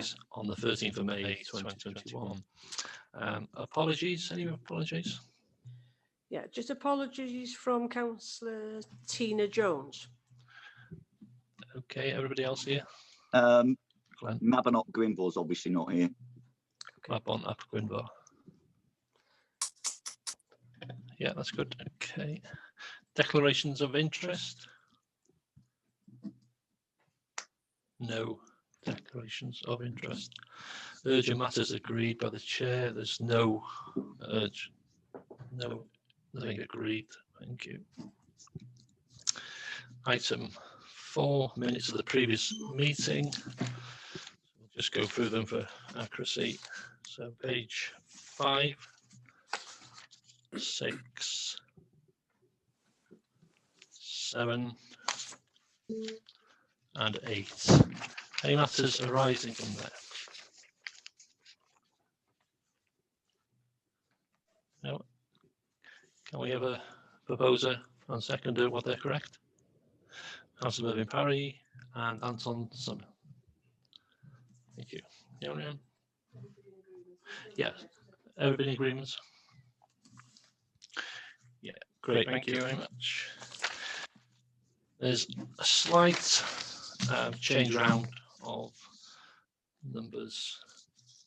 days on the 13th of May 2021. Apologies, any apologies? Yeah, just apologies from Councillor Tina Jones. Okay, everybody else here? Mabon Gwynfor's obviously not here. Mabon Ap Gwynfor. Yeah, that's good. Okay. Declarations of interest? No declarations of interest. Urgent matters agreed by the chair. There's no nothing agreed. Thank you. Item 4, minutes of the previous meeting. We'll just go through them for accuracy. So page 5, 6, 7, and 8. Any matters arising from there? No. Can we have a proposer and seconder what they're correct? Councillor Mervyn Parry and Anton Summer. Thank you. Yeah, everybody in agreement? Yeah, great, thank you very much. There's a slight change round of numbers.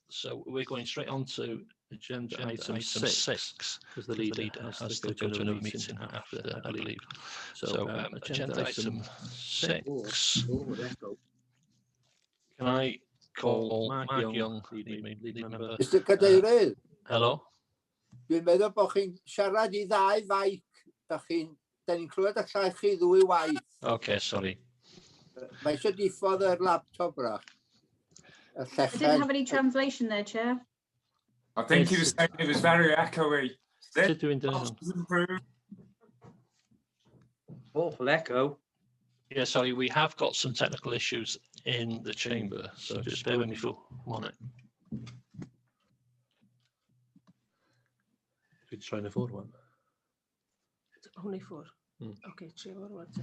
So we're going straight on to agenda item 6 because the leader has to go to another meeting after, I believe. So agenda item 6. Can I call Mark Young, lead member? Mr Cadeirydd. Hello. Dwi'n meddwl bod chi'n siarad I ddau faic. Da ni'n clywed eich llais chi ddwy waith. Okay, sorry. Mae eisiau diffodd yr laptop rach. I didn't have any translation there, Chair. I think he was saying it was very echoey. Awful echo. Yeah, sorry, we have got some technical issues in the chamber, so just bear with me for a minute. We're trying to afford one. It's only 4. Okay, 3 more words.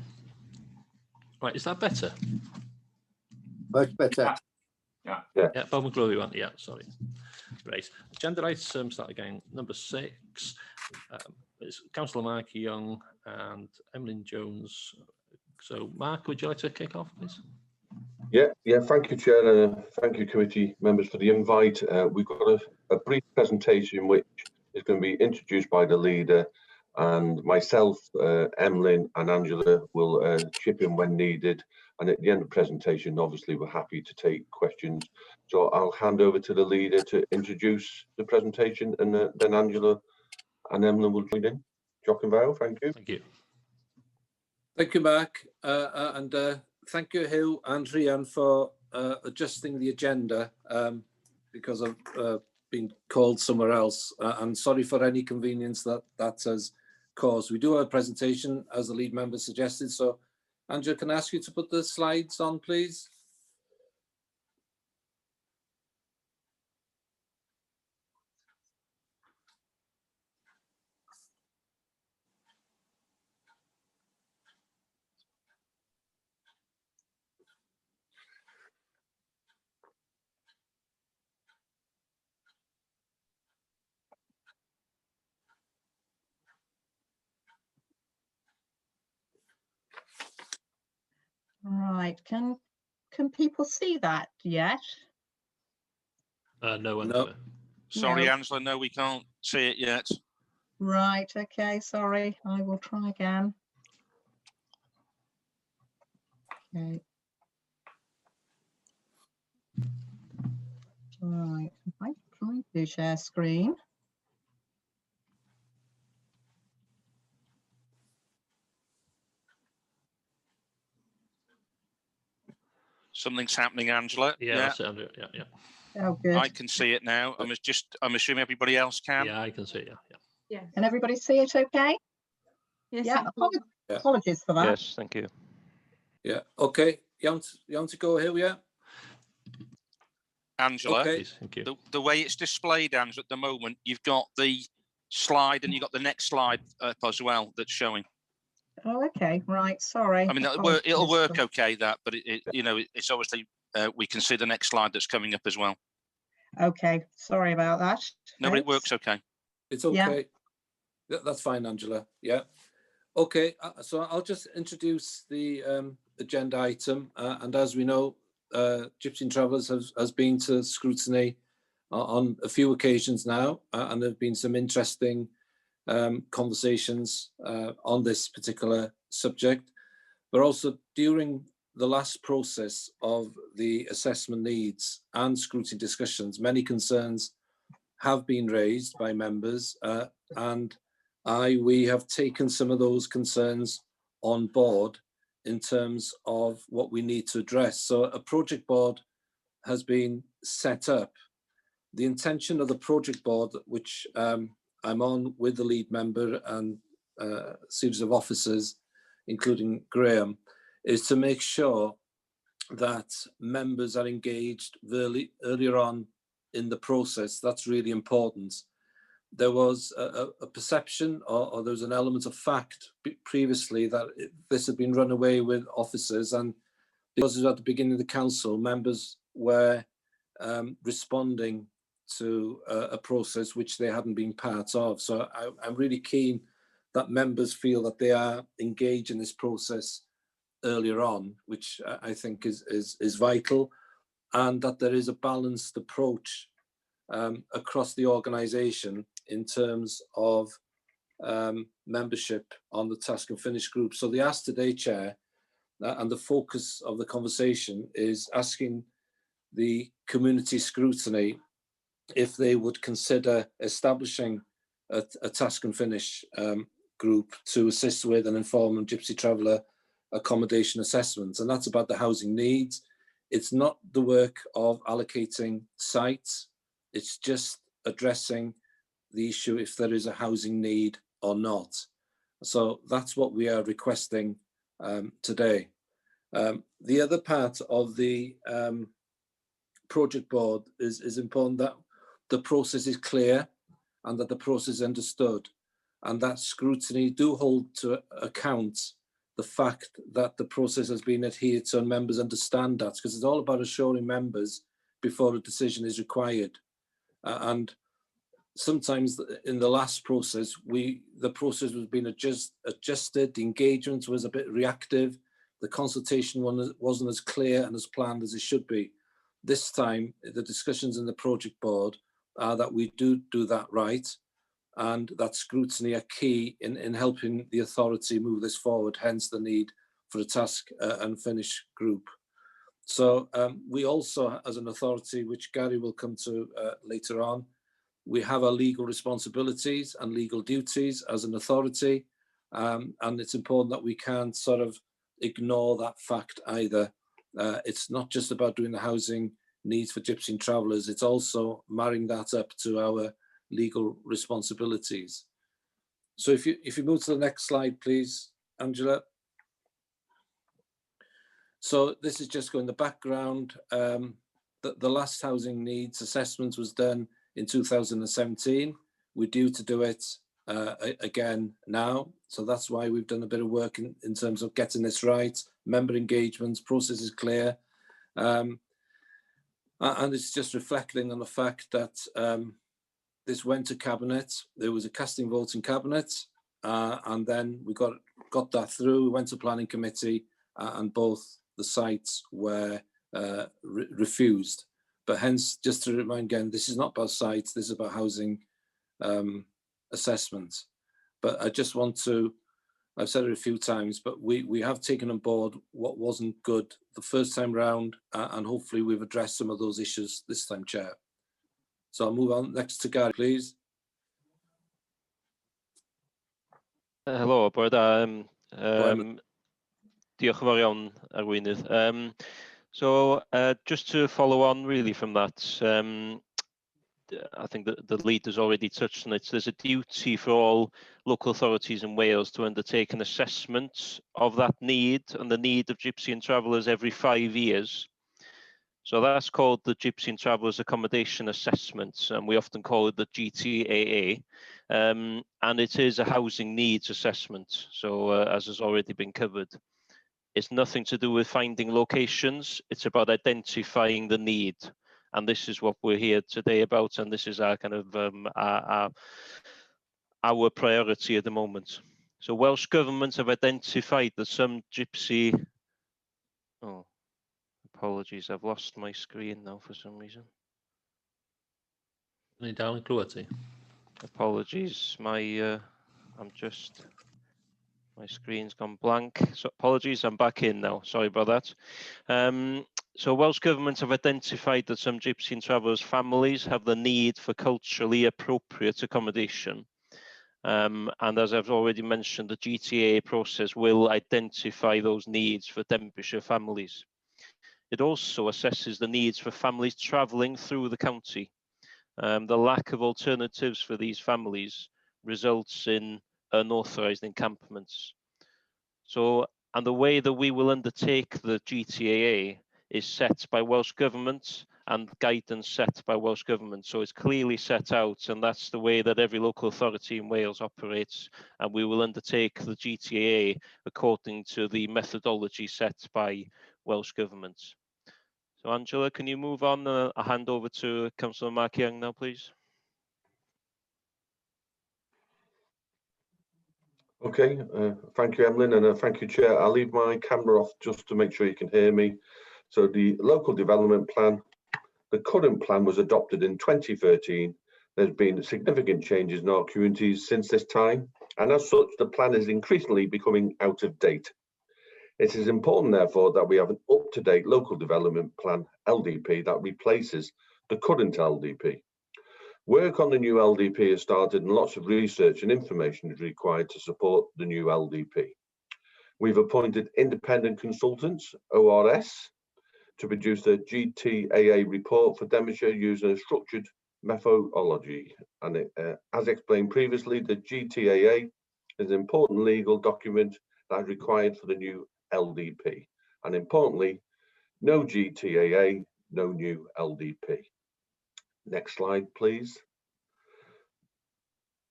Right, is that better? Much better. Yeah, Bob McGlory one. Yeah, sorry. Right. Agenda item, start again. Number 6. It's Councillor Mark Young and Emlyn Jones. So, Mark, would you like to kick off, please? Yeah. Thank you, Chair, and thank you, committee members, for the invite. We've got a brief presentation which is going to be introduced by the leader, and myself, Emlyn, and Angela will chip in when needed. And at the end of the presentation, obviously, we're happy to take questions. So I'll hand over to the leader to introduce the presentation, and then Angela and Emlyn will join in. Jock and Val, thank you. Thank you. Thank you, Mark, and thank you, Hugh and Rhian, for adjusting the agenda because I've been called somewhere else. I'm sorry for any inconvenience that has caused. We do have a presentation, as the lead member suggested, so Angela, can I ask you to put the slides on, please? Right, can people see that yet? No, no. Sorry, No. Angela, no, we can't see it yet. Right, okay, sorry, I will try again. Okay. Right, if I try to share screen. Something's happening, Angela. Yeah. Oh, good. I can see it now. I'm assuming everybody else can. Yeah, I can see it. Yeah. Can everybody see it okay? Yes. Yeah, apologies for that. Yes, thank you. Yeah, okay. You want to go here, yeah? Angela, Okay. Please, thank you. the way it's displayed, Angela, at the moment, you've got the slide and you've got the next slide up as well that's showing. Oh, okay, right, sorry. I mean, it'll work okay, that, but it's obviously we can see the next slide that's coming up as well. Okay, sorry about that. No, but it folks. works okay. It's Yeah. okay. That's fine, Angela. Yeah. Okay, so I'll just introduce the agenda item. And as we know, Gypsy Travellers has been to scrutiny on a few occasions now, and there have been some interesting conversations on this particular subject. But also during the last process of the assessment needs and scrutiny discussions, many concerns have been raised by members, and we have taken some of those concerns on board in terms of what we need to address. So a project board has been set up. The intention of the project board, which I'm on with the lead member and a series of officers, including Graham, is to make sure that members are engaged earlier on in the process. That's really important. There was a perception, or there was an element of fact previously that this had been run away with officers, and because it was at the beginning of the council, members were responding to a process which they hadn't been part of. So I'm really keen that members feel that they are engaged in this process earlier on, which I think is vital, and that there is a balanced approach across the organisation in terms of membership on the task and finish group. So the Ask Today Chair and the focus of the conversation is asking the community scrutiny if they would consider establishing a task and finish group to assist with and inform on Gypsy Traveller accommodation assessments. And that's about the housing needs. It's not the work of allocating sites. It's just addressing the issue if there is a housing need or not. So that's what we are requesting today. The other part of the project board is important that the process is clear and that the process is understood, and that scrutiny do hold to account the fact that the process has been adhered to and members understand that, because it's all about assuring members before a decision is required. And sometimes in the last process, the process was being adjusted, the engagement was a bit reactive, the consultation wasn't as clear and as planned as it should be. This time, the discussions in the project board are that we do that right, and that scrutiny are key in helping the authority move this forward, hence the need for a task and finish group. So we also, as an authority, which Gary will come to later on, we have our legal responsibilities and legal duties as an authority, and it's important that we can't sort of ignore that fact either. It's not just about doing the housing needs for Gypsy Travellers, it's also marrying that up to our legal responsibilities. So if you move to the next slide, please, Angela. So this is just going the background. The last housing needs assessment was done in 2017. We're due to do it again now. So that's why we've done a bit of work in terms of getting this right. Member engagements, process is clear. And it's just reflecting on the fact that this went to cabinet. There was a casting vote in cabinet, and then we got that through. We went to planning committee, and both the sites were refused. But hence, just to remind again, this is not about sites. This is about housing assessment. But I just want to, I've said it a few times, but we have taken on board what wasn't good the first time round, and hopefully we've addressed some of those issues this time, Chair. So I'll move on next to Gary, please. Helo, bore da. Diolch yn fawr iawn, Arweinydd. So just to follow on really from that, I think that the lead has already touched on it. There's a duty for all local authorities in Wales to undertake an assessment of that need and the need of Gypsy and Travellers every 5 years. So that's called the Gypsy and Travellers Accommodation Assessment, and we often call it the GTAA, and it is a housing needs assessment, so as has already been covered. It's nothing to do with finding locations. It's about identifying the need. And this is what we're here today about. And this is our kind of our priority at the moment. So Welsh Government have identified that some gypsy, oh, apologies, I've lost my screen now for some reason. Apologies, my screen's gone blank. So apologies, I'm back in now. Sorry about that. So Welsh Government have identified that some gypsy and travellers families have the need for culturally appropriate accommodation. And as I've already mentioned, the GTA process will identify those needs for Denbighshire families. It also assesses the needs for families travelling through the county. The lack of alternatives for these families results in unauthorised encampments. So, and the way that we will undertake the GTAA is set by Welsh Government and guidance set by Welsh Government. So it's clearly set out, and that's the way that every local authority in Wales operates. And we will undertake the GTAA according to the methodology set by Welsh Government. So Angela, can you move on? I'll hand over to Councillor Mark Young now, please. Okay, thank you, Emlyn, and thank you, Chair. I'll leave my camera off just to make sure you can hear me. So the local development plan, the current plan was adopted in 2013. There's been significant changes in our communities since this time, and as such, the plan is increasingly becoming out of date. It is important, therefore, that we have an up-to-date local development plan, LDP, that replaces the current LDP. Work on the new LDP has started, and lots of research and information is required to support the new LDP. We've appointed independent consultants, ORS, to produce a GTAA report for Denbighshire using a structured methodology. And as explained previously, the GTAA is an important legal document that is required for the new LDP. And importantly, no GTAA, no new LDP. Next slide, please.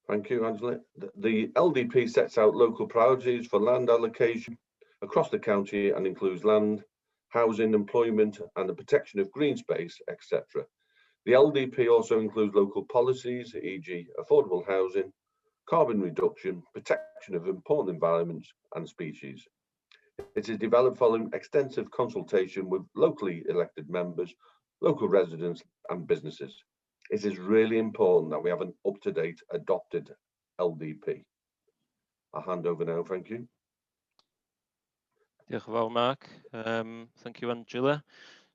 Thank you, Angela. The LDP sets out local priorities for land allocation across the county and includes land, housing, employment, and the protection of green space, etc. The LDP also includes local policies, e.g. affordable housing, carbon reduction, protection of important environments and species. It is developed following extensive consultation with locally elected members, local residents and businesses. It is really important that we have an up-to-date adopted LDP. I'll hand over now, thank you. Diolch yn fawr, Mark. Thank you, Angela.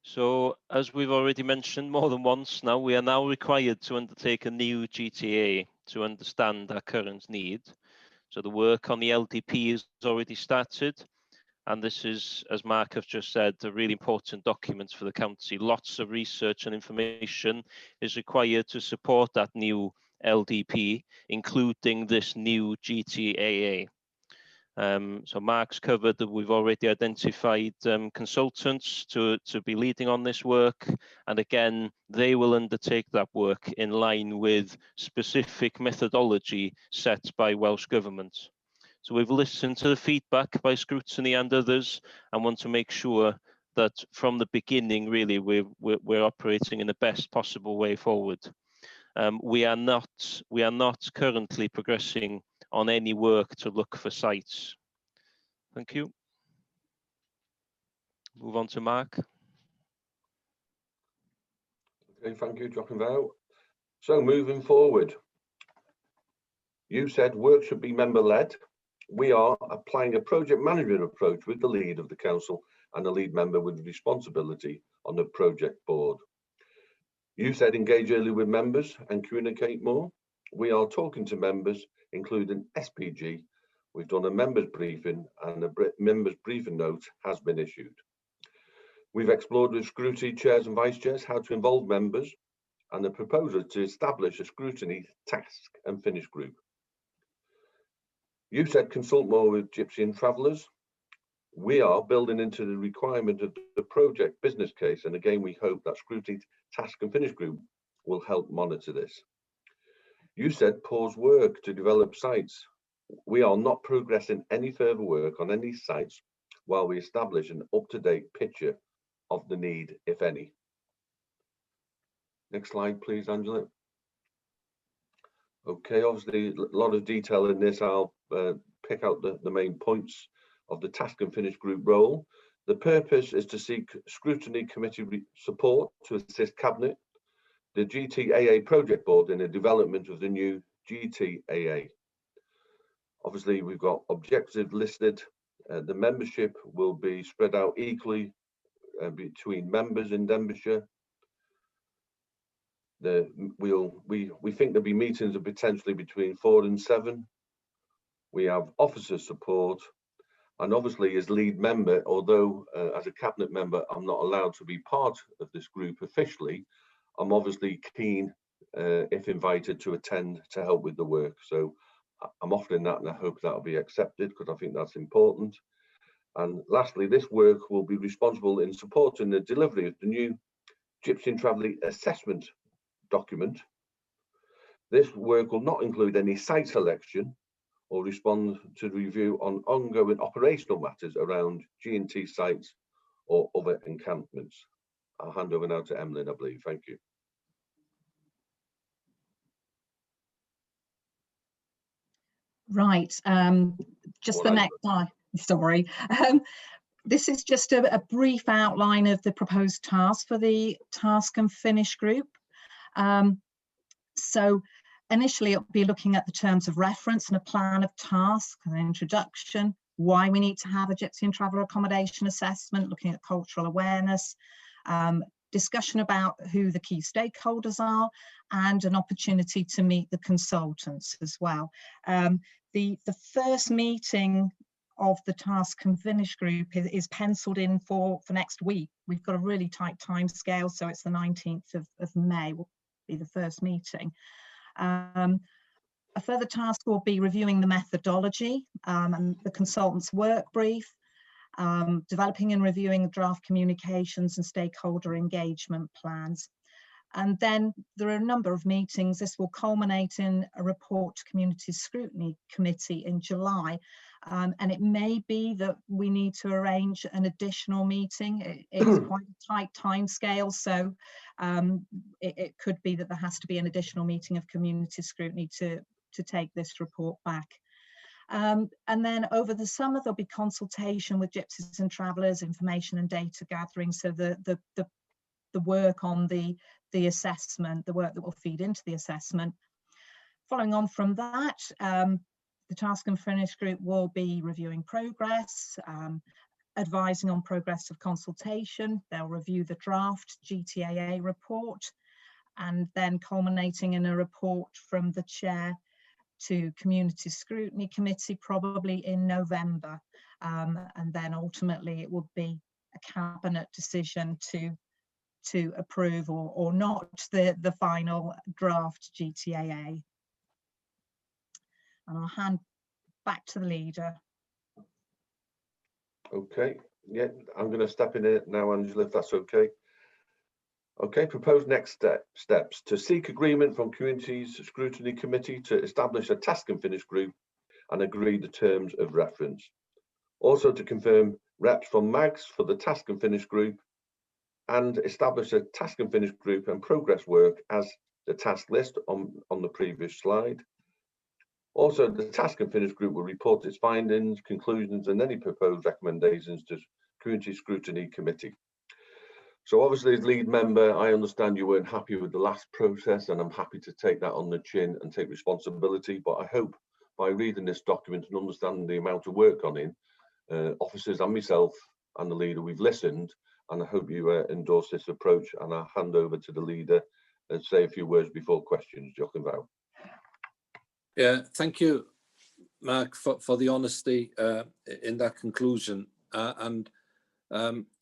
So, as we've already mentioned more than once now, we are now required to undertake a new GTA to understand our current need. So the work on the LDP is already started. And this is, as Mark has just said, a really important document for the county. Lots of research and information is required to support that new LDP, including this new GTAA. So Mark's covered that we've already identified consultants to be leading on this work. And again, they will undertake that work in line with specific methodology set by Welsh Government. So we've listened to the feedback by scrutiny and others and want to make sure that from the beginning, really, we're operating in the best possible way forward. We are not currently progressing on any work to look for sites. Thank you. Move on to Mark. Okay, thank you, Jock and Val. So moving forward, you said work should be member-led. We are applying a project management approach with the lead of the council and a lead member with responsibility on the project board. You said engage early with members and communicate more. We are talking to members, including SPG. We've done a members briefing and a members briefing note has been issued. We've explored with scrutiny chairs and vice chairs how to involve members and the proposal to establish a scrutiny task and finish group. You said consult more with gypsy and travellers. We are building into the requirement of the project business case, and again we hope that scrutiny task and finish group will help monitor this. You said pause work to develop sites. We are not progressing any further work on any sites while we establish an up-to-date picture of the need, if any. Next slide, please, Angela. Okay, obviously a lot of detail in this. I'll pick out the main points of the task and finish group role. The purpose is to seek scrutiny committee support to assist Cabinet, the GTAA project board in the development of the new GTAA. Obviously, we've got objectives listed. The membership will be spread out equally between members in Denbighshire. We think there'll be meetings of potentially between 4 and 7. We have officer support, and obviously as lead member, although as a cabinet member I'm not allowed to be part of this group officially, I'm obviously keen if invited to attend to help with the work. So I'm offering that, and I hope that'll be accepted because I think that's important. And lastly, this work will be responsible in supporting the delivery of the new Gypsy and Traveller assessment document. This work will not include any site selection or respond to the review on ongoing operational matters around G&T sites or other encampments. I'll hand over now to Emily, I believe. Thank you. Right, just the next slide, sorry. This is just a brief outline of the proposed task for the task and finish group. So initially it'll be looking at the terms of reference and a plan of task, an introduction, why we need to have a Gypsy and Traveller accommodation assessment, looking at cultural awareness, discussion about who the key stakeholders are, and an opportunity to meet the consultants as well. The first meeting of the task and finish group is penciled in for next week. We've got a really tight time scale, so it's the 19th of May will be the first meeting. A further task will be reviewing the methodology and the consultant's work brief, developing and reviewing draft communications and stakeholder engagement plans. And then there are a number of meetings. This will culminate in a report to Community Scrutiny Committee in July. And it may be that we need to arrange an additional meeting. It's quite a tight time scale, so it could be that there has to be an additional meeting of Community Scrutiny to take this report back. And then over the summer, there'll be consultation with Gypsies and Travellers, information and data gathering. So the work on the assessment, the work that will feed into the assessment. Following on from that, the task and finish group will be reviewing progress, advising on progress of consultation. They'll review the draft GTAA report, and then culminating in a report from the chair to Community Scrutiny Committee, probably in November. And then ultimately it will be a cabinet decision to approve or not the final draft GTAA. And I'll hand back to the leader. Okay, yeah, I'm going to step in here now, Angela, if that's okay. Okay, proposed next steps to seek agreement from Communities Scrutiny Committee to establish a task and finish group and agree the terms of reference. Also to confirm reps from MAGS for the task and finish group, and establish a task and finish group and progress work as the task list on the previous slide. Also, the task and finish group will report its findings, conclusions, and any proposed recommendations to Community Scrutiny Committee. So obviously, as lead member, I understand you weren't happy with the last process, and I'm happy to take that on the chin and take responsibility. But I hope by reading this document and understanding the amount of work on it, officers and myself and the leader, we've listened, and I hope you endorse this approach. And I'll hand over to the leader and say a few words before questions. Jochen Vow. Yeah, thank you, Mark, for the honesty in that conclusion, and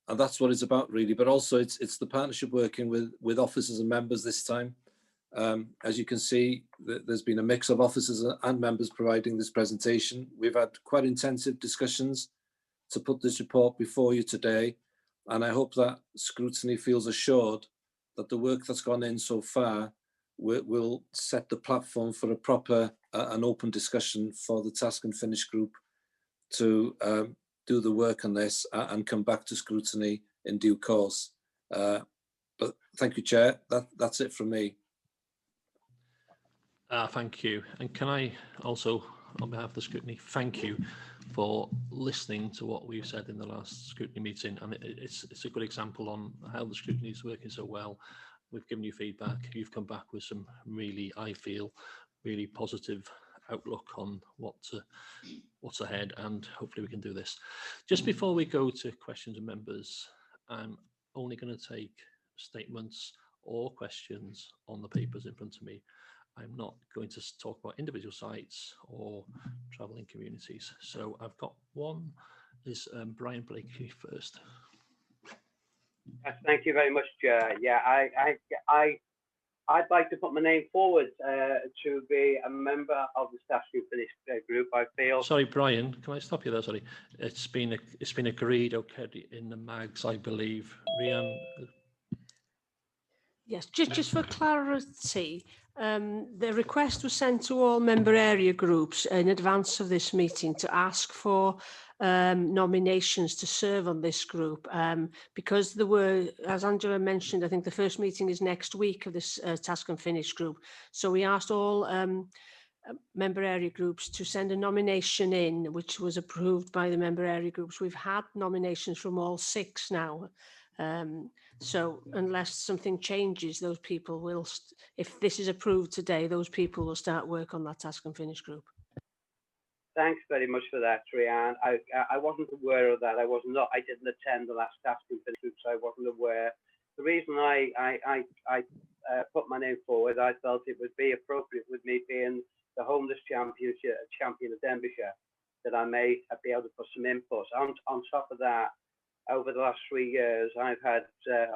that's what it's about, really. But also, it's the partnership working with officers and members this time. As you can see, there's been a mix of officers and members providing this presentation. We've had quite intensive discussions to put this report before you today, and I hope that scrutiny feels assured that the work that's gone in so far will set the platform for a proper and open discussion for the task and finish group to do the work on this and come back to scrutiny in due course. But thank you, Chair. That's it from me. Thank you. And can I also, on behalf of the scrutiny, thank you for listening to what we've said in the last scrutiny meeting. And it's a good example on how the scrutiny is working so well. We've given you feedback. You've come back with some really, I feel, really positive outlook on what's ahead, and hopefully we can do this. Just before we go to questions and members, I'm only going to take statements or questions on the papers in front of me. I'm not going to talk about individual sites or travelling communities. So I've got one, is Brian Blakey first. Yes, thank you very much, Chair. Yeah, I'd like to put my name forward to be a member of the staff group for this group. I feel. Sorry, Brian, can I stop you there? Sorry, it's been agreed, okay, in the mags, I believe. Rhian. Yes, just for clarity, the request was sent to all member area groups in advance of this meeting to ask for nominations to serve on this group, because there were, as Angela mentioned, I think the first meeting is next week of this task and finish group. So we asked all member area groups to send a nomination in, which was approved by the member area groups. We've had nominations from all 6 now. So unless something changes, those people will, if this is approved today, those people will start work on that task and finish group. Thanks very much for that, Rhian. I wasn't aware of that. I didn't attend the last task and finish group, so I wasn't aware. The reason I put my name forward, I felt it would be appropriate with me being the homeless champion of Denbighshire, that I may be able to put some input. On top of that, over the last 3 years, I've had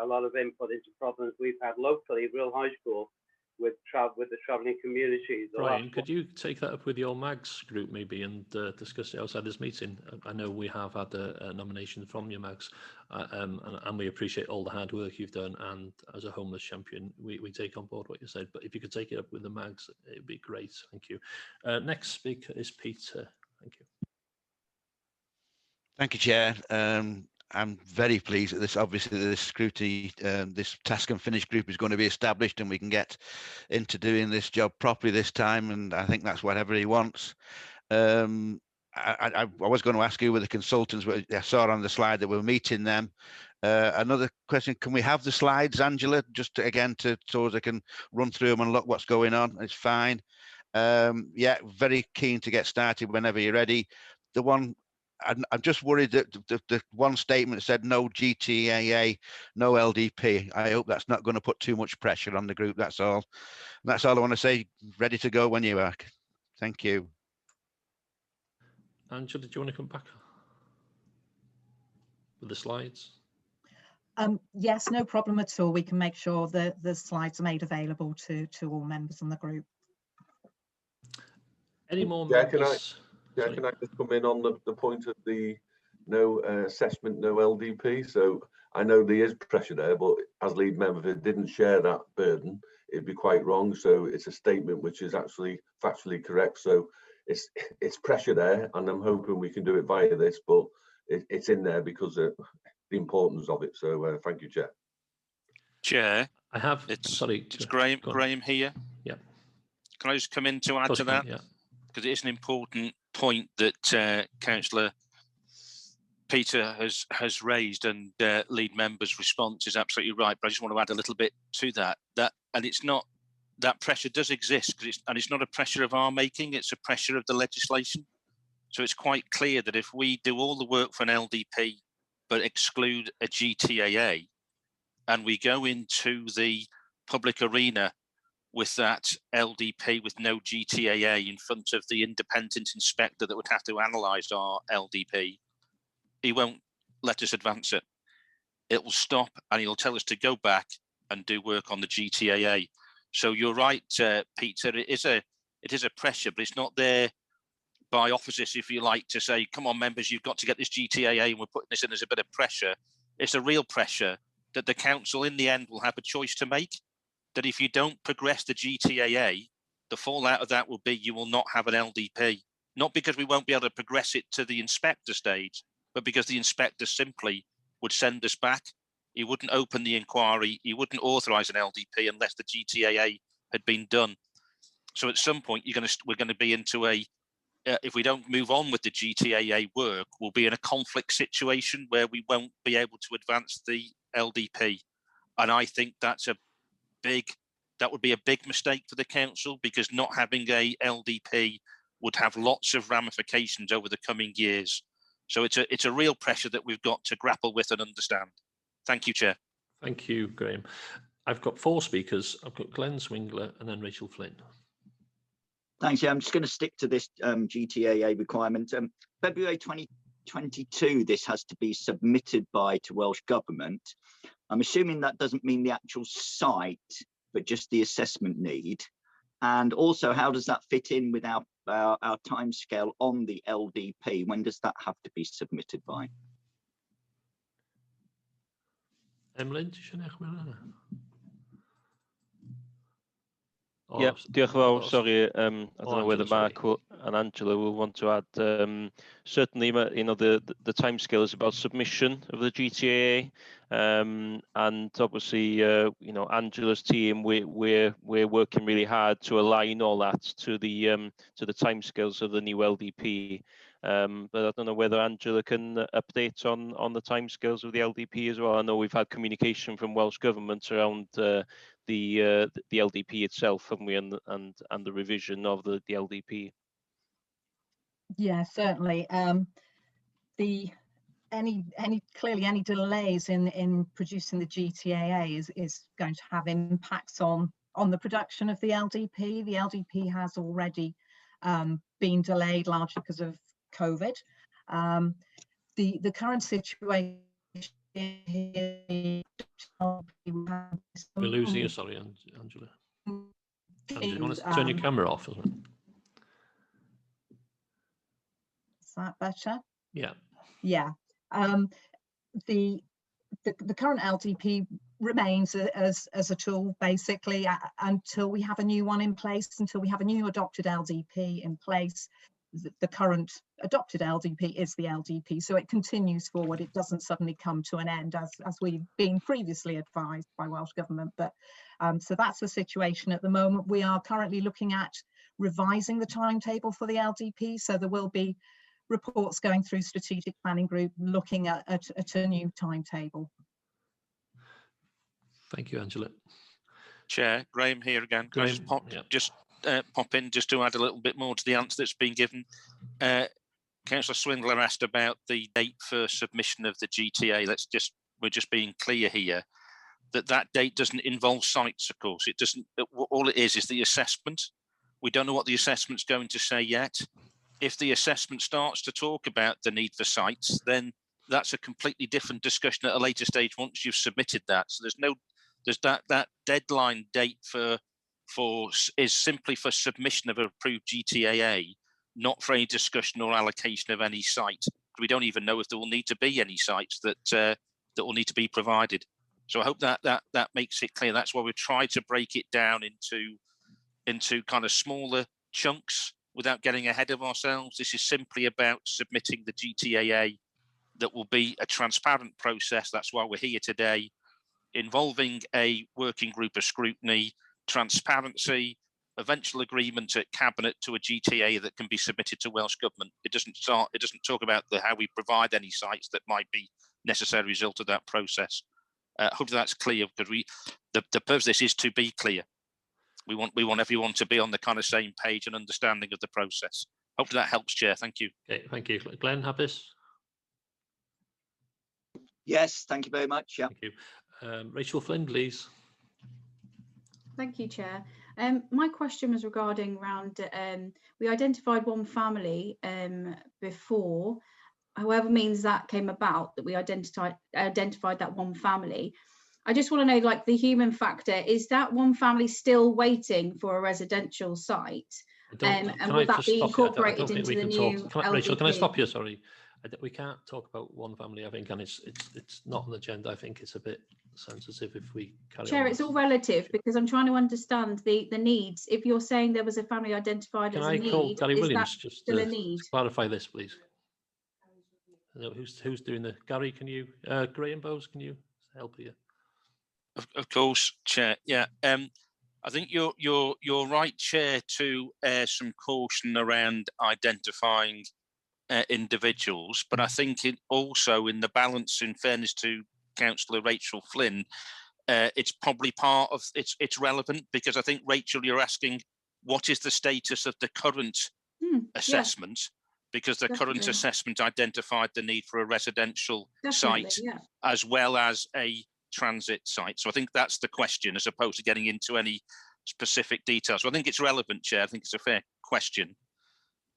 a lot of input into problems we've had locally at Real High School with the travelling community. Brian, could you take that up with your MAGS group maybe and discuss it outside this meeting? I know we have had a nomination from your MAGS, and we appreciate all the hard work you've done, and as a homeless champion, we take on board what you said, but if you could take it up with the MAGS, it'd be great. Thank you. Next speaker is Peter. Thank you. Thank you, Chair. I'm very pleased that obviously this scrutiny, this task and finish group is going to be established, and we can get into doing this job properly this time. And I think that's what everybody wants. I was going to ask you with the consultants, but I saw on the slide that we're meeting them. Another question: can we have the slides, Angela, just again so I can run through them and look what's going on? It's fine. Yeah, very keen to get started whenever you're ready. The one. I'm just worried that the one statement said no GTAA, no LDP. I hope that's not going to put too much pressure on the group. That's all. That's all I want to say. Ready to go when you are. Thank you. Angela, do you want to come back with the slides? Yes, no problem at all. We can make sure that the slides are made available to all members in the group. Any more members? Sorry. Can I just come in on the point of the no assessment, no LDP? So I know there is pressure there, but as lead member, if it didn't share that burden, it'd be quite wrong. So it's a statement which is actually factually correct. So it's pressure there, and I'm hoping we can do it via this, but it's in there because of the importance of it. So thank you, Chair. Chair, I have. It's Graham here. Yeah. Can I just come in to add to that? Yeah. Because it is an important point that Councillor Peter has raised, and lead member's response is absolutely right. But I just want to add a little bit to that. And it's not that pressure does exist, and it's not a pressure of our making. It's a pressure of the legislation. So it's quite clear that if we do all the work for an LDP but exclude a GTAA, and we go into the public arena with that LDP with no GTAA in front of the independent inspector that would have to analyse our LDP, he won't let us advance it. It will stop, and he'll tell us to go back and do work on the GTAA. So you're right, Peter, it is a pressure, but it's not there by offices, if you like, to say, come on, members, you've got to get this GTAA, and we're putting this in as a bit of pressure. It's a real pressure that the council in the end will have a choice to make. That if you don't progress the GTAA, the fallout of that will be you will not have an LDP. Not because we won't be able to progress it to the inspector stage, but because the inspector simply would send us back. He wouldn't open the inquiry. He wouldn't authorise an LDP unless the GTAA had been done. So at some point, we're going to be into a, if we don't move on with the GTAA work, we'll be in a conflict situation where we won't be able to advance the LDP. And I think that would be a big mistake for the council, because not having a LDP would have lots of ramifications over the coming years. So it's a real pressure that we've got to grapple with and understand. Thank you, Chair. Thank you, Graham. I've got 4 speakers. I've got Glenn Swingler and then Rachel Flynn. Thanks. Yeah, I'm just going to stick to this GTAA requirement. February 2022, this has to be submitted to Welsh Government. I'm assuming that doesn't mean the actual site, but just the assessment need. And also, how does that fit in with our timescale on the LDP? When does that have to be submitted by? Emlyn, ti isio chwilio? Yeah, diolch yn fawr. Sorry, I don't know whether Mark and Angela will want to add. Certainly, the timescale is about submission of the GTAA, and obviously, Angela's team, we're working really hard to align all that to the timescales of the new LDP. But I don't know whether Angela can update on the timescales of the LDP as well. I know we've had communication from Welsh Government around the LDP itself, haven't we, and the revision of the LDP. Yeah, certainly. Clearly any delays in producing the GTAA is going to have impacts on the production of the LDP. The LDP has already been delayed largely because of COVID. The current situation here, we're losing you, sorry, Angela. Angela, you want to turn your camera off? Isn't it? Is that better? Yeah. Yeah. The current LDP remains as a tool, basically, until we have a new one in place, until we have a new adopted LDP in place. The current adopted LDP is the LDP, so it continues forward. It doesn't suddenly come to an end, as we've been previously advised by Welsh Government. But so that's the situation at the moment. We are currently looking at revising the timetable for the LDP, so there will be reports going through strategic planning group looking at a new timetable. Thank you, Angela. Chair, Graham here again. Can I just pop in just to add a little bit more to the answer that's been given. Councillor Swindler asked about the date for submission of the GTA. We're just being clear here that date doesn't involve sites, of course. It doesn't. All it is the assessment. We don't know what the assessment's going to say yet. If the assessment starts to talk about the need for sites, then that's a completely different discussion at a later stage once you've submitted that. So there's that deadline date is simply for submission of an approved GTAA, not for any discussion or allocation of any site. We don't even know if there will need to be any sites that will need to be provided. So I hope that makes it clear. That's why we've tried to break it down into kind of smaller chunks without getting ahead of ourselves. This is simply about submitting the GTAA that will be a transparent process. That's why we're here today, involving a working group of scrutiny, transparency, eventual agreement at Cabinet to a GTA that can be submitted to Welsh Government. It doesn't talk about how we provide any sites that might be necessary result of that process. Hopefully that's clear, because the purpose of this is to be clear. We want everyone to be on the kind of same page and understanding of the process. Hopefully that helps, Chair. Thank you. Okay, thank you. Glenn, happy? Yes, thank you very much. Yeah. Thank you. Rachel Flynn, please. Thank you, Chair. My question was regarding we identified one family before, however means that came about, that we identified that one family. I just want to know, like, the human factor, is that one family still waiting for a residential site? And will that be incorporated into the new LDP? Rachel, can I stop you? Sorry. We can't talk about one family, I think, and it's not on the agenda. I think it's a bit sensitive if we carry on. Chair, it's all relative, because I'm trying to understand the needs. If you're saying there was a family identified as a need, Can I call Gary Williams just to clarify this, please? know who's doing the Gary. Can you Graham Bowes? Can you help here? Of course, Chair. Yeah. I think you're right, Chair, to some caution around identifying individuals, but I think also in the balance, in fairness to Councillor Rachel Flynn, it's probably part of it's relevant, because I think, Rachel, you're asking what is the status of the current assessment, because the current assessment identified the need for a residential site as well as a transit site. So I think that's the question, as opposed to getting into any specific details. So I think it's relevant, Chair. I think it's a fair question.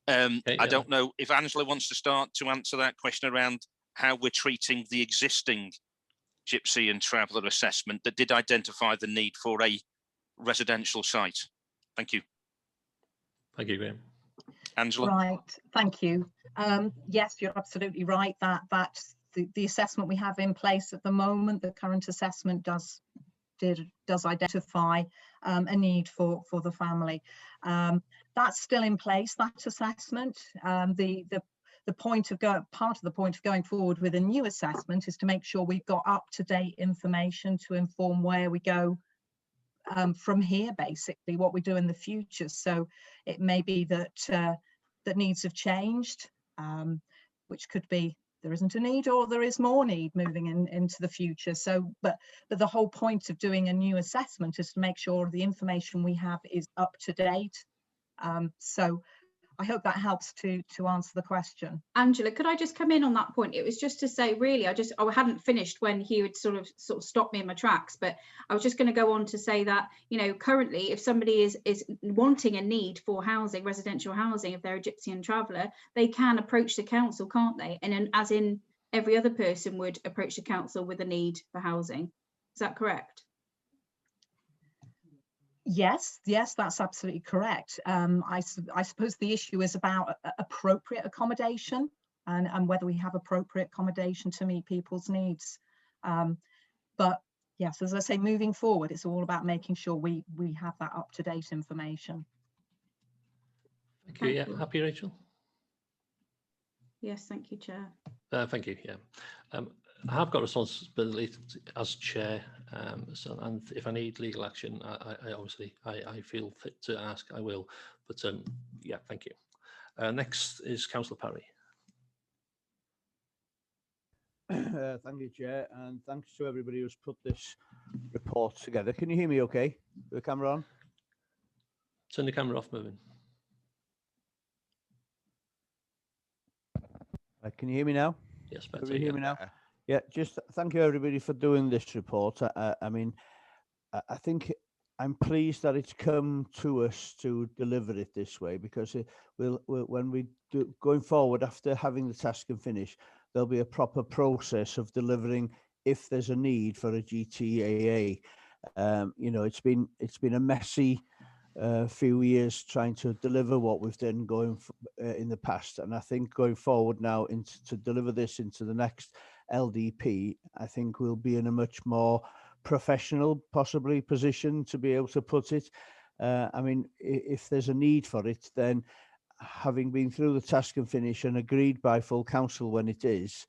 I don't know if Angela wants to start to answer that question around how we're treating the existing Gypsy and Traveller assessment that did identify the need for a residential site. Thank you. Thank you, Graham. Angela. Right, thank you. Yes, you're absolutely right that the assessment we have in place at the moment, the current assessment does identify a need for the family. That's still in place, that assessment. The point of part of the point of going forward with a new assessment is to make sure we've got up-to-date information to inform where we go from here, basically what we do in the future. So it may be that that needs have changed, which could be there isn't a need or there is more need moving into the future. So but the whole point of doing a new assessment is to make sure the information we have is up to date. So I hope that helps to answer the question. Angela, could I just come in on that point? It was just to say, really, I hadn't finished when he would sort of stop me in my tracks, but I was just going to go on to say that, you know, currently, if somebody is wanting a need for housing, residential housing, if they're a Gypsy and Traveller, they can approach the council, can't they? And as in every other person would approach the council with a need for housing. Is that correct? Yes, that's absolutely correct. I suppose the issue is about appropriate accommodation and whether we have appropriate accommodation to meet people's needs. But yes, as I say, moving forward, it's all about making sure we have that up-to-date information. Thank you. Yeah, happy, Rachel? Yes, thank you, Chair. Thank you. Yeah. I have got responsibility as chair, so, and if I need legal action, I obviously feel fit to ask, I will. But yeah, thank you. Next is Councillor Parry. Thank you, Chair, and thanks to everybody who's put this report together. Can you hear me okay? With the camera on? Turn the camera off, moving. Can you hear me now? Yes, better. Can you hear me now? Yeah, just thank you everybody for doing this report. I mean, I think I'm pleased that it's come to us to deliver it this way, because when we do going forward after having the task and finish, there'll be a proper process of delivering if there's a need for a GTAA. You know, it's been a messy few years trying to deliver what we've done in the past, and I think going forward now to deliver this into the next LDP, I think we'll be in a much more professional, possibly, position to be able to put it. I mean, if there's a need for it, then having been through the task and finish and agreed by full council when it is,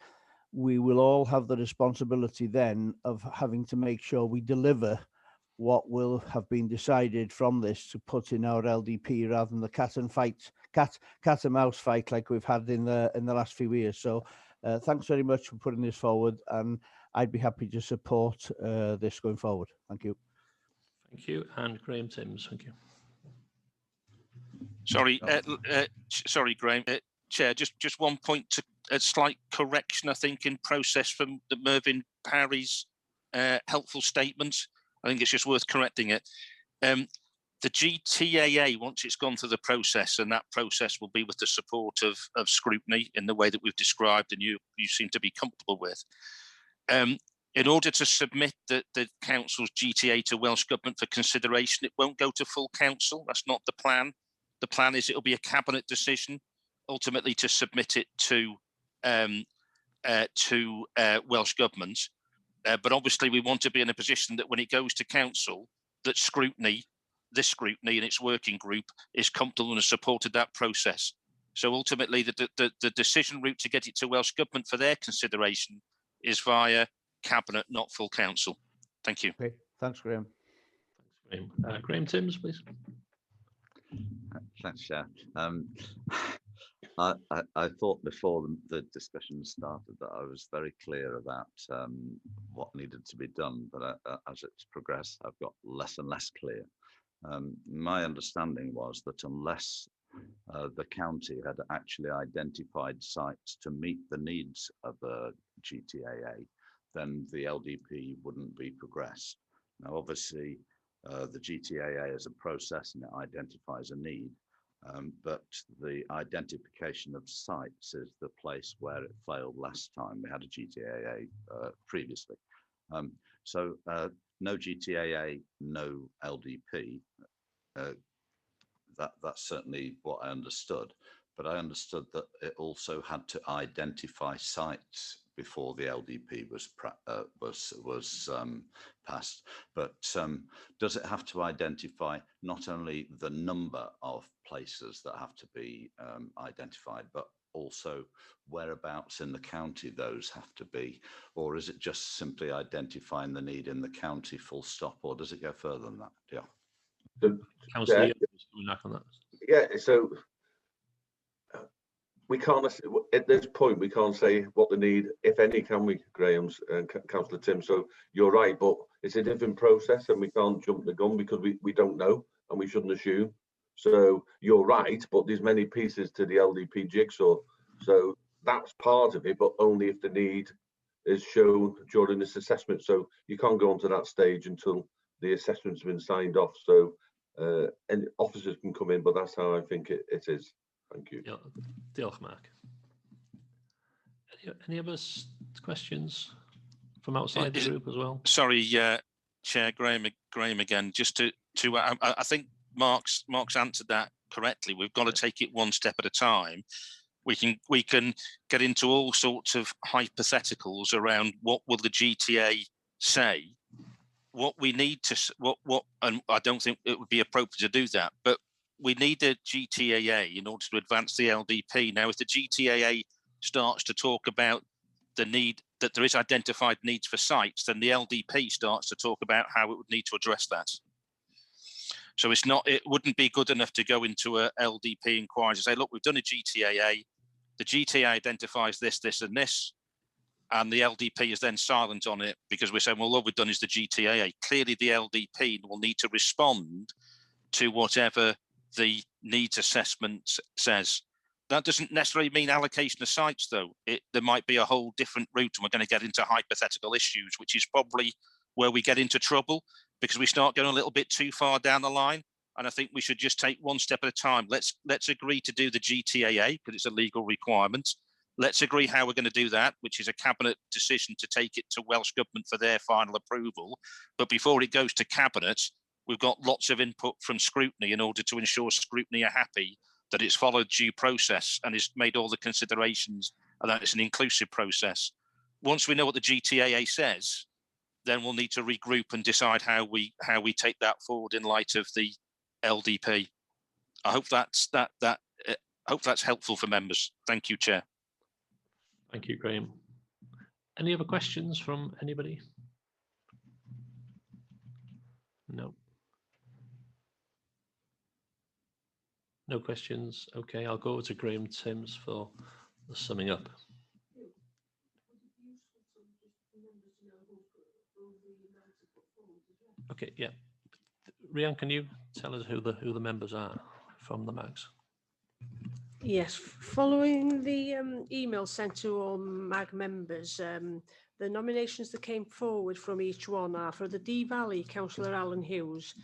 we will all have the responsibility then of having to make sure we deliver what will have been decided from this to put in our LDP, rather than the cat and mouse fight like we've had in the last few years. So thanks very much for putting this forward, and I'd be happy to support this going forward. Thank you. Thank you. And Graham Timms, thank you. Sorry, sorry, Graham. Chair, just one point, to a slight correction, I think, in process from the Mervyn Parry's helpful statement. I think it's just worth correcting it. The GTAA, once it's gone through the process, and that process will be with the support of scrutiny in the way that we've described and you seem to be comfortable with. In order to submit the council's GTA to Welsh Government for consideration, it won't go to full council. That's not the plan. The plan is it'll be a cabinet decision, ultimately, to submit it to Welsh Government. But obviously, we want to be in a position that when it goes to council, that this scrutiny and its working group is comfortable and has supported that process. So ultimately, the decision route to get it to Welsh Government for their consideration is via Cabinet, not full council. Thank you. Okay, thanks, Graham. Thanks, Graham. Graham Timms, please. Thanks, Chair. I thought before the discussion started that I was very clear about what needed to be done, but as it's progressed, I've got less and less clear. My understanding was that unless the county had actually identified sites to meet the needs of a GTAA, then the LDP wouldn't be progressed. Now, obviously, the GTAA is a process and it identifies a need, but the identification of sites is the place where it failed last time. We had a GTAA previously. So no GTAA, no LDP. That's certainly what I understood, but I understood that it also had to identify sites before the LDP was passed. But does it have to identify not only the number of places that have to be identified, but also whereabouts in the county those have to be? Or is it just simply identifying the need in the county full stop, or does it go further than that? Yeah. Councillor, yeah, so we can't, at this point, we can't say what the need, if any, can we, Graham's and Councillor Tim? So you're right, but it's a different process and we can't jump the gun because we don't know and we shouldn't assume. So you're right, but there's many pieces to the LDP jigsaw. So that's part of it, but only if the need is shown during this assessment. So you can't go on to that stage until the assessment's been signed off. So and officers can come in, but that's how I think it is. Thank you. Diolch, Mark. Any other questions from outside the group as well? Sorry, Chair, Graham again. Just to I think Mark's answered that correctly. We've got to take it one step at a time. We can get into all sorts of hypotheticals around what will the GTA say. What we need to and I don't think it would be appropriate to do that, but we need a GTAA in order to advance the LDP. Now, if the GTAA starts to talk about the need, that there is identified needs for sites, then the LDP starts to talk about how it would need to address that. So it wouldn't be good enough to go into a LDP inquiry and say, look, we've done a GTAA. The GTAA identifies this, this, and this. And the LDP is then silent on it because we're saying, well, all we've done is the GTAA. Clearly, the LDP will need to respond to whatever the needs assessment says. That doesn't necessarily mean allocation of sites, though. There might be a whole different route, and we're going to get into hypothetical issues, which is probably where we get into trouble because we start going a little bit too far down the line. And I think we should just take one step at a time. Let's agree to do the GTAA because it's a legal requirement. Let's agree how we're going to do that, which is a cabinet decision to take it to Welsh Government for their final approval. But before it goes to cabinet, we've got lots of input from scrutiny in order to ensure scrutiny are happy that it's followed due process and has made all the considerations and that it's an inclusive process. Once we know what the GTAA says, then we'll need to regroup and decide how we take that forward in light of the LDP. I hope that's helpful for members. Thank you, Chair. Thank you, Graham. Any other questions from anybody? No. No questions. Okay, I'll go over to Graham Timms for the summing up. Okay, yeah. Rhian, can you tell us who the members are from the MAGs? Yes, following the email sent to all MAG members, the nominations that came forward from each one are for the Dee Valley, Councillor Alan Hughes,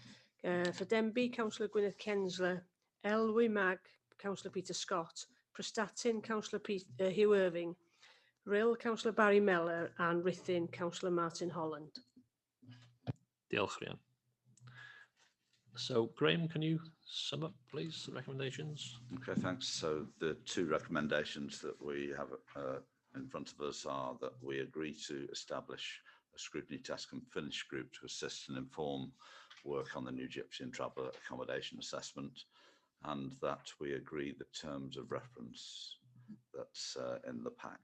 for Denbigh, Councillor Gwyneth Kensler, Elwy MAG, Councillor Peter Scott, Prestatyn, Councillor Hugh Irving, Rill, Councillor Barry Mellor, and Ruthin, Councillor Martin Holland. Diolch, Rhian. So, Graham, can you sum up, please, the recommendations? Okay, thanks. So the two recommendations that we have in front of us are that we agree to establish a scrutiny task and finish group to assist and inform work on the new Gypsy and traveller accommodation assessment. and that we agree the terms of reference that's in the pack.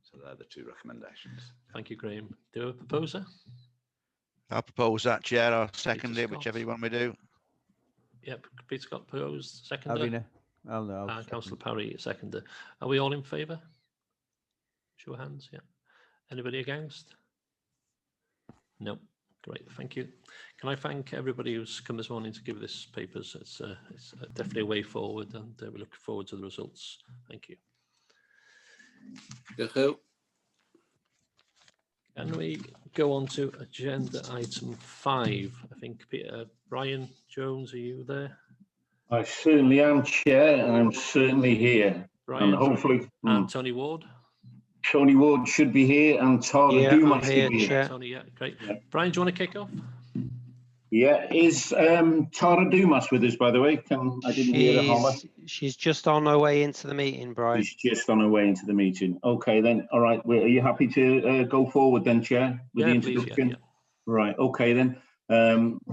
So they're the two recommendations. Thank you, Graham. Do you have a proposer? I'll propose that, Chair, or second Peter it, Scott. whichever one we do. Yep, Peter Scott proposed, seconder. Arena. Oh, no. And Councillor Parry, seconder. Are we all in favour? Show of hands, yeah. Anybody against? No. Great, thank you. Can I thank everybody who's come this morning to give this papers? It's definitely a way forward, and we look forward to the results. Thank you. Can we go on to agenda item 5? I think Brian Jones, are you there? I certainly am, Chair, and I'm certainly here. Brian, and hopefully, and Tony Ward. Tony Ward should be here, and Tara Dumas should be here. Tony, yeah, great. Yeah. Brian, do you want to kick off? Yeah, is Tara Dumas with us, by the way? I didn't hear her holler. She's just on her way into the meeting, Brian. She's just on her way into the meeting. Okay, then. All right. Well, are you happy to go forward then, Chair, with the introduction? Please, yeah. Right. Okay, then.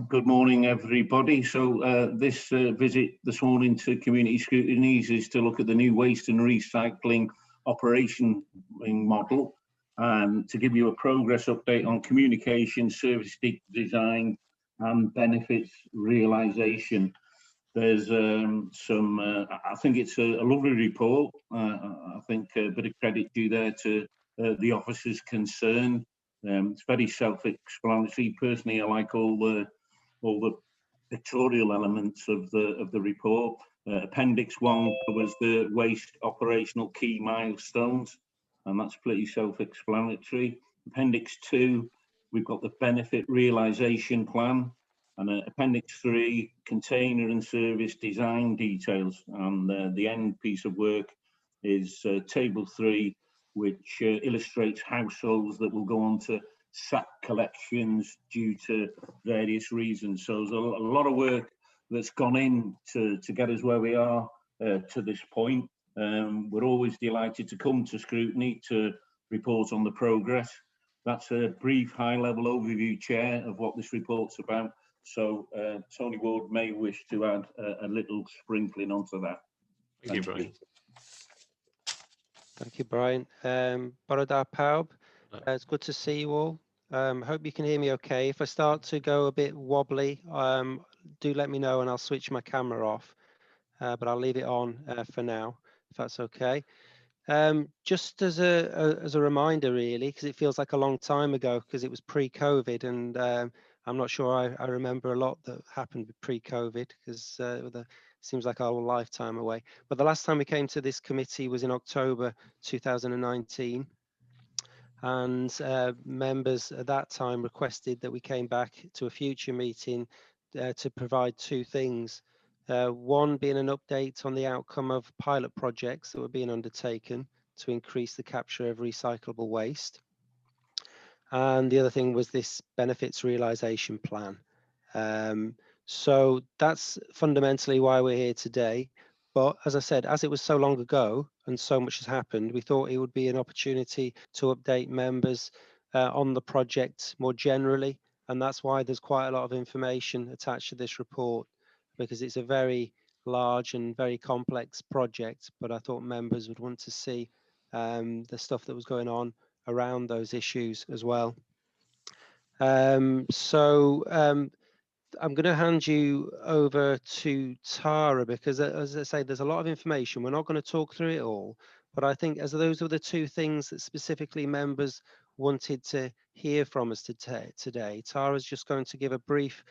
Good morning, everybody. So this visit this morning to Community Scrutinies is to look at the new waste and recycling operation model and to give you a progress update on communication, service design and benefits realisation. There's I think it's a lovely report. I think a bit of credit due there to the officers concerned. It's very self-explanatory. Personally, I like all the pictorial elements of the report. Appendix 1 covers the waste operational key milestones, and that's pretty self-explanatory. Appendix 2, we've got the benefit realisation plan, and Appendix 3, container and service design details, and the end piece of work is Table 3, which illustrates households that will go on to sack collections due to various reasons. So there's a lot of work that's gone in to get us where we are to this point. We're always delighted to come to scrutiny to report on the progress. That's a brief high-level overview, Chair, of what this report's about. So Tony Ward may wish to add a little sprinkling onto that. Thank you, Brian. Thank you, Brian. Borodar Paub, it's good to see you all. Hope you can hear me okay. If I start to go a bit wobbly, do let me know and I'll switch my camera off, but I'll leave it on for now, if that's okay. Just as a reminder, really, because it feels like a long time ago, because it was pre-COVID, and I'm not sure I remember a lot that happened pre-COVID, because it seems like a whole lifetime away. But the last time we came to this committee was in October 2019. And members at that time requested that we came back to a future meeting to provide two things. One being an update on the outcome of pilot projects that were being undertaken to increase the capture of recyclable waste. And the other thing was this benefits realisation plan. So that's fundamentally why we're here today. But as I said, as it was so long ago and so much has happened, we thought it would be an opportunity to update members on the project more generally. And that's why there's quite a lot of information attached to this report, because it's a very large and very complex project. But I thought members would want to see the stuff that was going on around those issues as well. I'm going to hand you over to Tara, because as I say, there's a lot of information. We're not going to talk through it all, but I think as those are the two things that specifically members wanted to hear from us today. Tara's just going to give a brief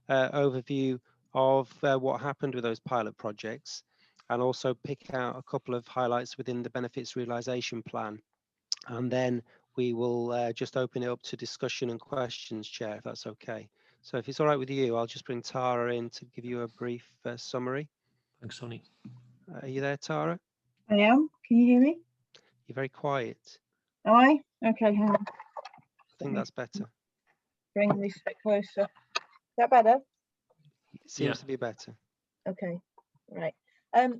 overview of what happened with those pilot projects, and also pick out a couple of highlights within the benefits realisation plan. And then we will just open it up to discussion and questions, Chair, if that's okay. So if it's all right with you, I'll just bring Tara in to give you a brief summary. Thanks, Tony. Are you there, Tara? I am. Can you hear me? You're very quiet. Am I? Okay, hang on. I think that's better. Bring this a bit closer. Is that better? It seems to be better. Okay, right.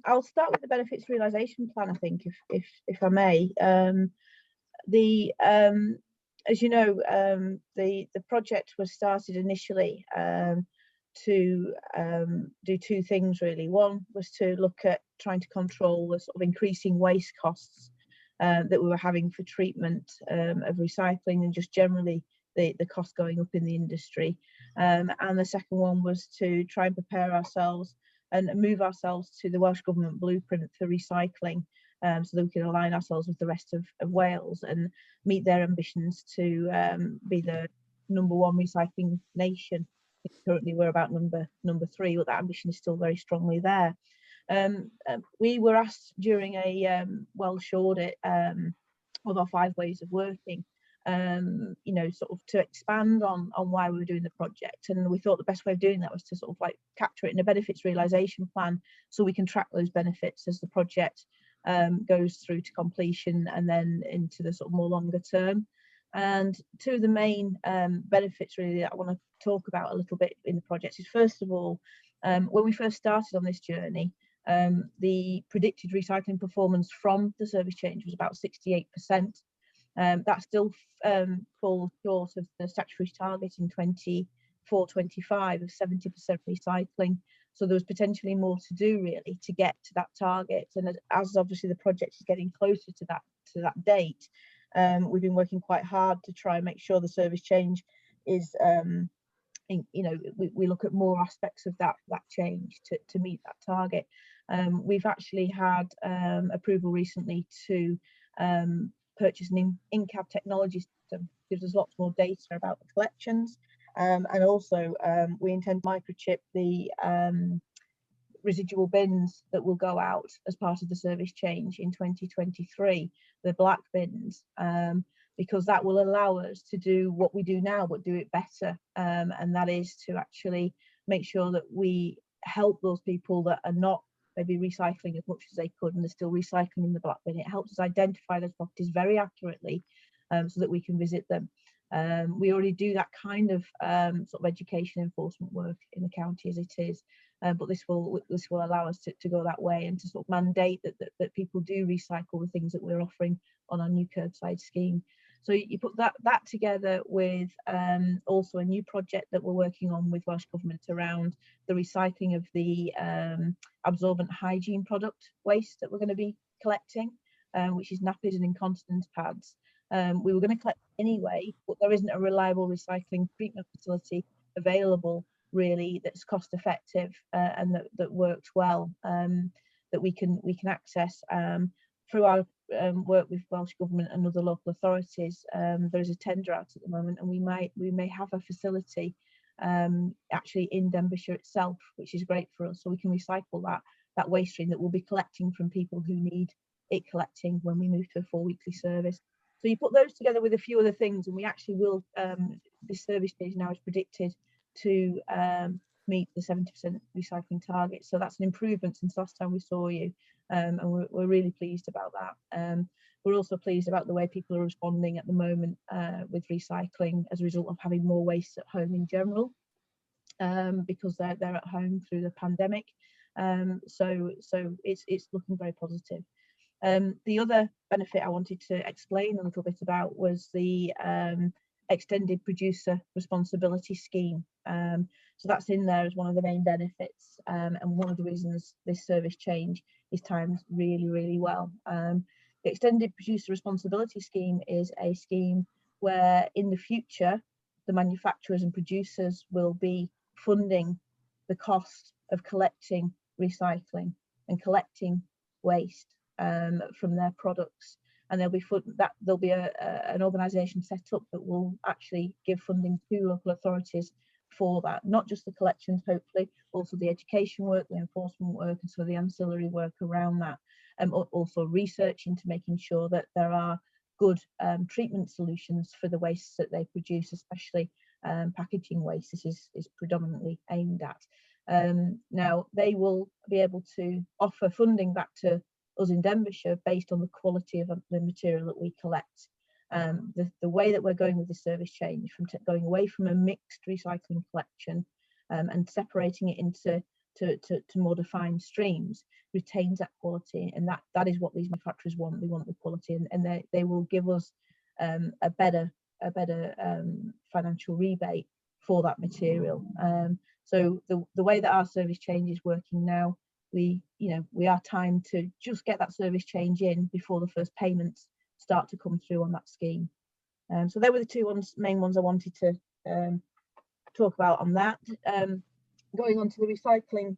I'll start with the benefits realisation plan, I think, if I may. As you know, the project was started initially to do two things really. One was to look at trying to control the sort of increasing waste costs that we were having for treatment of recycling, and just generally the cost going up in the industry. And the second one was to try and prepare ourselves and move ourselves to the Welsh Government blueprint for recycling, so that we can align ourselves with the rest of Wales and meet their ambitions to be the #1 recycling nation. Currently we're about number 3, but that ambition is still very strongly there. We were asked during a Welsh audit of our 5 ways of working, you know, sort of to expand on why we were doing the project, and we thought the best way of doing that was to sort of like capture it in a benefits realisation plan, so we can track those benefits as the project goes through to completion and then into the sort of more longer term. And two of the main benefits really that I want to talk about a little bit in the project is, first of all, when we first started on this journey, the predicted recycling performance from the service change was about 68%. That still falls short of the statutory target in 24-25 of 70% recycling. So there was potentially more to do really to get to that target. And as obviously the project is getting closer to that date, we've been working quite hard to try and make sure the service change is, you know, we look at more aspects of that change to meet that target. We've actually had approval recently to purchase an in-cab technology system, gives us lots more data about the collections, and also we intend to microchip the residual bins that will go out as part of the service change in 2023, the black bins, because that will allow us to do what we do now but do it better, and that is to actually make sure that we help those people that are not maybe recycling as much as they could and they're still recycling in the black bin. It helps us identify those properties very accurately, so that we can visit them. We already do that kind of sort of education enforcement work in the county as it is, but this will allow us to go that way and to sort of mandate that people do recycle the things that we're offering on our new curbside scheme. So you put that together with also a new project that we're working on with Welsh Government around the recycling of the absorbent hygiene product waste that we're going to be collecting, which is nappies and incontinence pads. We were going to collect anyway, but there isn't a reliable recycling treatment facility available really that's cost effective and that works well, that we can access through our work with Welsh Government and other local authorities. There is a tender out at the moment, and we may have a facility actually in Denbighshire itself, which is great for us, so we can recycle that waste stream that we'll be collecting from people who need it collecting when we move to a 4-weekly service. So you put those together with a few other things, and we actually will, this service stage now is predicted to meet the 70% recycling target. So that's an improvement since last time we saw you, and we're really pleased about that. We're also pleased about the way people are responding at the moment with recycling as a result of having more waste at home in general, because they're at home through the pandemic. So it's looking very positive. The other benefit I wanted to explain a little bit about was the extended producer responsibility scheme. So that's in there as one of the main benefits, and one of the reasons this service change is timed really, really well. The extended producer responsibility scheme is a scheme where in the future the manufacturers and producers will be funding the cost of collecting recycling and collecting waste from their products, and there'll be an organisation set up that will actually give funding to local authorities for that, not just the collections, hopefully, also the education work, the enforcement work, and some of the ancillary work around that, and also research into making sure that there are good treatment solutions for the wastes that they produce, especially packaging waste. This is predominantly aimed at. Now they will be able to offer funding back to us in Denbighshire based on the quality of the material that we collect. The way that we're going with the service change, from going away from a mixed recycling collection and separating it into more defined streams, retains that quality, and that is what these manufacturers want. They want the quality, and they will give us a better financial rebate for that material. So the way that our service change is working now, we are timed to just get that service change in before the first payments start to come through on that scheme. So they were the main ones I wanted to talk about on that. Going on to the recycling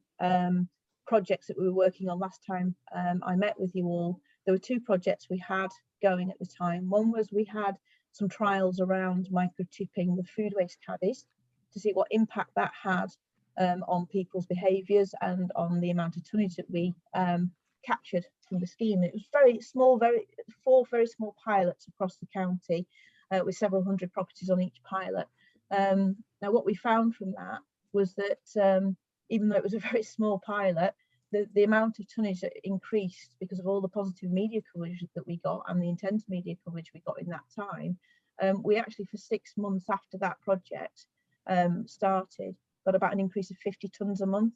projects that we were working on last time I met with you all, there were two projects we had going at the time. One was we had some trials around microchipping the food waste caddies to see what impact that had on people's behaviours and on the amount of tonnage that we captured from the scheme. It was very small, four very small pilots across the county with several hundred properties on each pilot. Now what we found from that was that even though it was a very small pilot, the amount of tonnage that increased because of all the positive media coverage that we got and the intense media coverage we got in that time, we actually for 6 months after that project started got about an increase of 50 tonnes a month,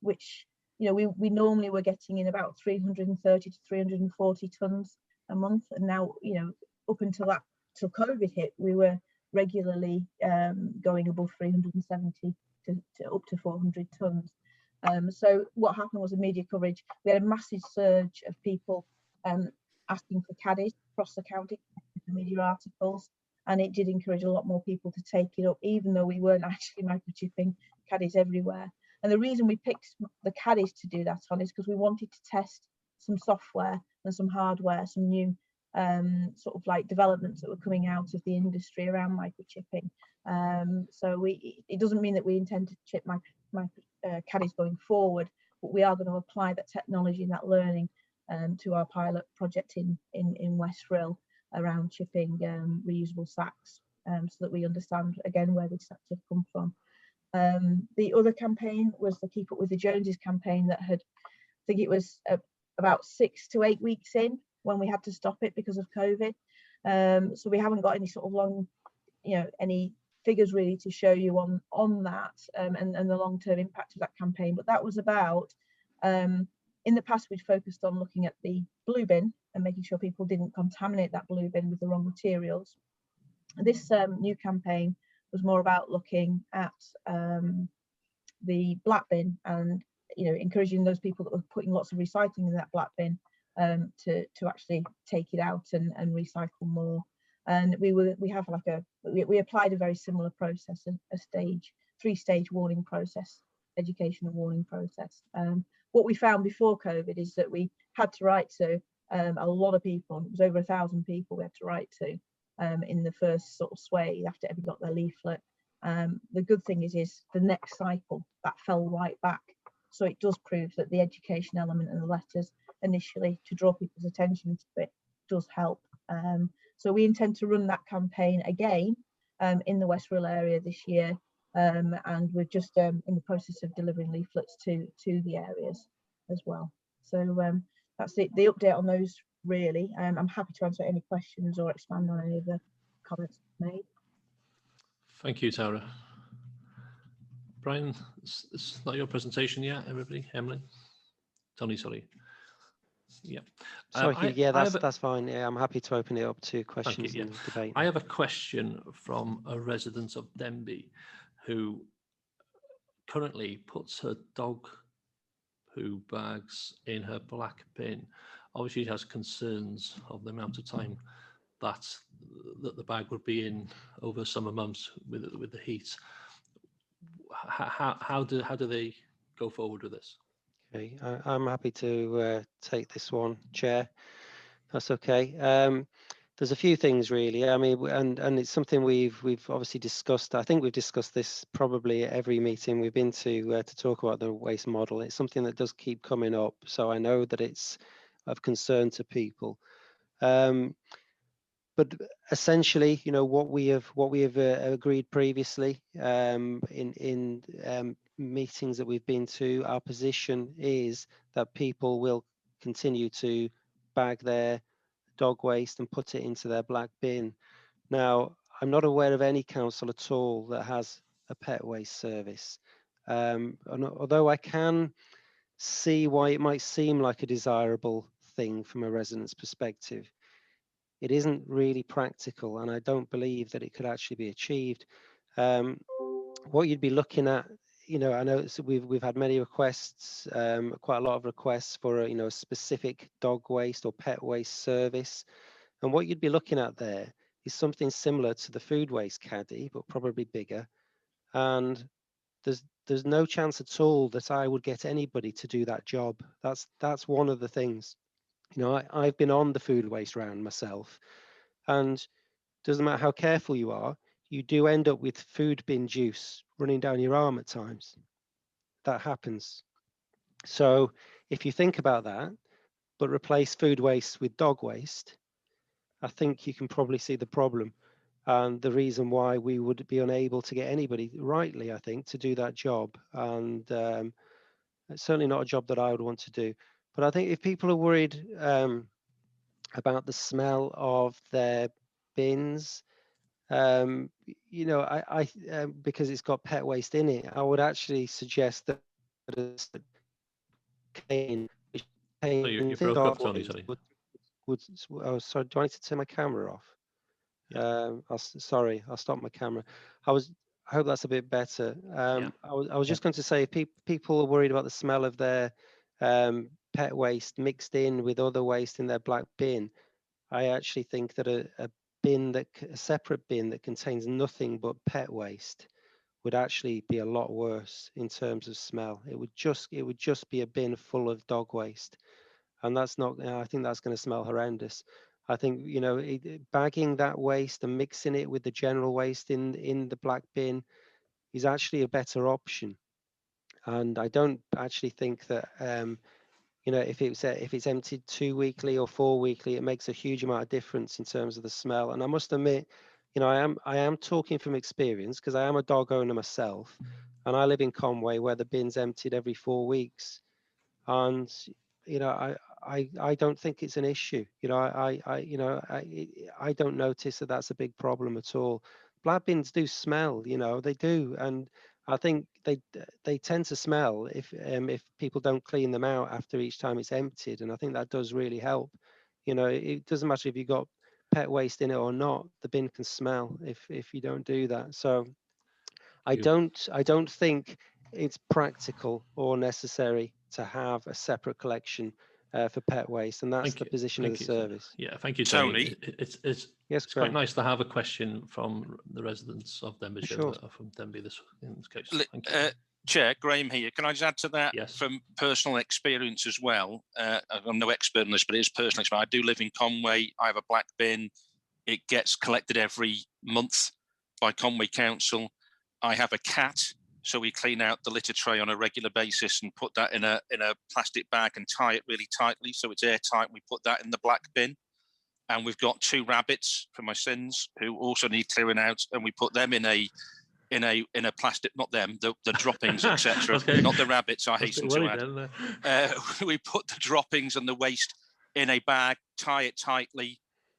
which we normally were getting in about 330 to 340 tonnes a month, and now up until COVID hit, we were regularly going above 370 to up to 400 tonnes. So what happened was the media coverage. We had a massive surge of people asking for caddies across the county, media articles, and it did encourage a lot more people to take it up, even though we weren't actually microchipping caddies everywhere. And the reason we picked the caddies to do that on is because we wanted to test some software and some hardware, some new sort of like developments that were coming out of the industry around microchipping. So it doesn't mean that we intend to chip caddies going forward, but we are going to apply that technology and that learning to our pilot project in West Rill around chipping reusable sacks, so that we understand again where these sacks have come from. The other campaign was the Keep Up With the Joneses campaign that had, I think it was about 6 to 8 weeks in when we had to stop it because of COVID. So we haven't got any sort of long, any figures really to show you on that and the long-term impact of that campaign. But that was about, in the past we'd focused on looking at the blue bin and making sure people didn't contaminate that blue bin with the wrong materials. And this new campaign was more about looking at the black bin and encouraging those people that were putting lots of recycling in that black bin to actually take it out and recycle more. And we applied a very similar process, a 3-stage warning process, education and warning process. What we found before COVID is that we had to write to a lot of people. It was over 1,000 people we had to write to in the first sort of sway after everybody got their leaflet. The good thing is the next cycle that fell right back. So it does prove that the education element and the letters initially to draw people's attention to it does help. So we intend to run that campaign again in the West Rill area this year, and we're just in the process of delivering leaflets to the areas as well. So that's it, the update on those really. I'm happy to answer any questions or expand on any of the comments made. Thank you, Tara. Brian, it's not your presentation yet, everybody. Emily? Tony, sorry. Yeah. Sorry, yeah, that's fine. Yeah, I'm happy to open it up to questions and debate. I have a question from a resident of Denby who currently puts her dog poo bags in her black bin. Obviously, she has concerns of the amount of time that the bag would be in over summer months with the heat. How do they go forward with this? Okay, I'm happy to take this one, Chair. That's okay. There's a few things really. I mean, and it's something we've obviously discussed. I think we've discussed this probably at every meeting we've been to talk about the waste model. It's something that does keep coming up, so I know that it's of concern to people. But essentially, what we have agreed previously in meetings that we've been to, our position is that people will continue to bag their dog waste and put it into their black bin. Now, I'm not aware of any council at all that has a pet waste service. And although I can see why it might seem like a desirable thing from a resident's perspective, it isn't really practical, and I don't believe that it could actually be achieved. What you'd be looking at you know, I know we've had many requests, quite a lot of requests for you know, a specific dog waste or pet waste service, and what you'd be looking at there is something similar to the food waste caddy, but probably bigger. And there's no chance at all that I would get anybody to do that job. That's one of the things. You know, I've been on the food waste round myself, and doesn't matter how careful you are, you do end up with food bin juice running down your arm at times. That happens. So if you think about that, but replace food waste with dog waste, I think you can probably see the problem and the reason why we would be unable to get anybody, rightly, I think, to do that job. And it's certainly not a job that I would want to do. But I think if people are worried about the smell of their bins, you know, because it's got pet waste in it, I would actually suggest that You broke up, Tony, sorry. Oh, sorry, do I need to turn my camera off? Yeah. Sorry, I'll stop my camera. I hope that's a bit better. I was just going to say, if people are worried about the smell of their pet waste mixed in with other waste in their black bin, I actually think that a separate bin that contains nothing but pet waste would actually be a lot worse in terms of smell. It would just be a bin full of dog waste, and that's not. I think that's going to smell horrendous. I think, you know, bagging that waste and mixing it with the general waste in the black bin is actually a better option. And I don't actually think that you know, if it's emptied 2 weekly or 4 weekly, it makes a huge amount of difference in terms of the smell. And I must admit, you know, I am talking from experience because I am a dog owner myself, and I live in Conway where the bin's emptied every 4 weeks, and you know, I don't think it's an issue. You know, I don't notice that that's a big problem at all. Black bins do smell, you know, they do, and I think they tend to smell if people don't clean them out after each time it's emptied, and I think that does really help. You know, it doesn't matter if you've got pet waste in it or not, the bin can smell if you don't do that. So I don't think it's practical or necessary to have a separate collection for pet waste, and that's the position of the service. Yeah, thank you, Tony. It's quite nice to have a question from the residents of Denbighshire, Sure. from Denby this case. Thank you. Chair, Graham here. Can I just add to that? Yes. From personal experience as well? I'm no expert in this, but it is personal experience. I do live in Conway. I have a black bin. It gets collected every month by Conway Council. I have a cat, so we clean out the litter tray on a regular basis and put that in a plastic bag and tie it really tightly so it's airtight. We put that in the black bin. And we've got 2 rabbits for my sins who also need clearing out, and we put them in a plastic, not them, the droppings, etc. Okay. Not the rabbits, I hasten to add. We put the droppings and the waste in a bag, tie it tightly,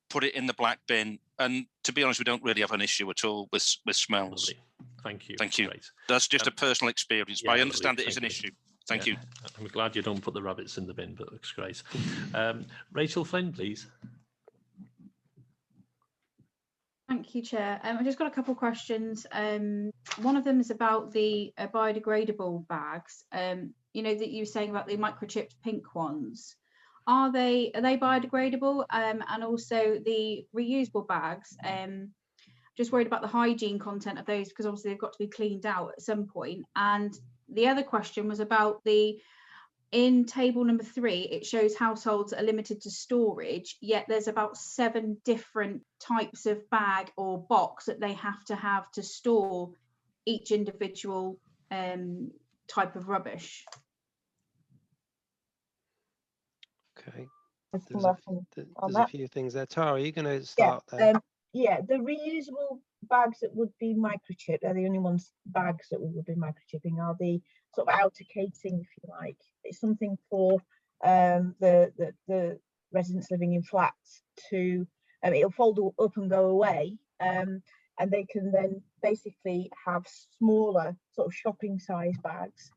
put it in the black bin, and to be honest, we don't really have an issue at all with smells. Lovely. Thank you. Thank you. Great. That's just a personal experience, but I understand it is an issue. Thank you. I'm glad you don't put the rabbits in the bin, but it looks great. Rachel Flynn, please. Thank you, Chair. I've just got a couple of questions. One of them is about the biodegradable bags. You know, that you were saying about the microchipped pink ones. Are they biodegradable? And also the reusable bags. Just worried about the hygiene content of those, because obviously they've got to be cleaned out at some point. And the other question was about in table number 3, it shows households are limited to storage, yet there's about 7 different types of bag or box that they have to store each individual type of rubbish. Okay. There's a few things there. Tara, are you going to start there? there? Yeah, the reusable bags that would be microchipped are the only bags that would be microchipping are the sort of outer casing, if you like. It's something for the residents living in flats to, it'll fold up and go away, and they can then basically have smaller sort of shopping size bags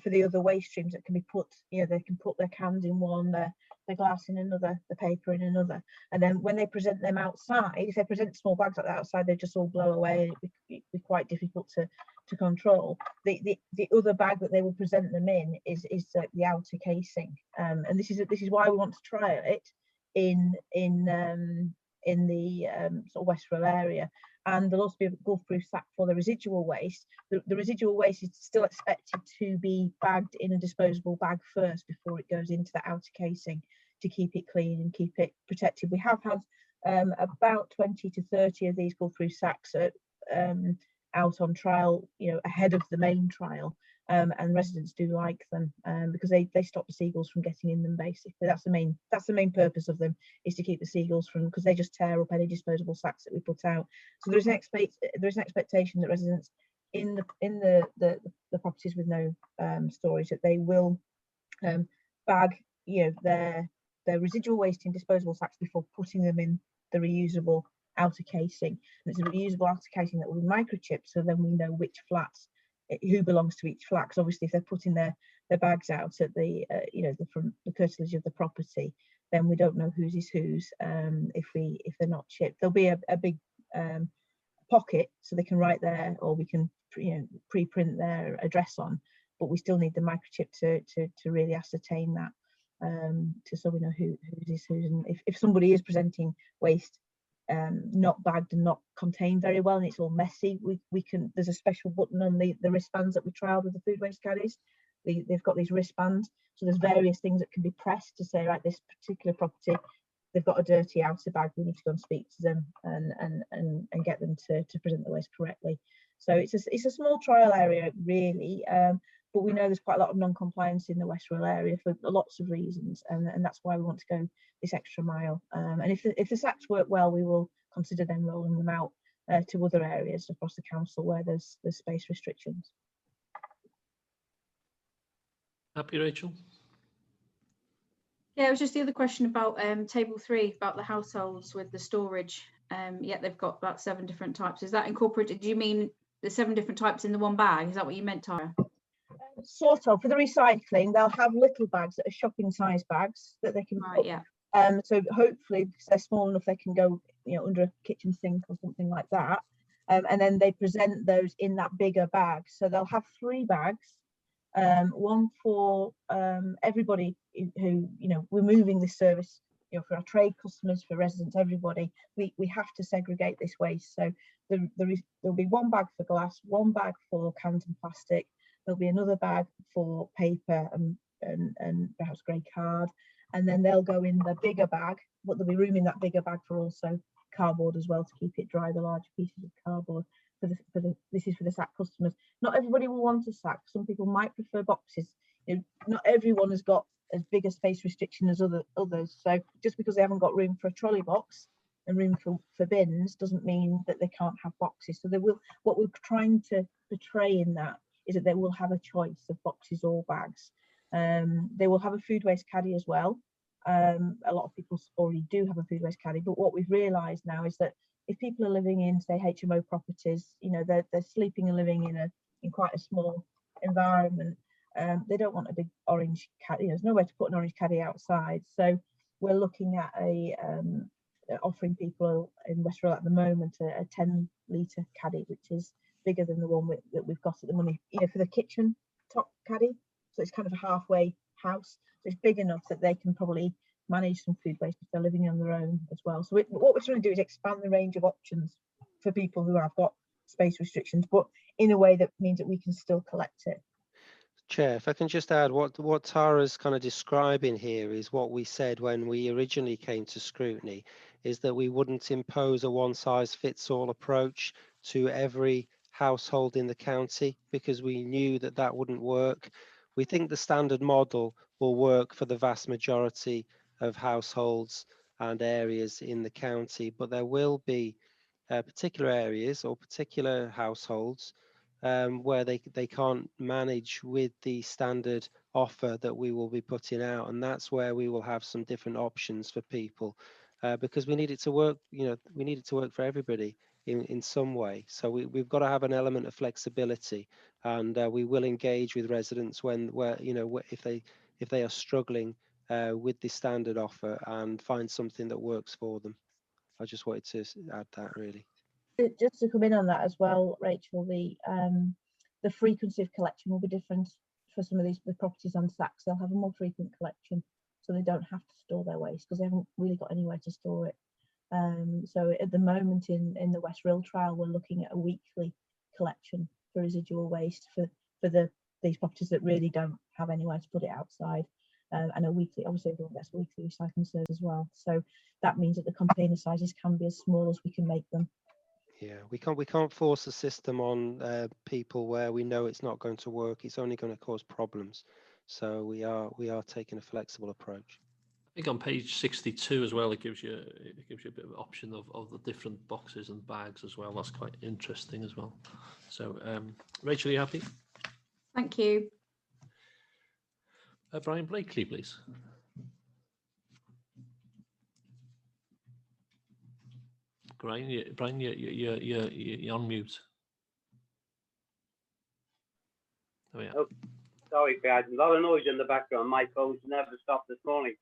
for the other waste streams that can be put, you know, they can put their cans in one, their glass in another, the paper in another, and then when they present them outside, if they present small bags like that outside, they just all blow away, and it'd be quite difficult to to control. The other bag that they will present them in is the outer casing, and this is why we want to trial it in the sort of West Rural area. And there'll also be a gulf-proof sack for the residual waste. The residual waste is still expected to be bagged in a disposable bag first before it goes into the outer casing to keep it clean and keep it protected. We have had about 20 to 30 of these gulf-proof sacks out on trial, ahead of the main trial, and residents do like them because they stop the seagulls from getting in them. Basically, that's the main purpose of them, is to keep the seagulls from, because they just tear up any disposable sacks that we put out. So there's an expectation that residents in the properties with no storage, that they will bag their residual waste in disposable sacks before putting them in the reusable outer casing. And it's a reusable outer casing that will be microchipped, so then we know which flats, who belongs to each flat. Because obviously, if they're putting their bags out at the the curtilage of the property, then we don't know whose is whose if they're not chipped. There'll be a big pocket so they can write there, or we can pre-print their address on, but we still need the microchip to really ascertain that, so we know whose is whose. And if somebody is presenting waste not bagged and not contained very well, and it's all messy, we can, there's a special button on the wristbands that we trialed with the food waste caddies. They've got these wristbands, so there's various things that can be pressed to say, right, this particular property, they've got a dirty outer bag, we need to go and speak to them and get them to present the waste correctly. So it's a small trial area really, but we know there's quite a lot of non-compliance in the West Rural area for lots of reasons, and that's why we want to go this extra mile. And if the sacks work well, we will consider then rolling them out to other areas across the council where there's space restrictions. Happy, Rachel? Yeah, it was just the other question about table 3, about the households with the storage. Yeah, they've got about 7 different types. Is that incorporated? Do you mean the 7 different types in the one bag? Is that what you meant, Tara? Sort of. For the recycling, they'll have little bags that are shopping size bags that they can put. Yeah. So hopefully, because they're small enough, they can go under a kitchen sink or something like that. And then they present those in that bigger bag. So they'll have 3 bags, one for everybody who, we're moving this service, for our trade customers, for residents, everybody. We have to segregate this waste. So there'll be 1 bag for glass, 1 bag for cans and plastic. There'll be another bag for paper and perhaps grey card, and then they'll go in the bigger bag, but there'll be room in that bigger bag for also cardboard as well, to keep it dry, the larger pieces of cardboard. This is for the sack customers. Not everybody will want a sack. Some people might prefer boxes. Not everyone has got as big a space restriction as others. So just because they haven't got room for a trolley box and room for bins doesn't mean that they can't have boxes. So they will. What we're trying to portray in that is that they will have a choice of boxes or bags. They will have a food waste caddy as well. A lot of people already do have a food waste caddy, but what we've realised now is that if people are living in, say, HMO properties, they're sleeping and living in quite a small environment. They don't want a big orange caddy. There's nowhere to put an orange caddy outside. So we're looking at offering people in West Rural at the moment a 10-litre caddy, which is bigger than the one that we've got at the moment, for the kitchen top caddy. So it's kind of a halfway house. So it's big enough that they can probably manage some food waste if they're living on their own as well. So what we're trying to do is expand the range of options for people who have got space restrictions, but in a way that means that we can still collect it. Chair, if I can just add, what Tara's kind of describing here is what we said when we originally came to scrutiny, is that we wouldn't impose a one-size-fits-all approach to every household in the county, because we knew that that wouldn't work. We think the standard model will work for the vast majority of households and areas in the county, but there will be particular areas or particular households where they can't manage with the standard offer that we will be putting out, and that's where we will have some different options for people, because we need it to work. We need it to work for everybody in some way. So we've got to have an element of flexibility, and we will engage with residents if they are struggling with the standard offer, and find something that works for them. I just wanted to add that, really. Just to come in on that as well, Rachel, the frequency of collection will be different for some of the properties on stacks. They'll have a more frequent collection, so they don't have to store their waste because they haven't really got anywhere to store it. So at the moment in the West Rill trial, we're looking at a weekly collection for residual waste for these properties that really don't have anywhere to put it outside, and a weekly, obviously everyone gets a weekly recycling service as well. So that means that the container sizes can be as small as we can make them. Yeah, we can't force a system on people where we know it's not going to work. It's only going to cause problems. So we are taking a flexible approach. I think on page 62 as well, it gives you a bit of an option of the different boxes and bags as well. That's quite interesting as well. So Rachel, are you happy? Thank you. Brian Blakely, please. Brian, you're on mute. Oh yeah. Oh, sorry, guys. A lot of noise in the background. My phone's never stopped this morning.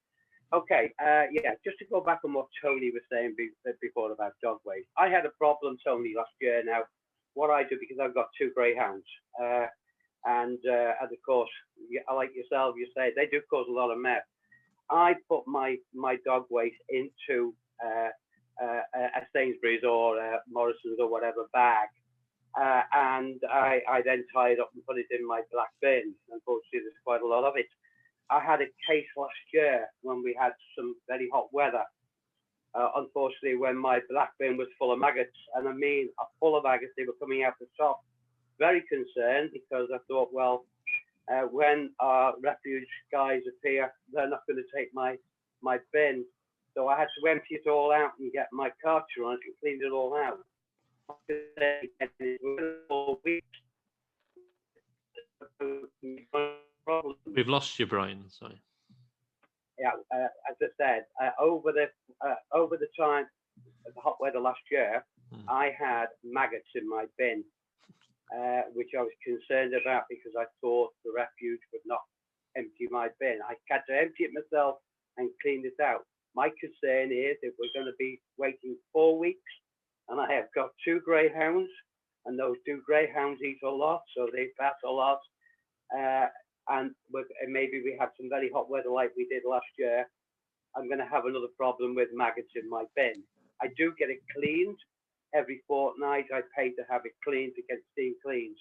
Okay, yeah, just to go back on what Tony was saying before about dog waste. I had a problem, Tony, last year. Now, what I do, because I've got 2 greyhounds, and of course, like yourself, you say they do cause a lot of mess. I put my dog waste into a Sainsbury's or Morrison's or whatever bag, and I then tie it up and put it in my black bin. Unfortunately, there's quite a lot of it. I had a case last year when we had some very hot weather. Unfortunately, when my black bin was full of maggots, and I mean full of maggots, they were coming out the top. Very concerned, because I thought, well, when our refuge guys appear, they're not going to take my bin. So I had to empty it all out and get my Karcher on it and clean it all out. We've lost you, Brian. Sorry. Yeah, as I said, over the time of the hot weather last year, I had maggots in my bin, which I was concerned about because I thought the refuge would not empty my bin. I had to empty it myself and clean it out. My concern is if we're going to be waiting 4 weeks, and I have got 2 greyhounds, and those 2 greyhounds eat a lot, so they pass a lot, and maybe we have some very hot weather like we did last year, I'm going to have another problem with maggots in my bin. I do get it cleaned every fortnight. I pay to have it cleaned, to get steam cleaned.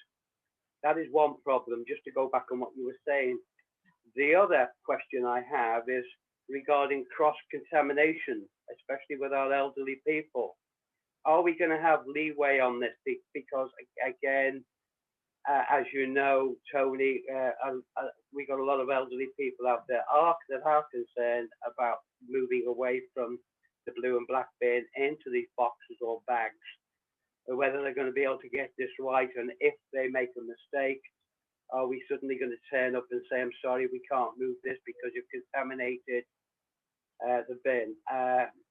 That is one problem. Just to go back on what you were saying, the other question I have is regarding cross-contamination, especially with our elderly people. Are we going to have leeway on this? Because again, as you know, Tony, we got a lot of elderly people out there that are concerned about moving away from the blue and black bin into these boxes or bags, whether they're going to be able to get this right, and if they make a mistake, are we suddenly going to turn up and say, I'm sorry, we can't move this because you've contaminated the bin?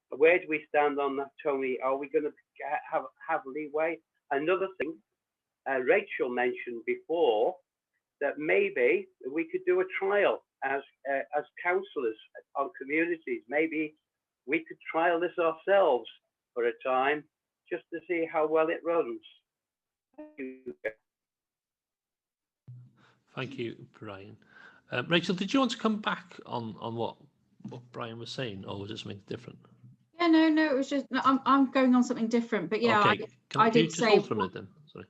Where do we stand on that, Tony? Are we going to have leeway? Another thing, Rachel mentioned before that maybe we could do a trial as councillors on communities. Maybe we could trial this ourselves for a time just to see how well it runs. Thank you, Brian. Rachel, did you want to come back on what Brian was saying, or was it something different? Yeah, no, it was just I'm going on something different, but yeah, okay. I did just say. Hold for a minute then. Sorry,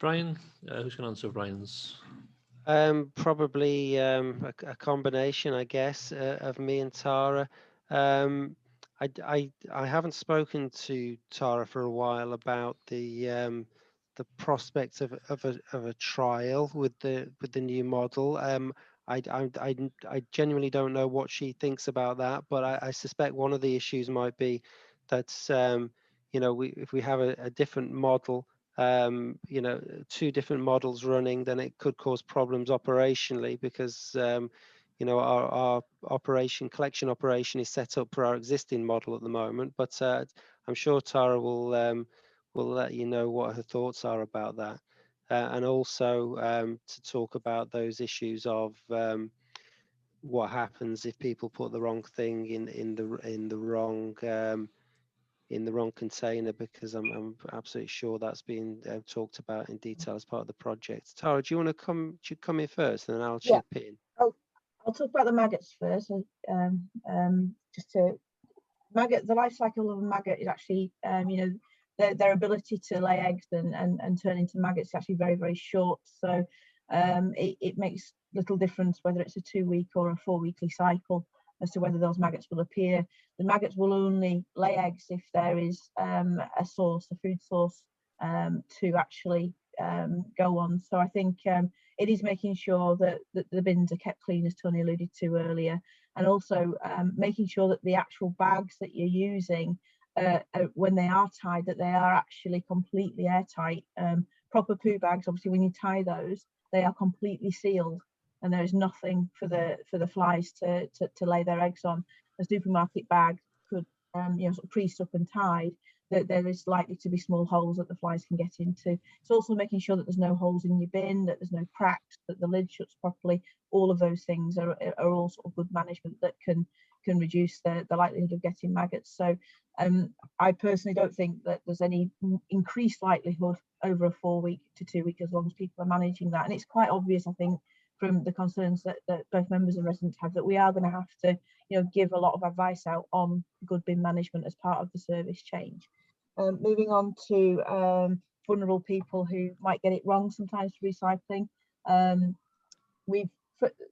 Brian. Who's going to answer Brian's? Probably a combination, I guess, of me and Tara. I haven't spoken to Tara for a while about the prospects of a trial with the new model. I genuinely don't know what she thinks about that, but I suspect one of the issues might be that you know, if we have a different model, you know, 2 different models running, then it could cause problems operationally, because you know, our collection operation is set up for our existing model at the moment. But I'm sure Tara will let you know what her thoughts are about that, and also to talk about those issues of what happens if people put the wrong thing in the wrong in the wrong container, because I'm absolutely sure that's been talked about in detail as part of the project. Tara, do you want to come in first, and then I'll chip in? I'll talk about the maggots first. Just to the life cycle of a maggot is actually, their ability to lay eggs and turn into maggots is actually very, very short. So it makes little difference whether it's a 2-week or a 4-weekly cycle as to whether those maggots will appear. The maggots will only lay eggs if there is a food source to actually go on. So I think it is making sure that the bins are kept clean, as Tony alluded to earlier, and also making sure that the actual bags that you're using, when they are tied, that they are actually completely airtight. Proper poo bags, obviously, when you tie those, they are completely sealed, and there is nothing for the flies to lay their eggs on. A supermarket bag could, sort of creased up and tied, that there is likely to be small holes that the flies can get into. It's also making sure that there's no holes in your bin, that there's no cracks, that the lid shuts properly. All of those things are all sort of good management that can reduce the likelihood of getting maggots. So I personally don't think that there's any increased likelihood over a 4-week to 2-week, as long as people are managing that. And it's quite obvious, I think, from the concerns that both members and residents have, that we are going to have to, give a lot of advice out on good bin management as part of the service change. Moving on to vulnerable people who might get it wrong sometimes for recycling.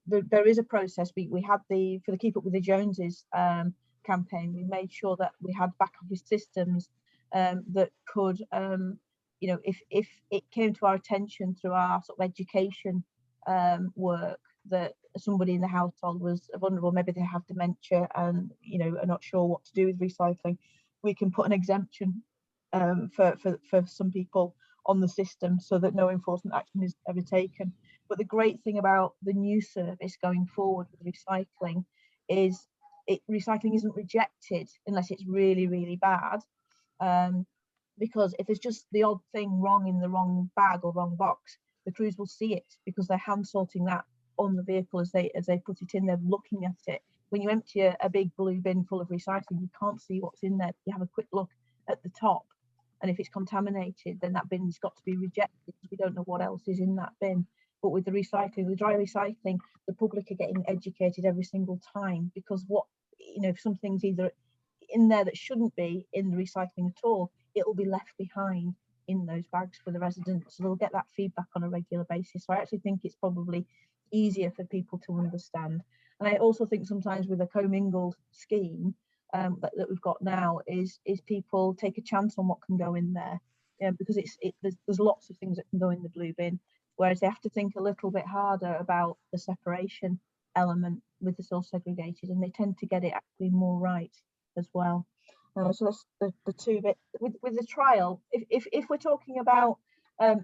There is a process. We had for the Keep Up with the Joneses campaign, we made sure that we had back office systems that could, if it came to our attention through our sort of education work that somebody in the household was vulnerable, maybe they have dementia and are not sure what to do with recycling, we can put an exemption for some people on the system so that no enforcement action is ever taken. But the great thing about the new service going forward with recycling is recycling isn't rejected unless it's really, really bad. Because if there's just the odd thing wrong in the wrong bag or wrong box, the crews will see it because they're hand sorting that on the vehicle as they put it in. They're looking at it. When you empty a big blue bin full of recycling, you can't see what's in there. You have a quick look at the top, and if it's contaminated, then that bin's got to be rejected because we don't know what else is in that bin. But with the recycling, the dry recycling, the public are getting educated every single time, because if something's either in there that shouldn't be in the recycling at all, it will be left behind in those bags for the residents. So they'll get that feedback on a regular basis. So I actually think it's probably easier for people to understand. And I also think sometimes with a commingled scheme that we've got now is people take a chance on what can go in there, because there's lots of things that can go in the blue bin, whereas they have to think a little bit harder about the separation element with the source segregated, and they tend to get it actually more right as well. So that's the two bits. With the trial, if we're talking about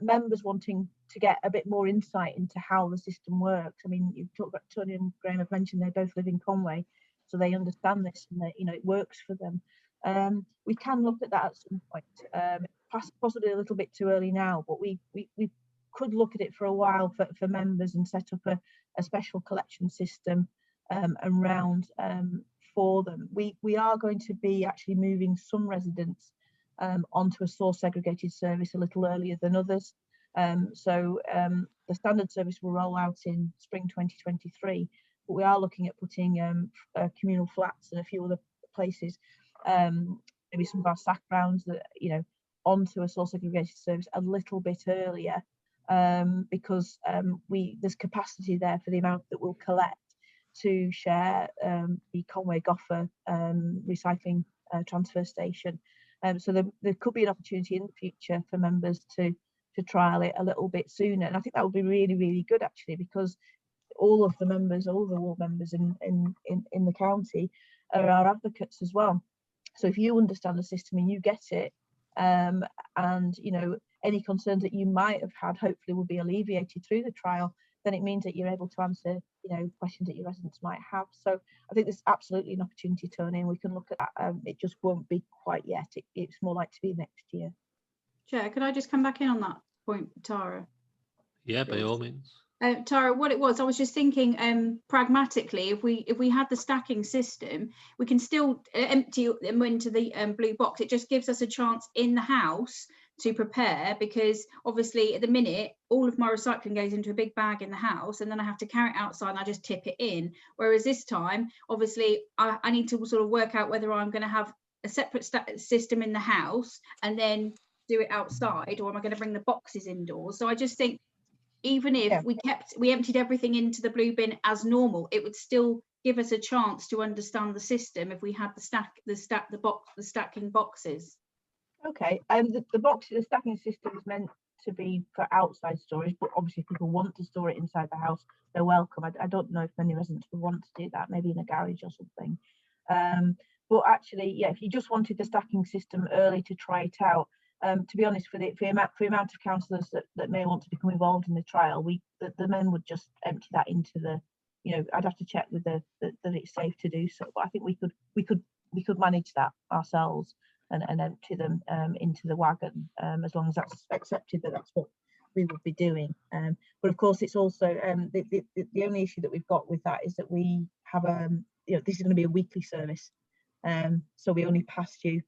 members wanting to get a bit more insight into how the system works, I mean, you've talked about, Tony and Graham have mentioned they both live in Conway, so they understand this and that, it works for them. We can look at that at some point, possibly a little bit too early now, but we could look at it for a while for members and set up a special collection system around for them. We are going to be actually moving some residents onto a source segregated service a little earlier than others. So the standard service will roll out in spring 2023, but we are looking at putting communal flats and a few other places, maybe some of our sack grounds that onto a source segregated service a little bit earlier, because there's capacity there for the amount that we'll collect to share the Conway GOFFEN recycling transfer station. So there could be an opportunity in the future for members to trial it a little bit sooner, and I think that would be really, really good actually, because all of the members, all the ward members in the county are our advocates as well. So if you understand the system and you get it, and any concerns that you might have had hopefully will be alleviated through the trial, then it means that you're able to answer questions that your residents might have. So I think there's absolutely an opportunity, Tony, and we can look at that. It just won't be quite yet. It's more likely to be next year. Chair, could I just come back in on that point, Tara? Yeah, by all means. Tara, what it was, I was just thinking pragmatically, if we had the stacking system, we can still empty them into the blue box. It just gives us a chance in the house to prepare, because obviously at the minute all of my recycling goes into a big bag in the house, and then I have to carry it outside and I just tip it in. Whereas this time, obviously, I need to sort of work out whether I'm going to have a separate system in the house and then do it outside, or am I going to bring the boxes indoors? So I just think, even if we emptied everything into the blue bin as normal, it would still give us a chance to understand the system if we had the stacking boxes. Okay, the stacking system is meant to be for outside storage, but obviously if people want to store it inside the house, they're welcome. I don't know if many residents would want to do that, maybe in a garage or something. But actually, yeah, if you just wanted the stacking system early to try it out, to be honest, for the amount of councillors that may want to become involved in the trial, the men would just empty that into the, I'd have to check with that it's safe to do so, but I think we could manage that ourselves and empty them into the wagon, as long as that's accepted that that's what we would be doing. But of course, it's also the only issue that we've got with that is that we have this is going to be a weekly service, so we only pass you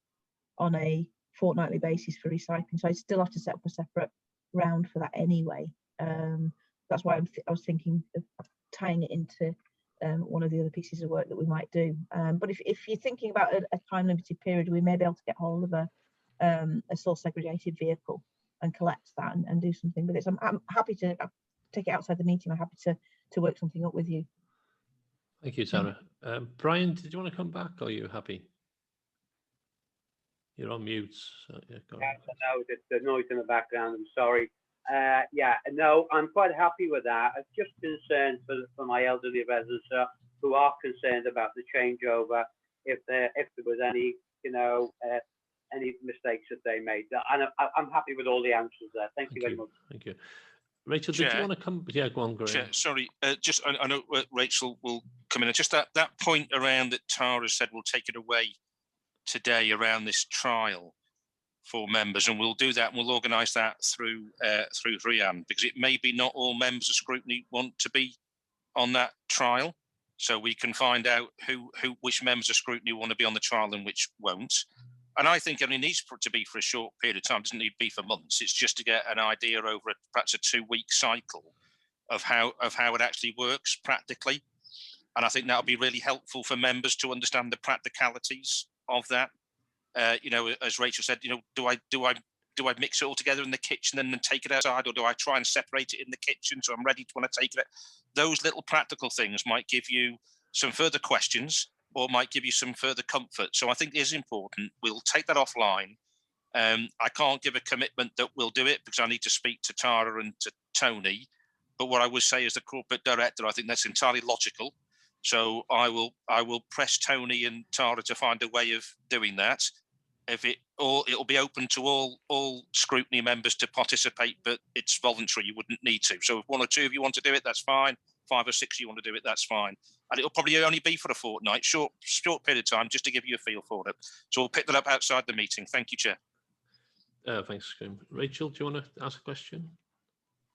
on a fortnightly basis for recycling, so I still have to set up a separate round for that anyway. That's why I was thinking of tying it into one of the other pieces of work that we might do. But if you're thinking about a time limited period, we may be able to get hold of a source segregated vehicle and collect that and do something with it. So I'm happy to take it outside the meeting. I'm happy to work something up with you. Thank you, Tara. Brian, did you want to come back, or are you happy? You're on mute. So yeah, go on. No, the noise in the background, I'm sorry. Yeah, no, I'm quite happy with that. I'm just concerned for my elderly residents who are concerned about the changeover, if there was any, any mistakes that they made. And I'm happy with all the answers there. Thank you very much. Thank you. Rachel, did you want to come? Yeah, go on, Graham. Chair, sorry, just I know Rachel will come in. Just that point around that Tara said we'll take it away today around this trial for members, and we'll do that, and we'll organise that through Rhian, because it may be not all members of scrutiny want to be on that trial, so we can find out which members of scrutiny want to be on the trial and which won't. And I think it only needs to be for a short period of time. It doesn't need to be for months. It's just to get an idea over perhaps a 2-week cycle of how it actually works practically. And I think that'll be really helpful for members to understand the practicalities of that. As Rachel said, do I mix it all together in the kitchen and then take it outside, or do I try and separate it in the kitchen so I'm ready to want to take it? Those little practical things might give you some further questions, or might give you some further comfort. So I think it is important. We'll take that offline. I can't give a commitment that we'll do it, because I need to speak to Tara and to Tony. But what I would say as the corporate director, I think that's entirely logical. So I will press Tony and Tara to find a way of doing that. It'll be open to all scrutiny members to participate, but it's voluntary. You wouldn't need to. So if 1 or 2 of you want to do it, that's fine. 5 or 6 you want to do it, that's fine. And it'll probably only be for a fortnight, short period of time, just to give you a feel for it. So we'll pick that up outside the meeting. Thank you, Chair. Thanks, Graham. Rachel, do you want to ask a question?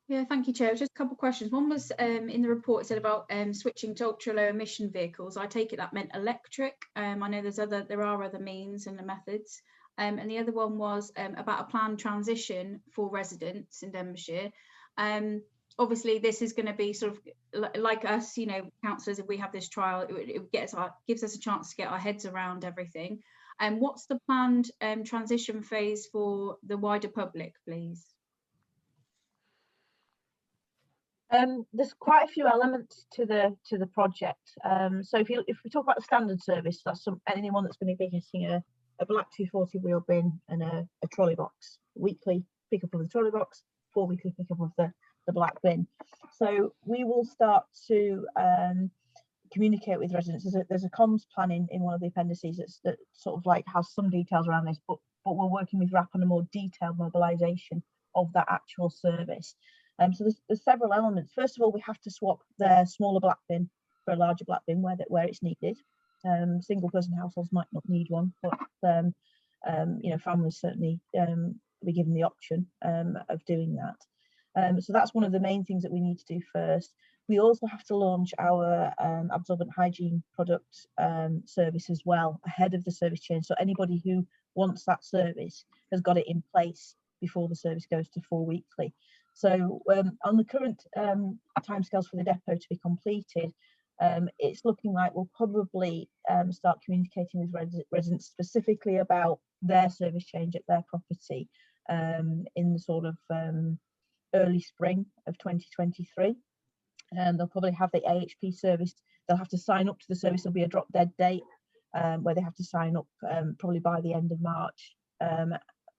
Yeah, thank you, Chair. Just a couple of questions. One was in the report, it said about switching to ultra low emission vehicles. I take it that meant electric. I know there are other means and the methods. And the other one was about a planned transition for residents in Denbighshire. Obviously, this is going to be sort of like us, councillors. If we have this trial, it gives us a chance to get our heads around everything. And what's the planned transition phase for the wider public, please? There's quite a few elements to the project. So if we talk about the standard service, that's anyone that's going to be getting a black 240 wheel bin and a trolley box, weekly pickup of the trolley box, 4 weekly pickup of the black bin. So we will start to communicate with residents. There's a comms plan in one of the appendices that sort of like has some details around this, but we're working with RAP on a more detailed mobilisation of that actual service. So there's several elements. First of all, we have to swap their smaller black bin for a larger black bin where it's needed. Single person households might not need one, but families certainly be given the option of doing that. So that's one of the main things that we need to do first. We also have to launch our absorbent hygiene product service as well ahead of the service change. So anybody who wants that service has got it in place before the service goes to 4 weekly. So on the current timescales for the depot to be completed, it's looking like we'll probably start communicating with residents specifically about their service change at their property in the sort of early spring of 2023. And they'll probably have the AHP service. They'll have to sign up to the service. There'll be a drop dead date where they have to sign up probably by the end of March,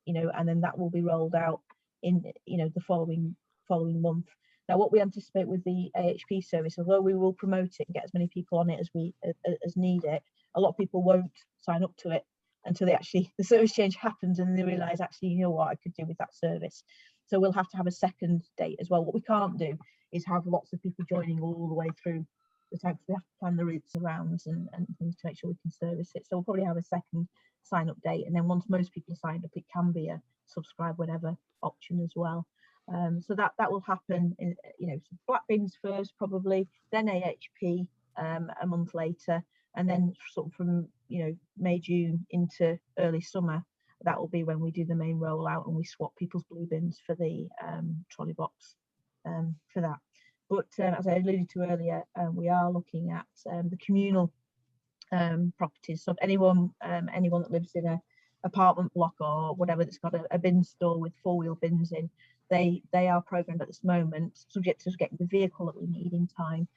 you know, and then that will be rolled out in, you know, the following month. Now, what we anticipate with the AHP service, although we will promote it and get as many people on it as need it, a lot of people won't sign up to it until the service change happens and they realise, actually, you know what, I could do with that service. So we'll have to have a second date as well. What we can't do is have lots of people joining all the way through the time. We have to plan the routes around and things to make sure we can service it. So we'll probably have a second sign up date, and then once most people are signed up, it can be a subscribe whenever option as well. So that will happen in, you know, so black bins first probably, then AHP a month later, and then sort of from, you know, May, June into early summer, that will be when we do the main rollout and we swap people's blue bins for the trolley box for that. But as I alluded to earlier, we are looking at the communal properties. So if anyone that lives in a apartment block or whatever that's got a bin store with 4-wheel bins in, they are programmed at this moment, subject to us getting the vehicle that we need in time,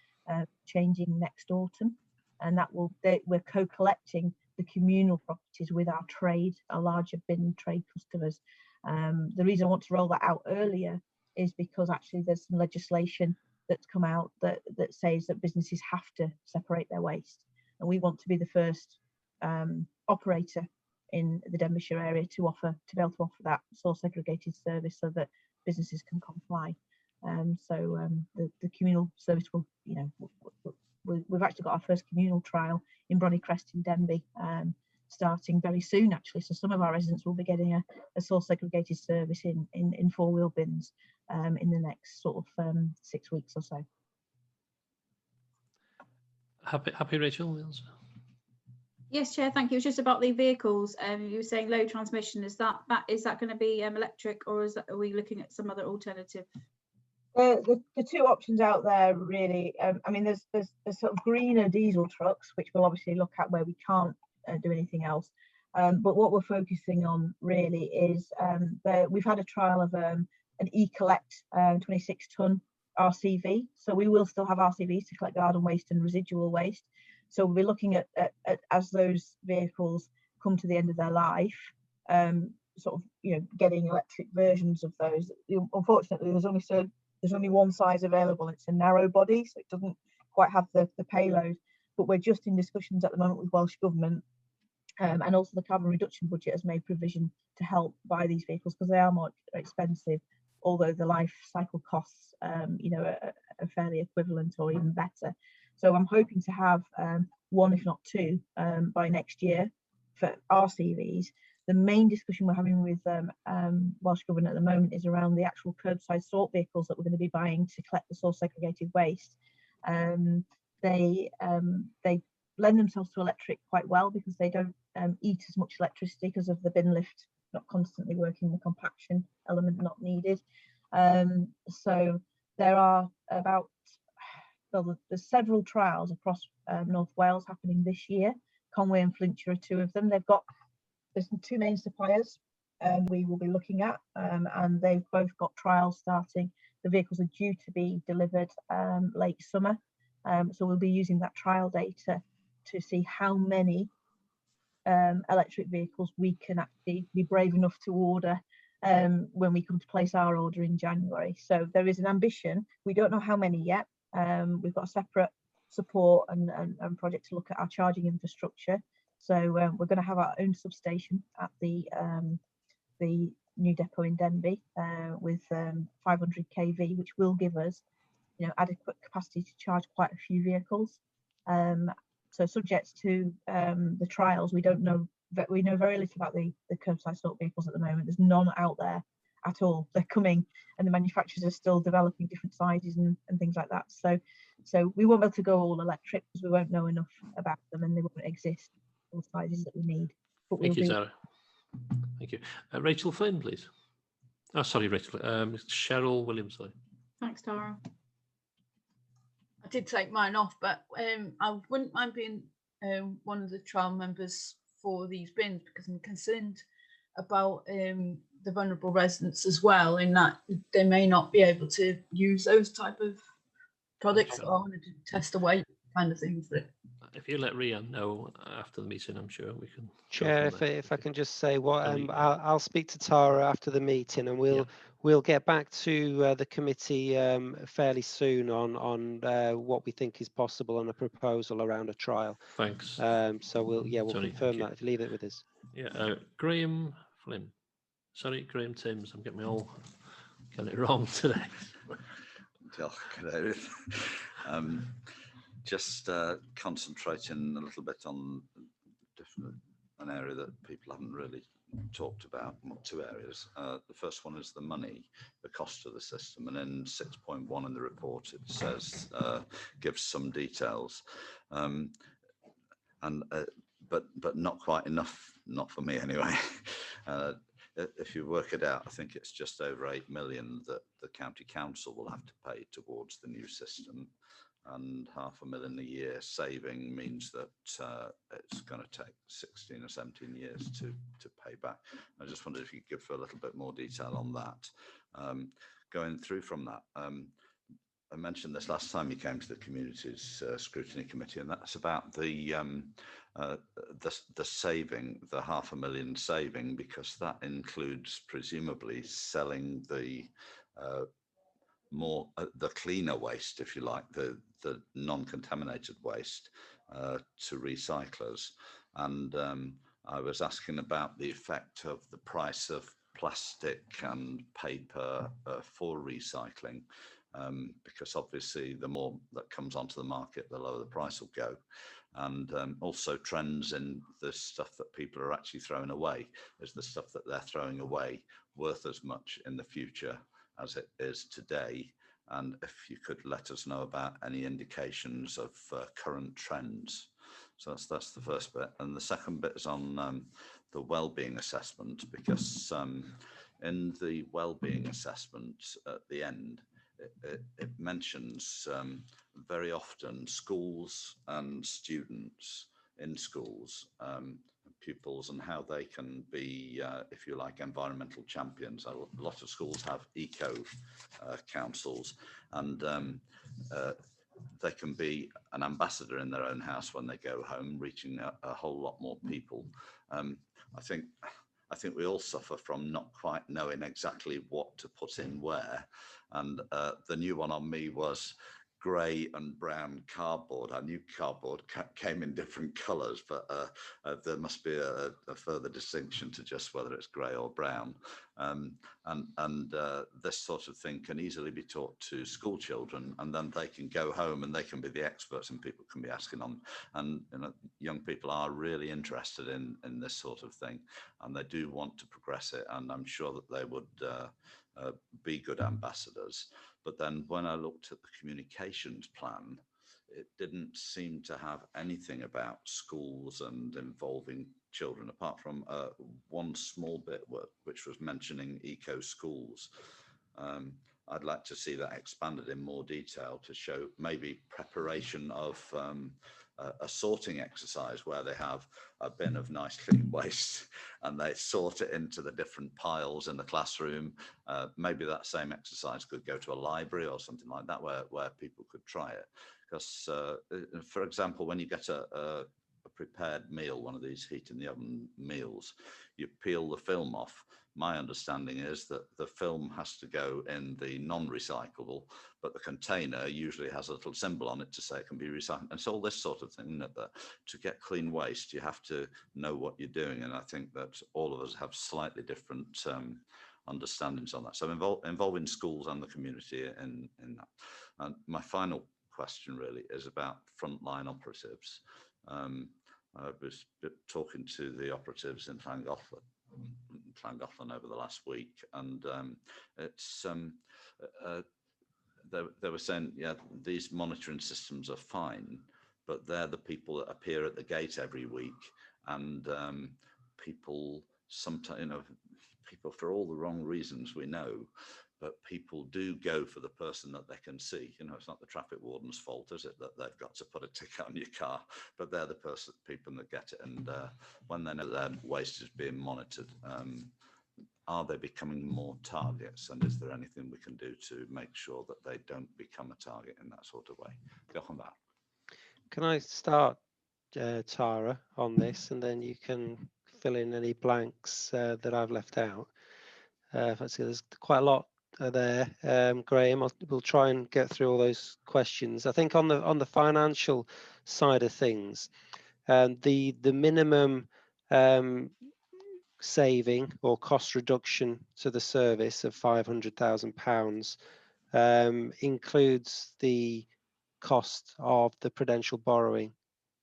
changing next autumn. And that will, we're co-collecting the communal properties with our trade, our larger bin trade customers. The reason I want to roll that out earlier is because actually there's some legislation that's come out that says that businesses have to separate their waste, and we want to be the first operator in the Denbighshire area to be able to offer that source segregated service so that businesses can comply. The communal service will, you know, we've actually got our first communal trial in Bronycrest in Denbigh starting very soon, actually. So some of our residents will be getting a source segregated service in 4-wheel bins in the next sort of 6 weeks or so. Happy, Rachel? Yes, Chair, thank you. It's just about the vehicles. You were saying low transmission. Is that going to be electric, or are we looking at some other alternative? The two options out there really, I mean, there's sort of greener diesel trucks, which we'll obviously look at where we can't do anything else. But what we're focusing on really is we've had a trial of an e-collect 26-ton RCV. So we will still have RCVs to collect garden waste and residual waste. So we'll be looking at as those vehicles come to the end of their life, sort of, you know, getting electric versions of those. Unfortunately, there's only one size available. It's a narrow body, so it doesn't quite have the payload. But we're just in discussions at the moment with Welsh Government, and also the carbon reduction budget has made provision to help buy these vehicles because they are more expensive, although the life cycle costs, you know, are fairly equivalent or even better. So I'm hoping to have one, if not two, by next year for RCVs. The main discussion we're having with Welsh Government at the moment is around the actual curbside sort vehicles that we're going to be buying to collect the source segregated waste. They lend themselves to electric quite well because they don't eat as much electricity because of the bin lift not constantly working, the compaction element not needed. So there are there's several trials across North Wales happening this year. Conwy and Flintshire are two of them. There's two main suppliers we will be looking at, and they've both got trials starting. The vehicles are due to be delivered late summer, so we'll be using that trial data to see how many electric vehicles we can actually be brave enough to order when we come to place our order in January. So there is an ambition. We don't know how many yet. We've got a separate support and project to look at our charging infrastructure. So we're going to have our own substation at the new depot in Denbigh with 500 kV, which will give us, you know, adequate capacity to charge quite a few vehicles. So subject to the trials, we don't know. We know very little about the curbside sort vehicles at the moment. There's none out there at all. They're coming, and the manufacturers are still developing different sizes and things like that. So we won't be able to go all electric because we won't know enough about them, and they won't exist all sizes that we need. But we'll Thank you, do. Sarah. Thank you. Rachel Flynn, please. Oh, sorry, Rachel. Cheryl Williams, sorry. Thanks, Tara. I did take mine off, but I wouldn't mind being one of the trial members for these bins because I'm concerned about the vulnerable residents as well, in that they may not be able to use those type of products. So I wanted to test the weight kind of things. That If you let Rian know after the meeting, I'm sure we can. Chair, if I can just say what I'll speak to Tara after the meeting, and we'll get back to the committee fairly soon on what we think is possible on a proposal around a trial. Thanks. So we'll Tony, confirm that if you leave it with us. Yeah, Graham Flynn. Sorry, Graham Timms. I'm getting it wrong today. Just concentrating a little bit on an area that people haven't really talked about. Well, two areas. The first one is the money, the cost of the system, and in 6.1 in the report it says gives some details, but not quite enough, not for me anyway. If you work it out, I think it's just over 8 million that the county council will have to pay towards the new system, and $500,000 a year saving means that it's going to take 16 or 17 years to pay back. I just wondered if you could give a little bit more detail on that. Going through from that, I mentioned this last time you came to the Communities Scrutiny Committee, and that's about the saving, the $500,000 saving, because that includes presumably selling the the cleaner waste, if you like, the non-contaminated waste to recyclers. And I was asking about the effect of the price of plastic and paper for recycling, because obviously the more that comes onto the market, the lower the price will go. And also trends in the stuff that people are actually throwing away. Is the stuff that they're throwing away worth as much in the future as it is today? And if you could let us know about any indications of current trends. So that's the first bit. And the second bit is on the wellbeing assessment, because in the wellbeing assessment at the end, it mentions very often schools and students in schools, pupils, and how they can be, if you like, environmental champions. A lot of schools have eco councils, and they can be an ambassador in their own house when they go home, reaching a whole lot more people. I think we all suffer from not quite knowing exactly what to put in where. And the new one on me was grey and brown cardboard. I knew cardboard came in different colours, but there must be a further distinction to just whether it's grey or brown. And this sort of thing can easily be taught to school children, and then they can go home and they can be the experts, and people can be asking on. And young people are really interested in this sort of thing, and they do want to progress it, and I'm sure that they would be good ambassadors. But then when I looked at the communications plan, it didn't seem to have anything about schools and involving children, apart from one small bit which was mentioning eco schools. I'd like to see that expanded in more detail to show maybe preparation of a sorting exercise where they have a bin of nice clean waste and they sort it into the different piles in the classroom. Maybe that same exercise could go to a library or something like that where people could try it. Because, for example, when you get a prepared meal, one of these heat in the oven meals, you peel the film off. My understanding is that the film has to go in the non-recyclable, but the container usually has a little symbol on it to say it can be recycled. And so all this sort of thing, that to get clean waste, you have to know what you're doing. And I think that all of us have slightly different understandings on that. So involving schools and the community in that. And my final question really is about frontline operatives. I was talking to the operatives in Llangollen Llangollen over the last week, and it's they were saying, yeah, these monitoring systems are fine, but they're the people that appear at the gate every week, and people sometimes, you know, people for all the wrong reasons we know, but people do go for the person that they can see. You know, it's not the traffic warden's fault, is it, that they've got to put a ticket on your car, but they're the people that get it. And when they know their waste is being monitored, are they becoming more targets? And is there anything we can do to make sure that they don't become a target in that sort of way? Go on that. Can I start, Tara, on this, and then you can fill in any blanks that I've left out. There's quite a lot there, Graham. We'll try and get through all those questions. I think on the financial side of things, the minimum saving or cost reduction to the service of £500,000 includes the cost of the prudential borrowing.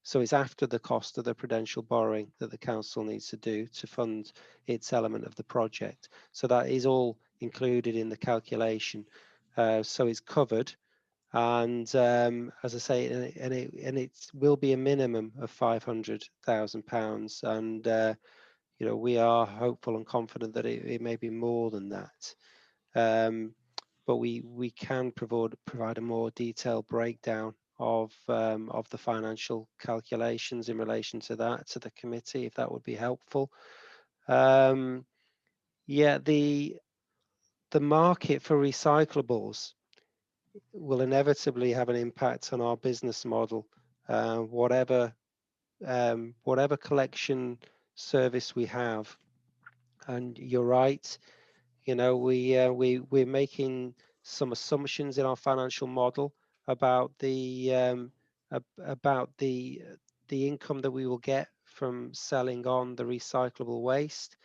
So it's after the cost of the prudential borrowing that the council needs to do to fund its element of the project. So that is all included in the calculation. So it's covered. And as I say, and it will be a minimum of £500,000. And you know, we are hopeful and confident that it may be more than that. But we can provide a more detailed breakdown of the financial calculations in relation to that to the committee, if that would be helpful. Yeah, the market for recyclables will inevitably have an impact on our business model, whatever collection service we have. And you're right, you know, we're making some assumptions in our financial model about the income that we will get from selling on the recyclable waste,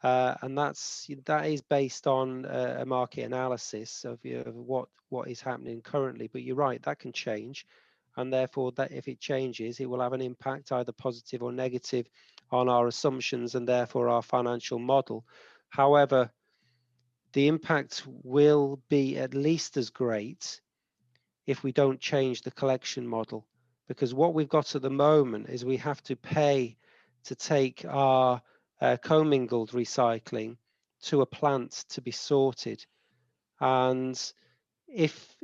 and that is based on a market analysis of, you know, what is happening currently. But you're right, that can change, and therefore that if it changes, it will have an impact either positive or negative on our assumptions and therefore our financial model. However, the impact will be at least as great if we don't change the collection model, because what we've got at the moment is we have to pay to take our commingled recycling to a plant to be sorted. And if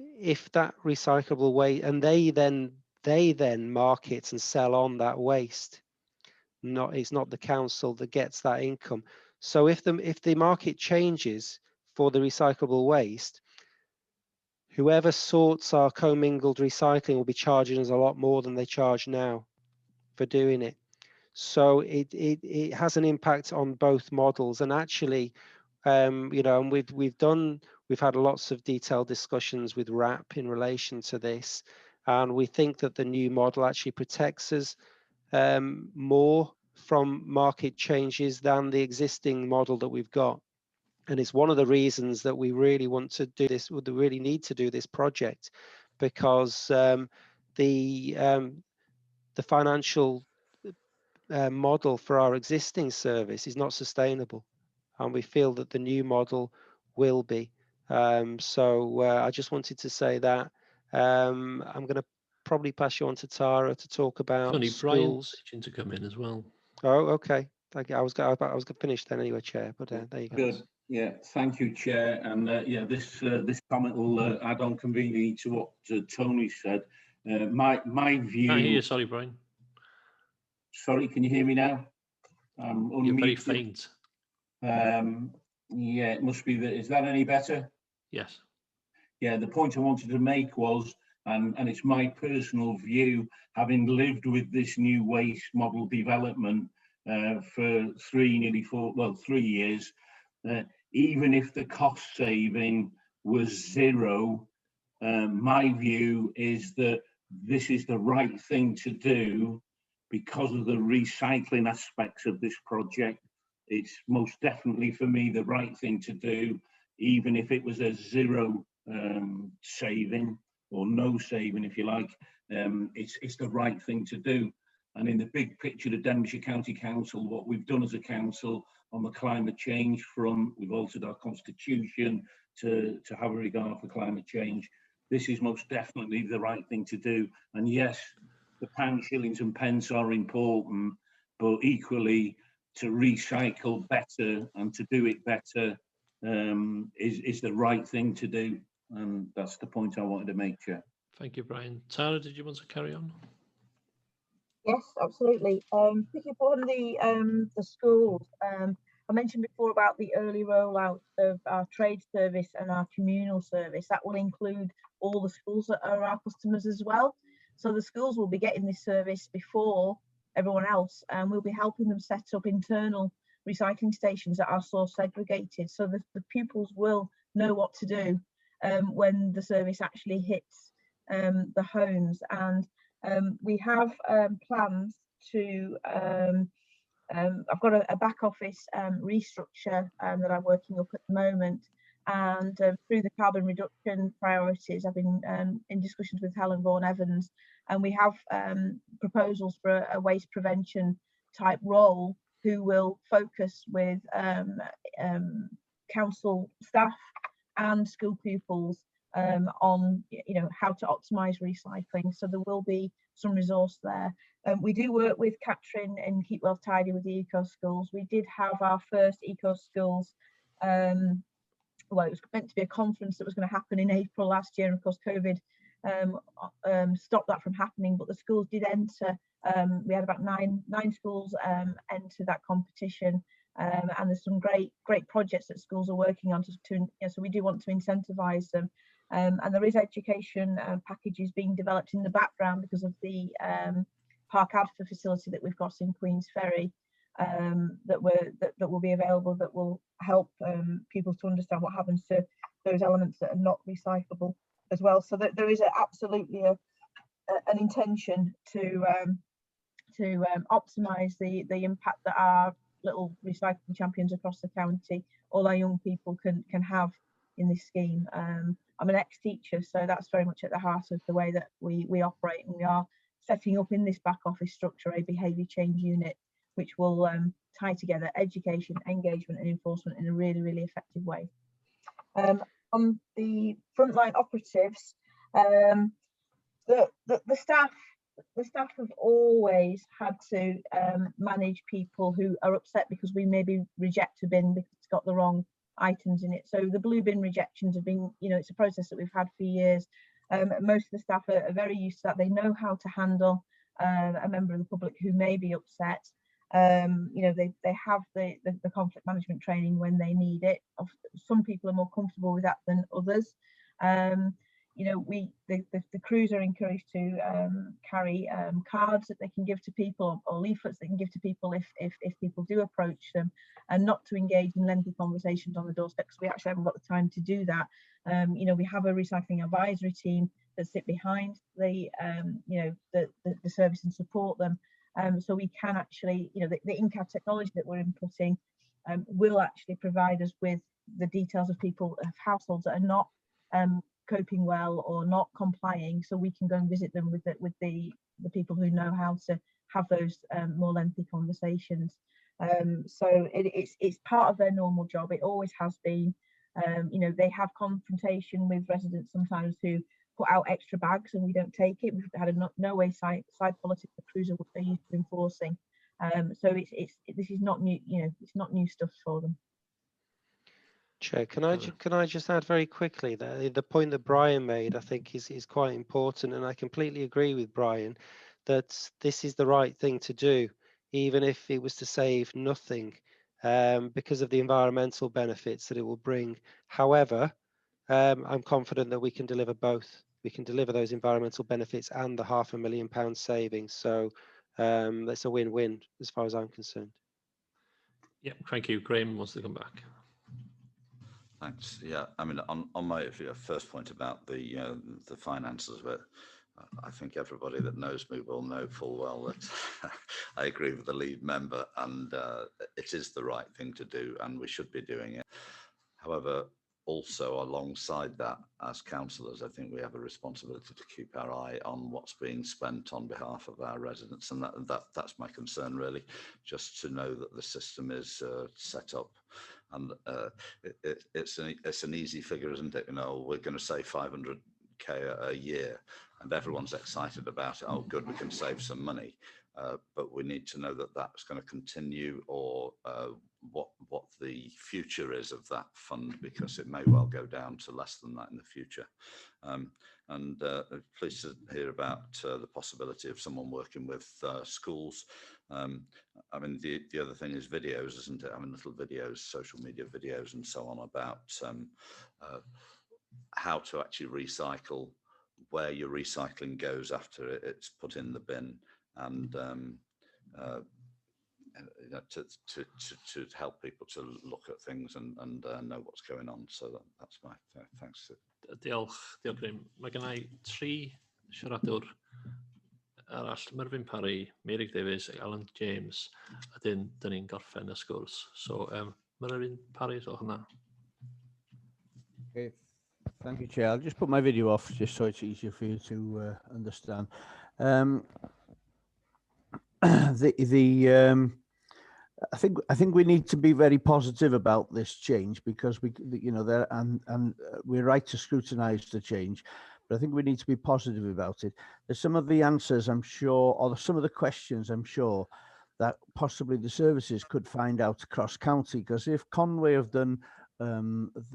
that recyclable waste, and they then market and sell on that waste, it's not the council that gets that income. So if the market changes for the recyclable waste, whoever sorts our commingled recycling will be charging us a lot more than they charge now for doing it. So it has an impact on both models. And actually, you know, and we've had lots of detailed discussions with RHAP in relation to this, and we think that the new model actually protects us more from market changes than the existing model that we've got. And it's one of the reasons that we really want to do this, we really need to do this project, because the financial model for our existing service is not sustainable, and we feel that the new model will be. So I just wanted to say that. I'm going to probably pass you on to Tara to talk about schools. Brian to come in as well. Oh, okay. I was going to finish then anyway, Chair. But there you go. Good. Yeah, thank you, Chair. And yeah, this comment will add on conveniently to what Tony said. My view. I hear you. Sorry, Brian. Sorry, can you hear me now? You're very faint. Yeah, it must be that. Is that any better? Yes. Yeah, the point I wanted to make was, and it's my personal view, having lived with this new waste model development for 3 years, even if the cost saving was zero, my view is that this is the right thing to do because of the recycling aspects of this project. It's most definitely for me the right thing to do, even if it was a zero saving or no saving, if you like. It's the right thing to do. And in the big picture of Denbighshire County Council, what we've done as a council on the climate change front. We've altered our constitution to have a regard for climate change. This is most definitely the right thing to do. And yes, the pounds, shillings and pence are important, but equally to recycle better and to do it better is the right thing to do. And that's the point I wanted to make, Chair. Thank you, Brian. Tara, did you want to carry on? Yes, absolutely. Picking up on the schools, I mentioned before about the early rollout of our trade service and our communal service. That will include all the schools that are our customers as well. So the schools will be getting this service before everyone else, and we'll be helping them set up internal recycling stations that are source segregated, so that the pupils will know what to do when the service actually hits the homes. And we have plans to I've got a back office restructure that I'm working up at the moment, and through the carbon reduction priorities, I've been in discussions with Helen Vaughan-Evans, and we have proposals for a waste prevention type role who will focus with council staff and school pupils on how to optimise recycling. So there will be some resource there. We do work with Catherine and Keep Well Tidy with the Eco Schools. We did have our first Eco Schools, well, it was meant to be a conference that was going to happen in April last year, and of course COVID stopped that from happening, but the schools did enter. We had about nine schools enter that competition, and there's some great projects that schools are working on so we do want to incentivise them. And there is education packages being developed in the background because of the Park Adfer facility that we've got in Queen's Ferry, that will be available, that will help people to understand what happens to those elements that are not recyclable as well. So that there is absolutely an intention to optimise the impact that our little recycling champions across the county, all our young people can have in this scheme. I'm an ex-teacher, so that's very much at the heart of the way that we operate, and we are setting up in this back office structure a behaviour change unit, which will tie together education, engagement and enforcement in a really, really effective way. On the frontline operatives, the staff have always had to manage people who are upset because we maybe reject a bin because it's got the wrong items in it. So the blue bin rejections have been, it's a process that we've had for years. Most of the staff are very used to that. They know how to handle a member of the public who may be upset. They have the conflict management training when they need it. Some people are more comfortable with that than others. The crews are encouraged to carry cards that they can give to people, or leaflets they can give to people if people do approach them, and not to engage in lengthy conversations on the doorstep, because we actually haven't got the time to do that. We have a recycling advisory team that sit behind the service and support them, so we can actually, the in-cab technology that we're inputting will actually provide us with the details of people, of households that are not coping well or not complying, so we can go and visit them with the people who know how to have those more lengthy conversations. So it's part of their normal job. It always has been. They have confrontation with residents sometimes who put out extra bags and we don't take it. We've had a no way side policy the crews are used to enforcing. So this is not new. It's not new stuff for them. Chair, can I just add very quickly that the point that Brian made, I think is quite important, and I completely agree with Brian that this is the right thing to do, even if it was to save nothing, because of the environmental benefits that it will bring. However, I'm confident that we can deliver both. We can deliver those environmental benefits and the £500,000 savings. So that's a win-win as far as I'm concerned. Yeah, thank you. Graham wants to come back. Thanks. Yeah, I mean, on my first point about the finances of it, I think everybody that knows me will know full well that I agree with the lead member, and it is the right thing to do, and we should be doing it. However, also alongside that, as councillors, I think we have a responsibility to keep our eye on what's being spent on behalf of our residents, and that's my concern really, just to know that the system is set up. And it's an easy figure, isn't it? You know, we're going to save 500k a year, and everyone's excited about it. Oh, good, we can save some money. But we need to know that that's going to continue, or what the future is of that fund, because it may well go down to less than that in the future. And pleased to hear about the possibility of someone working with schools. I mean, the other thing is videos, isn't it? I mean, little videos, social media videos and so on about how to actually recycle, where your recycling goes after it's put in the bin, and you know, to help people to look at things and know what's going on. So that's my thanks. Diolch Graham. Mae gen I 3 siaradwr arall, Myrddin Parry, Meirig Davies, Alan James, a dyn ni'n gorffen y sgwrs. So, Myrddin Parry, so hwnna. Okay, thank you, Chair. I'll just put my video off just so it's easier for you to understand. I think we need to be very positive about this change, because you know, we're right to scrutinise the change, but I think we need to be positive about it. There's some of the answers, I'm sure, or some of the questions, I'm sure, that possibly the services could find out across county, because if Conway have done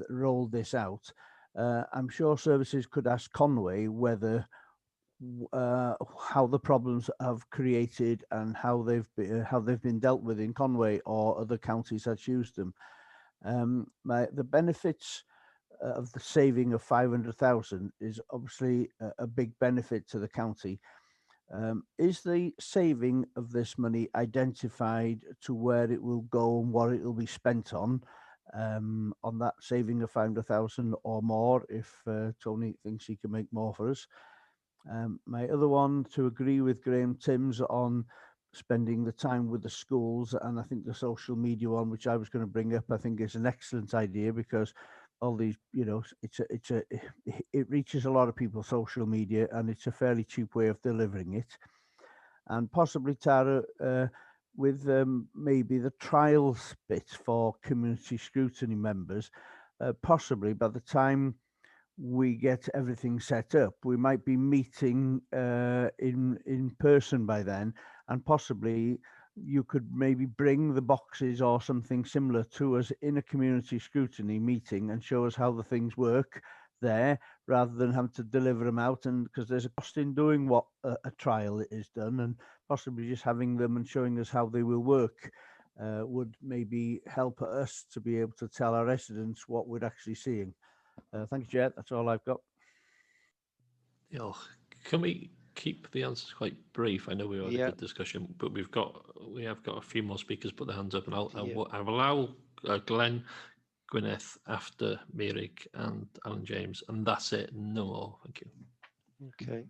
rolled this out, I'm sure services could ask Conway whether how the problems have created and how they've been dealt with in Conway or other counties that use them. The benefits of the saving of 500,000 is obviously a big benefit to the county. Is the saving of this money identified to where it will go and what it will be spent on that saving of 500,000 or more, if Tony thinks he can make more for us? My other one, to agree with Graham Timms on spending the time with the schools, and I think the social media one, which I was going to bring up, I think is an excellent idea, because all these, you know, it reaches a lot of people, social media, and it's a fairly cheap way of delivering it. And possibly, Tara, with maybe the trials bit for community scrutiny members, possibly by the time we get everything set up, we might be meeting in person by then, and possibly you could maybe bring the boxes or something similar to us in a community scrutiny meeting and show us how the things work there, rather than having to deliver them out. And because there's a cost in doing what a trial is done, and possibly just having them and showing us how they will work would maybe help us to be able to tell our residents what we're actually seeing. Thank you, Chair. That's all I've got. Diolch. Can we keep the answers quite brief? I know we already did discussion, but we have got a few more speakers put their hands up, and I'll allow Glenn, Gwyneth after Meirig and Alan James, and that's it. No more. Thank you. Okay.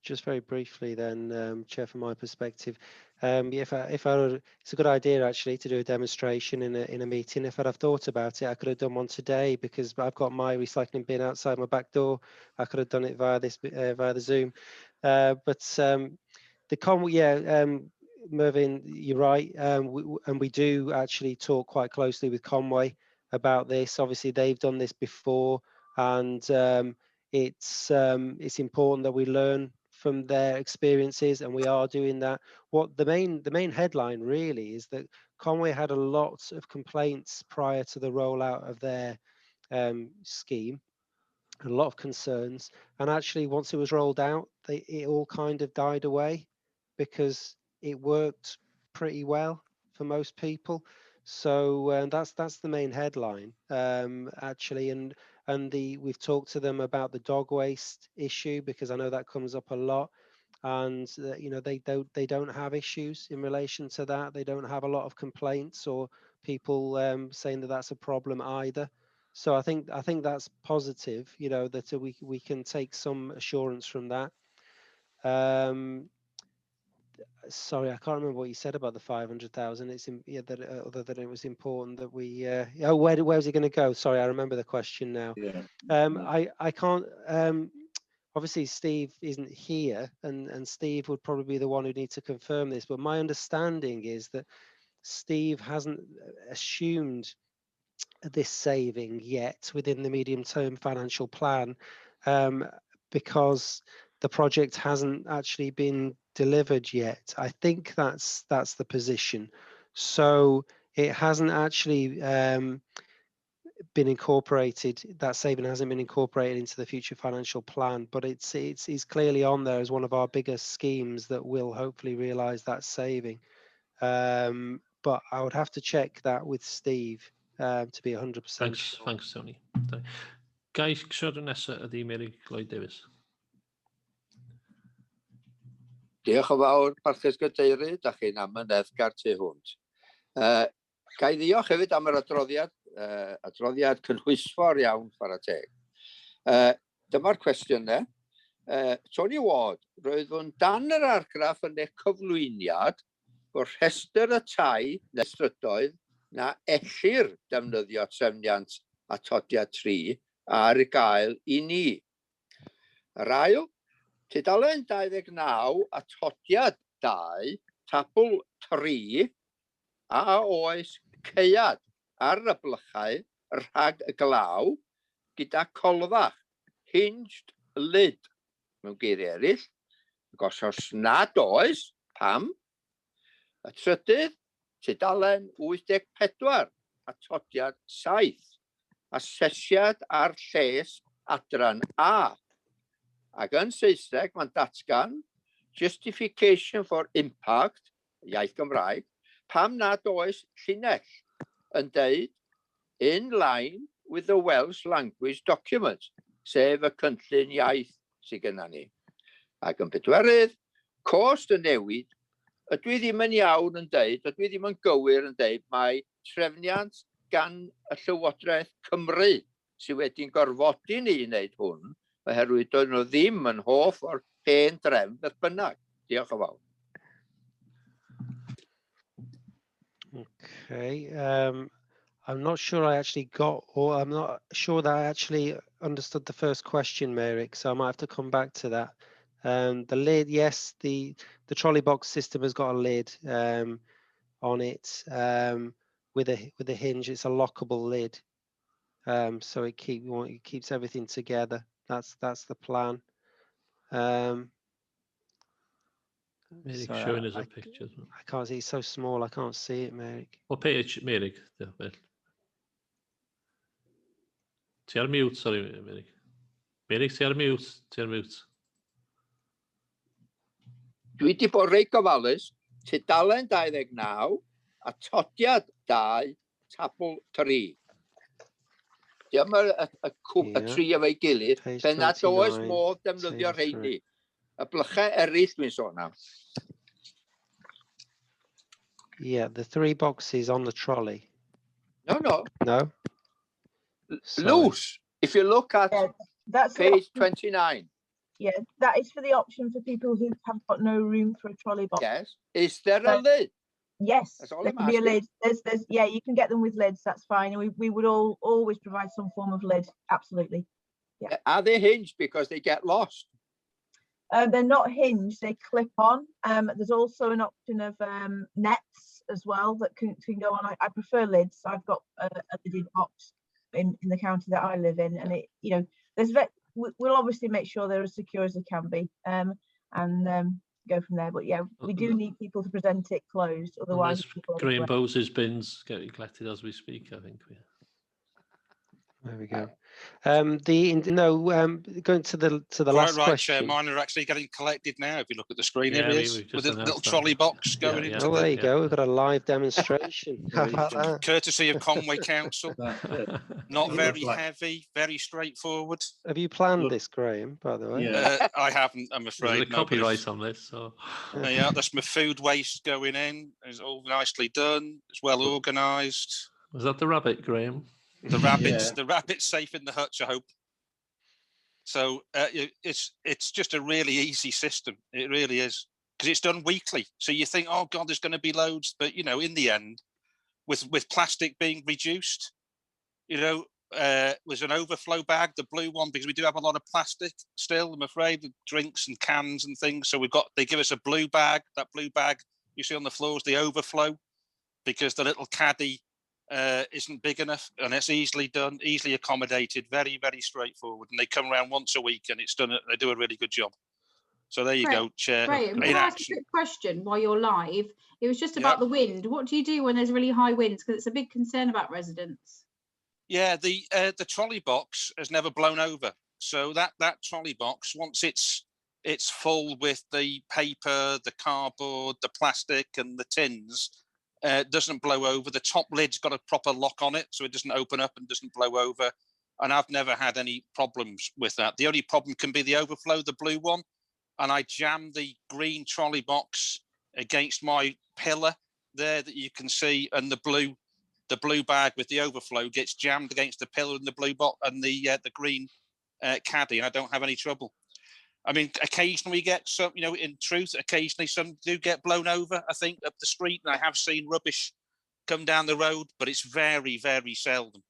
Just very briefly then, Chair, from my perspective, it's a good idea actually to do a demonstration in a meeting. If I'd have thought about it, I could have done one today, because I've got my recycling bin outside my back door. I could have done it via the Zoom, Mervyn, you're right, and we do actually talk quite closely with Conway about this. Obviously, they've done this before, and it's important that we learn from their experiences, and we are doing that. What the main headline really is that Conway had a lot of complaints prior to the rollout of their scheme, a lot of concerns, and actually once it was rolled out, it all kind of died away, because it worked pretty well for most people. So that's the main headline, actually, and we've talked to them about the dog waste issue, because I know that comes up a lot, and you know, they don't have issues in relation to that. They don't have a lot of complaints or people saying that that's a problem either. So I think that's positive, you know, that we can take some assurance from that. sorry, I can't remember what you said about the 500,000. It's yeah, that other than it was important that we. Oh, where was it going to go? Sorry, I remember the question now. Yeah. I can't. Obviously, Steve isn't here, and Steve would probably be the one who needs to confirm this. But my understanding is that Steve hasn't assumed this saving yet within the medium-term financial plan, because the project hasn't actually been delivered yet. I think that's the position. So it hasn't actually been incorporated. That saving hasn't been incorporated into the future financial plan, but it's clearly on there as one of our biggest schemes that will hopefully realise that saving. But I would have to check that with Steve to be 100% sure. Thanks, Tony. Gai siarad nesaf ydy Mary Lloyd Davies. Diolch yn fawr, Parchus Gadeirydd, a chi'n amyneddgar tu hwnt. Gai ddiolch hefyd am yr adroddiad, adroddiad cynhwysfor iawn chwarae teg. Dyma'r cwestiynau. Tony Ward, roeddwn dan yr argraff yn eich cyflwyniad bod rhestr y tai neu strydoedd na ellir defnyddio trefniant atodiad 3 ar y gael I ni. Yr ail, tudalen 29 atodiad 2, tabl 3, a oes ceuad ar y blychau rhaglaw gyda colfach, hinged lid mewn geiriau eraill, os nad oes, pam? Y trydydd, tudalen 84, atodiad 7, asesiad ar lles adran A. Ac yn Saesneg, mae'n datgan justification for impact, iaith Gymraeg, pam nad oes llinell yn deud in line with the Welsh language document, sef y cynllun iaith sydd gennym ni. Ac yn bedwerydd, cost y newid, ydw I ddim yn iawn yn deud, ydw I ddim yn gywir yn deud, mae trefniant gan y Llywodraeth Cymru sydd wedi'n gorfodi ni i wneud hwn, oherwydd doedd nhw ddim yn hoff o'r hen drefn beth bynnag. Diolch yn fawr. Okay, I'm not sure I actually got, or I'm not sure that I actually understood the first question, Merrick, so I might have to come back to that. The lid, yes, the trolley box system has got a lid on it with a hinge. It's a lockable lid, so it keeps everything together. That's the plan. Merrick Sorry, showing us a picture. I can't see. It's so small. I can't see it, Merrick. What page, Merrick? Ti ar mute, sorry, Merrick. Merrick, ti ar mute. Ti ar mute. Dwi wedi bod reit gofalus, tudalen 29, atodiad 2, tabl 3. Diolch y tri efo'i gilydd, pe nad oes modd defnyddio rheini. Y blychau eraill dwi'n sôn am. Yeah, the 3 boxes on the trolley. No. No? Loose. If you look at page 29. Yeah, that is for the option for people who have got no room for a trolley box. Yes. Is there a lid? Yes, That's all there I'm can be a lid. asking. Yeah, you can get them with lids. That's fine. And we would always provide some form of lid. Absolutely. Yeah. Are they hinged because they get lost? They're not hinged. They clip on. There's also an option of nets as well that can go on. I prefer lids. I've got a lidded box in the county that I live in, and we'll obviously make sure they're as secure as they can be, and go from there. But yeah, we do need people to present it closed, otherwise Graham Bose's bins getting collected as we speak, I think. There we go. Going to the last question. Mine are actually getting collected now. If you look at the screen, Yeah, here it is, with a little trolley box going into. Oh, there you go. We've got a live demonstration. How about that? Courtesy of Conway Council. Not very heavy, very straightforward. Have you planned this, Graham? By the way, I haven't. I'm afraid. There's a copyright on this, so. Yeah, that's my food waste going in. It's all nicely done. It's well organised. Was that the rabbit, Graham? The rabbit's safe in the hutch, I hope. So it's just a really easy system. It really is. because it's done weekly. So you think, oh God, there's going to be loads, but you know, in the end, with plastic being reduced, you know, was an overflow bag, the blue one, because we do have a lot of plastic still, I'm afraid, with drinks and cans and things. So they give us a blue bag. That blue bag you see on the floor is the overflow, because the little caddy isn't big enough, and it's easily done, easily accommodated, very, very straightforward. And they come around once a week, and it's done. They do a really good job. So there you go, Chair. Great. Can I ask a quick question while you're live? It was just about the wind. What do you do when there's really high winds? Because it's a big concern about residents. Yeah, the trolley box has never blown over. So that trolley box, once it's full with the paper, the cardboard, the plastic, and the tins, doesn't blow over. The top lid's got a proper lock on it, so it doesn't open up and doesn't blow over. And I've never had any problems with that. The only problem can be the overflow, the blue one. And I jammed the green trolley box against my pillar there that you can see, and the blue bag with the overflow gets jammed against the pillar and the blue box and the green caddy, and I don't have any trouble. I mean, occasionally we get some, you know, in truth, occasionally some do get blown over, I think, up the street, and I have seen rubbish come down the road, but it's very, very seldom.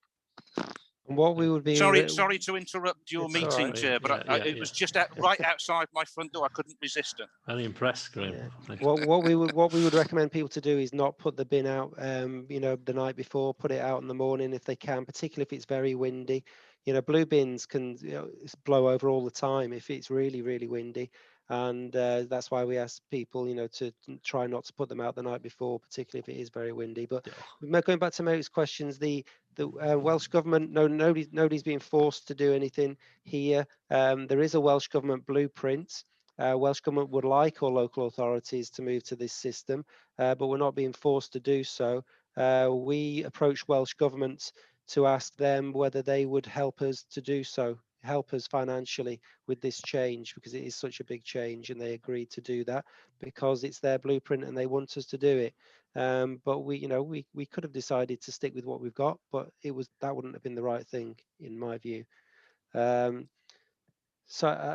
And what we would be sorry to interrupt your meeting, right. Chair, but it was just right outside my front door. I couldn't resist it. Very impressed, Graham. Yeah. What we would recommend people to do is not put the bin out, you know, the night before. Put it out in the morning if they can, particularly if it's very windy. You know, blue bins can blow over all the time if it's really, really windy. And that's why we ask people, you know, to try not to put them out the night before, particularly if it is very windy. But going back to Mary's questions, the Welsh government, nobody's being forced to do anything here. There is a Welsh government blueprint. Welsh government would like all local authorities to move to this system, but we're not being forced to do so. We approached Welsh government to ask them whether they would help us to do so, help us financially with this change, because it is such a big change, and they agreed to do that because it's their blueprint and they want us to do it. But we could have decided to stick with what we've got, but that wouldn't have been the right thing in my view. So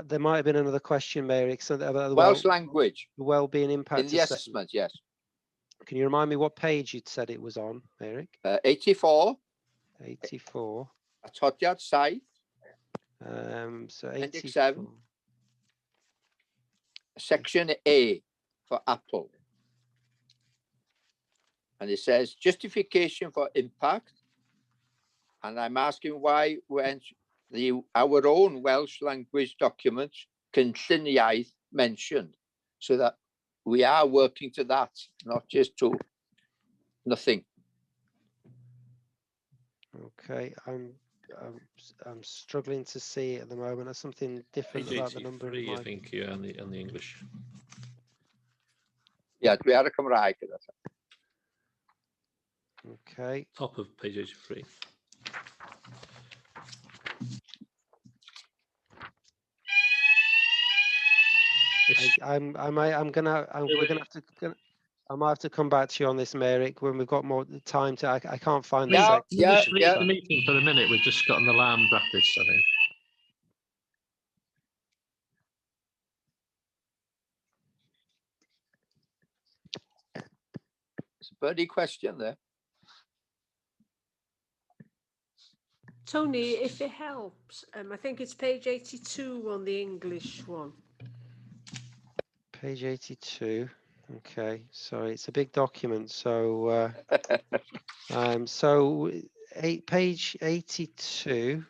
there might have been another question, Mary, about the Welsh language. The well-being impact in the assessment, yes. Can you remind me what page you'd said it was on, Eric? 84. 84. Atodiad 7. So 87. Section A for Apple. And it says justification for impact. And I'm asking why when our own Welsh language documents CYNNYD mentioned, so that we are working to that, not just to nothing. Okay, I'm struggling to see at the moment. There's something different about the number of I think, yeah, on the English. Yeah, we are a Cymraeg. Okay. Top of page 83. I might have to come back to you on this, Merrick, when we've got more time to. I can't find the section. Yeah. The meeting for the minute. We've just got an alarm practice, I think. It's a birdie question there. Tony, if it helps, I think it's page 82 on the English one. Page 82. Okay, sorry, it's a big document. So, page 82.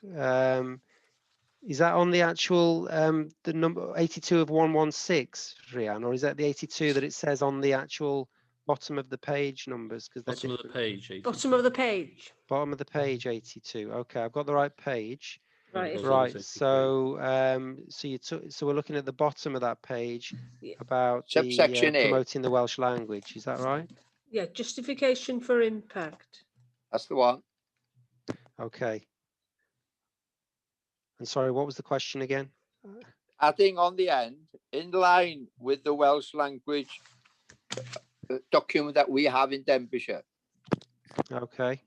Is that on the actual the number 82 of 116, Rhian, or is that the 82 that it says on the actual bottom of the page numbers? Because bottom of the page. 82. Bottom of the page. Bottom of the page 82. Okay, I've got the right page. Right. Right. So so we're looking at the bottom of that page about Subsection A. promoting the Welsh language. Is that right? Yeah, justification for impact. That's the one. Okay. And sorry, what was the question again? Adding on the end, in line with the Welsh language document that we have in Denbighshire. Okay.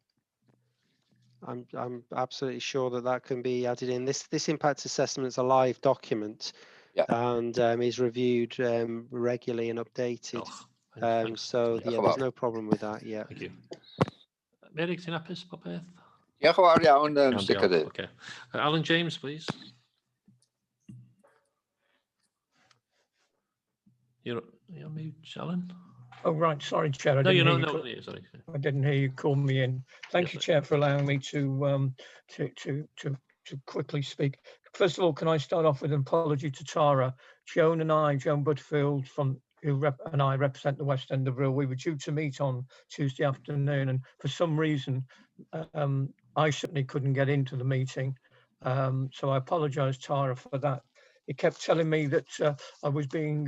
I'm absolutely sure that can be added in. This impact assessment is a live document, and is reviewed regularly and updated. So yeah, there's no problem with that. Yeah. Thank you. Mary, ti'n hapus popeth? Diolch yn fawr iawn, Iawn, Mr diolch. Cadeirydd. Okay. Alan James, please. You're on mute, Alan. Oh, right. Sorry, Chair. No, you're not. No, Yeah, sorry. I didn't hear you call me in. Thank you, Chair, for allowing me to quickly speak. First of all, can I start off with an apology to Tara? Joan and I, Joan Butfield, and I represent the West End of Rhyl. We were due to meet on Tuesday afternoon, and for some reason, I certainly couldn't get into the meeting. So I apologise, Tara, for that. He kept telling me that I was being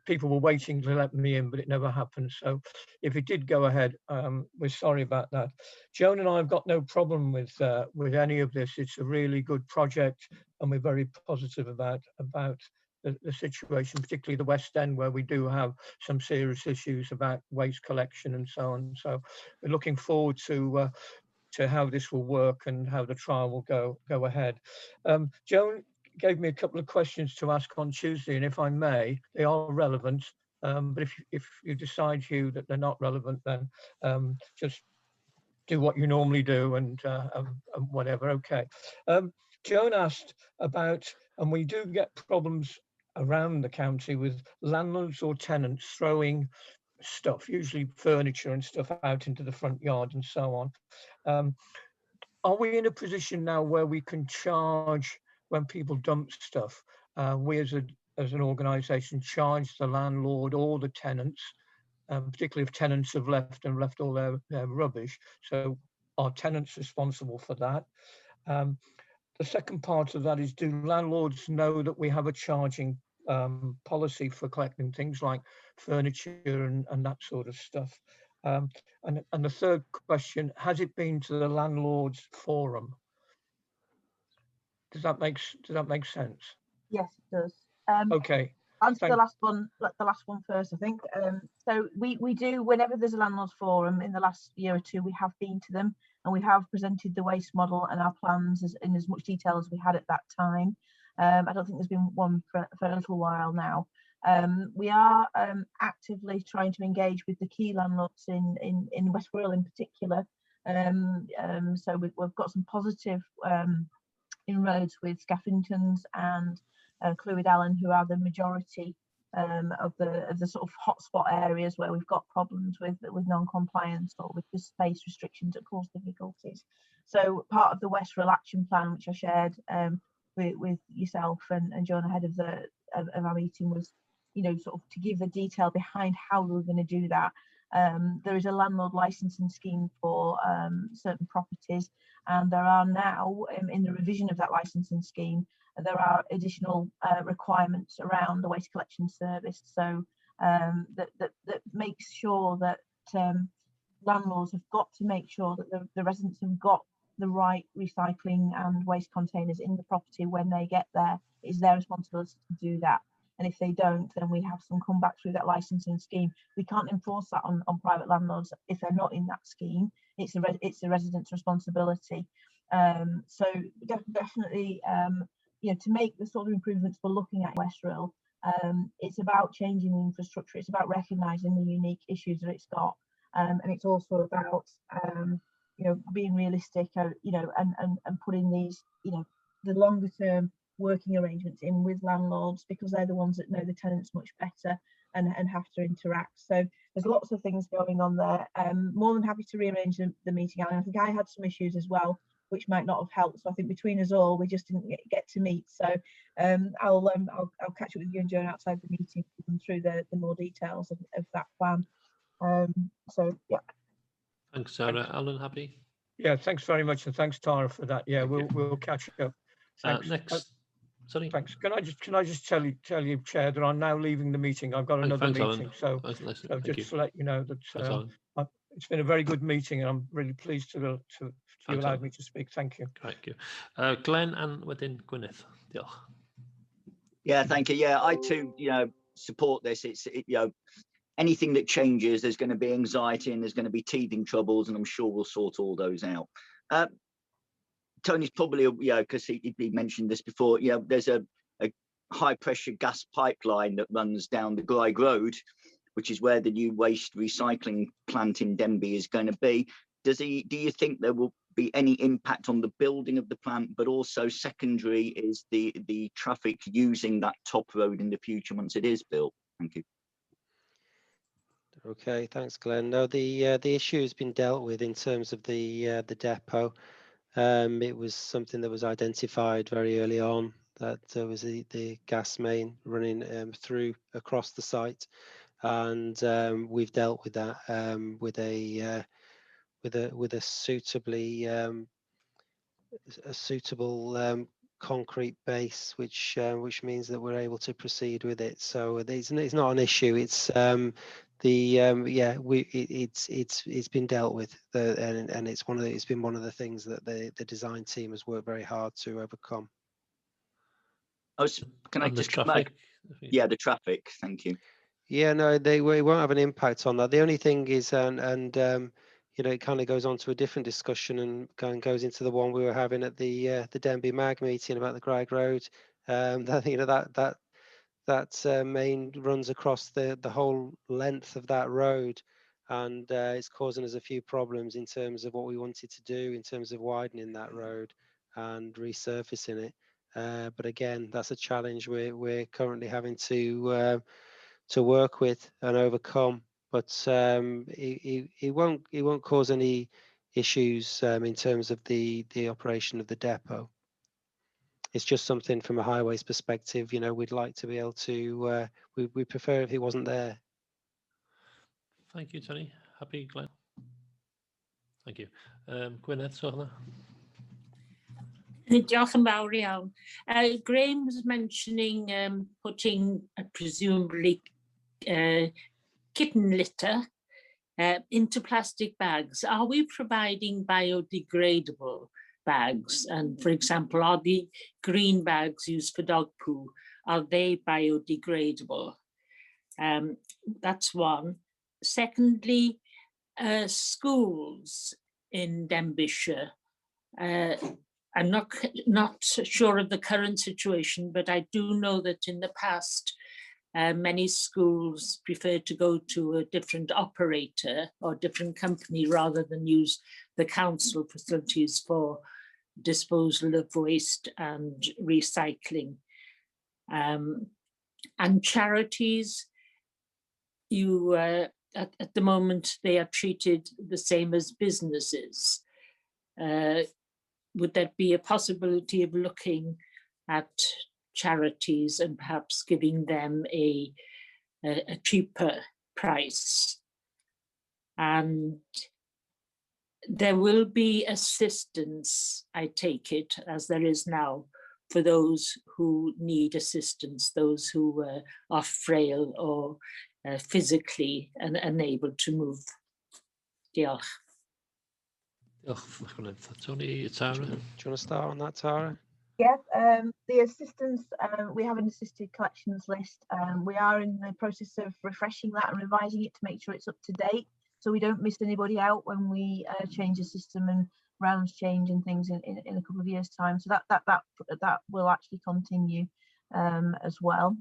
people were waiting to let me in, but it never happened. So if it did go ahead, we're sorry about that. Joan and I have got no problem with any of this. It's a really good project, and we're very positive about the situation, particularly the West End, where we do have some serious issues about waste collection and so on. So we're looking forward to how this will work and how the trial will go ahead. Joan gave me a couple of questions to ask on Tuesday, and if I may, they are relevant. But if you decide, Hugh, that they're not relevant, then just do what you normally do and whatever. Okay. Joan asked about, and we do get problems around the county with landlords or tenants throwing stuff, usually furniture and stuff, out into the front yard and so on. Are we in a position now where we can charge when people dump stuff? We as an organisation charge the landlord or the tenants, particularly if tenants have left all their rubbish. So are tenants responsible for that? The second part of that is, do landlords know that we have a charging policy for collecting things like furniture and that sort of stuff? And the third question, has it been to the landlords forum? Does that make sense? Yes, it does. Okay. Answer the last one first, I think. So we do, whenever there's a landlords forum in the last year or two, we have been to them, and we have presented the waste model and our plans in as much detail as we had at that time. I don't think there's been one for a little while now. We are actively trying to engage with the key landlords in West Rhyl in particular. So we've got some positive inroads with Scaffingtons and Clwyd Allen, who are the majority of the sort of hotspot areas where we've got problems with non-compliance or with the space restrictions that cause difficulties. So part of the West Rhyl action plan, which I shared with yourself and John ahead of our meeting, was, you know, sort of to give the detail behind how we were going to do that. There is a landlord licensing scheme for certain properties, and there are now, in the revision of that licensing scheme, there are additional requirements around the waste collection service. So that makes sure that landlords have got to make sure that the residents have got the right recycling and waste containers in the property when they get there. It's their responsibility to do that. And if they don't, then we have some come back through that licensing scheme. We can't enforce that on private landlords if they're not in that scheme. It's the resident's responsibility. So definitely, you know, to make the sort of improvements we're looking at in West Rhyl, it's about changing the infrastructure. It's about recognising the unique issues that it's got, and it's also about you know, being realistic, you know, and putting these, you know, the longer term working arrangements in with landlords, because they're the ones that know the tenants much better and have to interact. So there's lots of things going on there. More than happy to rearrange the meeting, Alan. I think I had some issues as well, which might not have helped. So I think between us all, we just didn't get to meet. So I'll catch up with you and Joan outside the meeting through the more details of that plan. So yeah. Thanks, Sarah. Alan, happy? Yeah, thanks very much, and thanks, Tara, for that. Yeah, we'll catch up. Thanks. Next, sorry. Thanks. Can I just tell you, Chair, that I'm now leaving the meeting. I've got another meeting, Alan. so just to let you know that it's been a very good meeting, and I'm really pleased to you allowed me to speak. Thank you. Thank you, Glenn, and within Gwyneth. Diolch. Yeah, thank you. Yeah, I too, you know, support this. You know, anything that changes, there's going to be anxiety and there's going to be teething troubles, and I'm sure we'll sort all those out. Tony's probably, you know, because he mentioned this before, you know, there's a high pressure gas pipeline that runs down the Glyg Road, which is where the new waste recycling plant in Denby is going to be. Do you think there will be any impact on the building of the plant, but also secondary is the traffic using that top road in the future once it is built? Thank you. Okay, thanks, Glenn. No, the issue has been dealt with in terms of the depot. It was something that was identified very early on, that there was the gas main running through across the site, and we've dealt with that with a suitable concrete base, which means that we're able to proceed with it. So it's not an issue. It's it's been dealt with, and it's been one of the things that the design team has worked very hard to overcome. Can I just come back? Yeah, the traffic. Thank you. Yeah, no, we won't have an impact on that. The only thing is, and you know, it kind of goes on to a different discussion and goes into the one we were having at the Denby Mag meeting about the Glyg Road. That, you know, that main runs across the whole length of that road, and it's causing us a few problems in terms of what we wanted to do in terms of widening that road and resurfacing it. But again, that's a challenge we're currently having to work with and overcome. But it won't cause any issues in terms of the operation of the depot. It's just something from a highways perspective, you know, we'd like to be able to, we prefer if it wasn't there. Thank you, Tony. Happy, Glenn? Thank you. Gwynedd, Sohna? Diolch yn fawr iawn. Graham was mentioning putting presumably kitten litter into plastic bags. Are we providing biodegradable bags? And for example, are the green bags used for dog poo, are they biodegradable? That's one. Secondly, schools in Denbighshire. I'm not sure of the current situation, but I do know that in the past, many schools preferred to go to a different operator or different company rather than use the council facilities for disposal of waste and recycling. And charities, at the moment, they are treated the same as businesses. Would there be a possibility of looking at charities and perhaps giving them a cheaper price? And there will be assistance, I take it, as there is now, for those who need assistance, those who are frail or physically unable to move. Diolch. Tony, Tara. Do you want to start on that, Tara? Yeah, the assistance, we have an assisted collections list. We are in the process of refreshing that and revising it to make sure it's up to date, so we don't miss anybody out when we change the system and rounds change and things in a couple of years' time. So that will actually continue as well.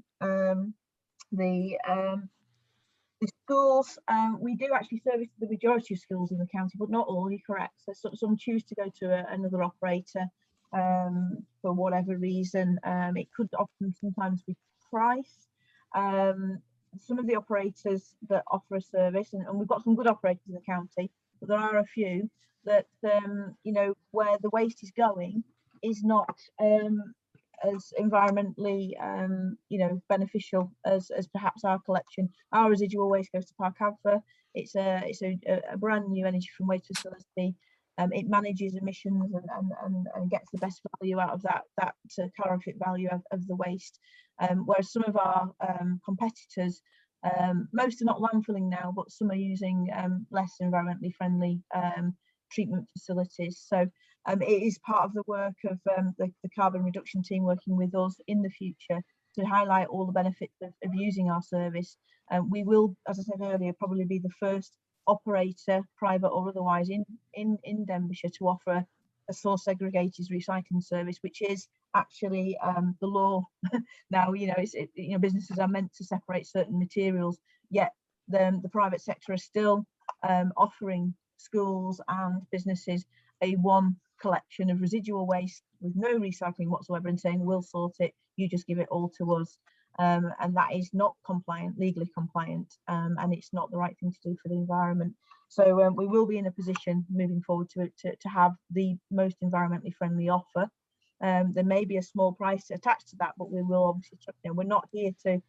The schools, we do actually service the majority of schools in the county, but not all, you're correct. So some choose to go to another operator for whatever reason. It could often sometimes be price. Some of the operators that offer a service, and we've got some good operators in the county, but there are a few that, you know, where the waste is going is not as environmentally, you know, beneficial as perhaps our collection. Our residual waste goes to Park Adfer. It's a brand new energy from waste facility. It manages emissions and gets the best value out of that calorific value of the waste. Whereas some of our competitors, most are not landfilling now, but some are using less environmentally friendly treatment facilities. So it is part of the work of the carbon reduction team working with us in the future to highlight all the benefits of using our service. We will, as I said earlier, probably be the first operator, private or otherwise, in Denbighshire to offer a source segregated recycling service, which is actually the law now, businesses are meant to separate certain materials, yet the private sector is still offering schools and businesses a one collection of residual waste with no recycling whatsoever and saying we'll sort it, you just give it all to us. And that is not legally compliant, and it's not the right thing to do for the environment. So we will be in a position moving forward to have the most environmentally friendly offer. There may be a small price attached to that, but we will obviously, we're not here to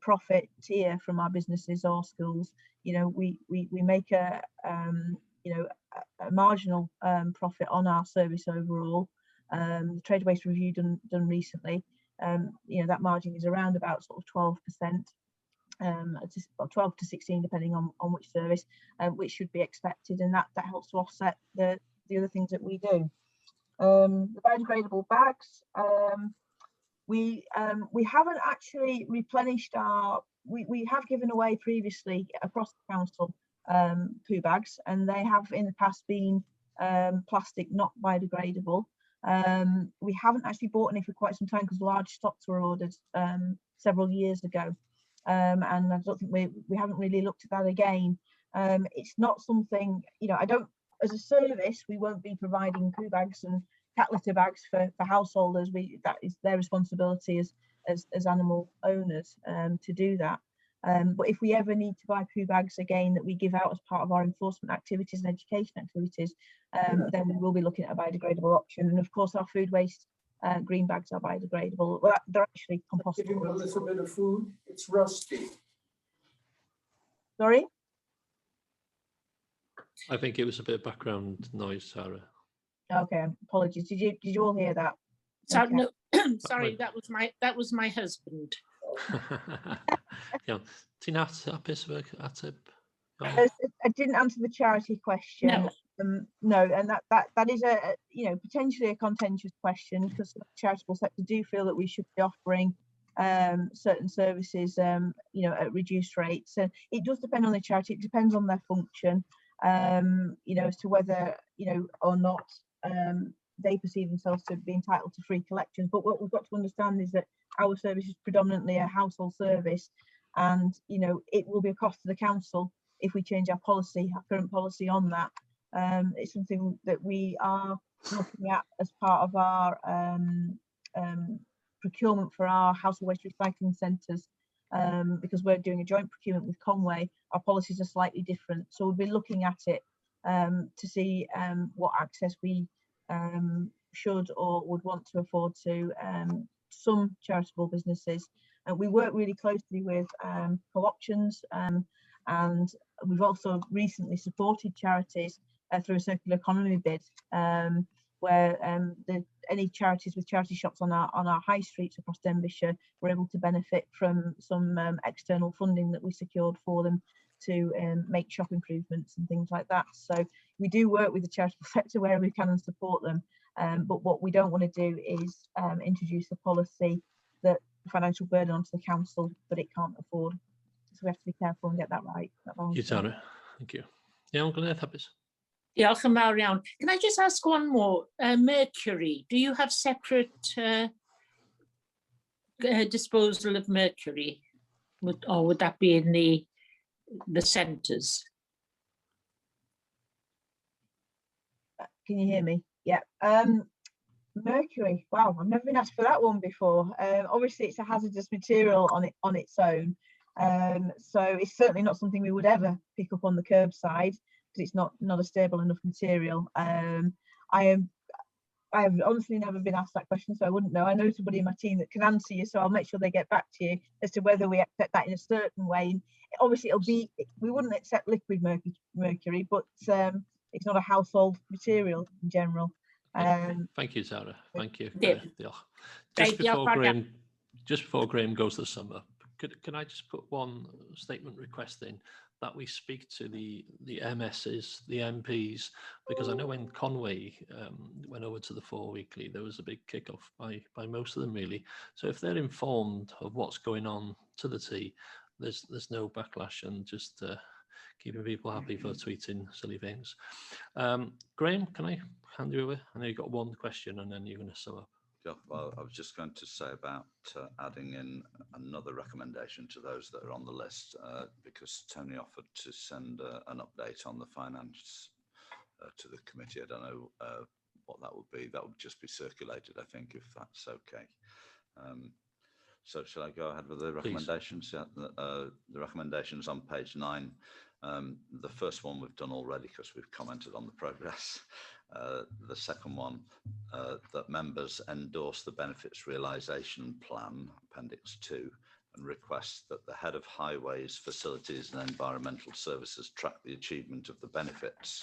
profiteer from our businesses or schools. We make a marginal profit on our service overall. The trade waste review done recently, that margin is around about sort of 12%, 12 to 16 depending on which service, which should be expected, and that helps to offset the other things that we do. The biodegradable bags, we haven't actually replenished we have given away previously across the council poo bags, and they have in the past been plastic, not biodegradable. We haven't actually bought any for quite some time because large stocks were ordered several years ago, and I don't think we haven't really looked at that again. It's not something, as a service, we won't be providing poo bags and cat litter bags for householders. That is their responsibility as animal owners to do that. But if we ever need to buy poo bags again that we give out as part of our enforcement activities and education activities, then we will be looking at a biodegradable option. And of course, our food waste green bags are biodegradable. Well, they're actually compostable. Give him a little bit of food. It's rusty. Sorry? I think it was a bit of background noise, Sarah. Okay, apologies. Did you all hear that? So, Okay. no, sorry, that was my husband. Yeah. Ti'n hapus efo ateb? I didn't answer the charity question. No. No, and that is a potentially a contentious question, because the charitable sector do feel that we should be offering certain services at reduced rates. And it does depend on the charity. It depends on their function, as to whether or not they perceive themselves to be entitled to free collections. But what we've got to understand is that our service is predominantly a household service, and it will be a cost to the council if we change our current policy on that. It's something that we are looking at as part of our procurement for our household waste recycling centres, because we're doing a joint procurement with Conway. Our policies are slightly different, so we'll be looking at it to see what access we should or would want to afford to some charitable businesses. We work really closely with co-options, and we've also recently supported charities through a circular economy bid, where any charities with charity shops on our high streets across Denbighshire were able to benefit from some external funding that we secured for them to make shop improvements and things like that. So we do work with the charitable sector where we can and support them, but what we don't want to do is introduce a policy that financial burden onto the council that it can't afford. So we have to be careful and get that right. Thank you, Tara. Thank you. Yeah, I'm going to have Diolch yn fawr iawn. Can I just ask one more? Mercury, do you have separate disposal of mercury, or would that be in the centres? Can you hear me? Yeah. Mercury. Wow, I've never been asked for that one before. Obviously, it's a hazardous material on its own, so it's certainly not something we would ever pick up on the curbside, because it's not a stable enough material. I have honestly never been asked that question, so I wouldn't know. I know somebody in my team that can answer you, so I'll make sure they get back to you as to whether we accept that in a certain way. Obviously, we wouldn't accept liquid mercury, but it's not a household material in general. Thank you, Sarah. Thank you. Diolch. Just before Graham goes to the summer, can I just put one statement request in that we speak to the MSs, the MPs, because I know when Conway went over to the 4 weekly, there was a big kick-off by most of them, really. So if they're informed of what's going on to the T, there's no backlash, and just keeping people happy for tweeting silly things. Graham, can I hand you over? I know you've got one question and then you're going to sum up. Well, I was just going to say about adding in another recommendation to those that are on the list, because Tony offered to send an update on the finance to the committee. I don't know what that would be. That would just be circulated, I think, if that's okay. So shall I go ahead with the recommendations? Yeah, the recommendations on page 9. The first one we've done already because we've commented on the progress. The second one, that members endorse the benefits realisation plan, Appendix 2, and request that the head of highways, facilities and environmental services track the achievement of the benefits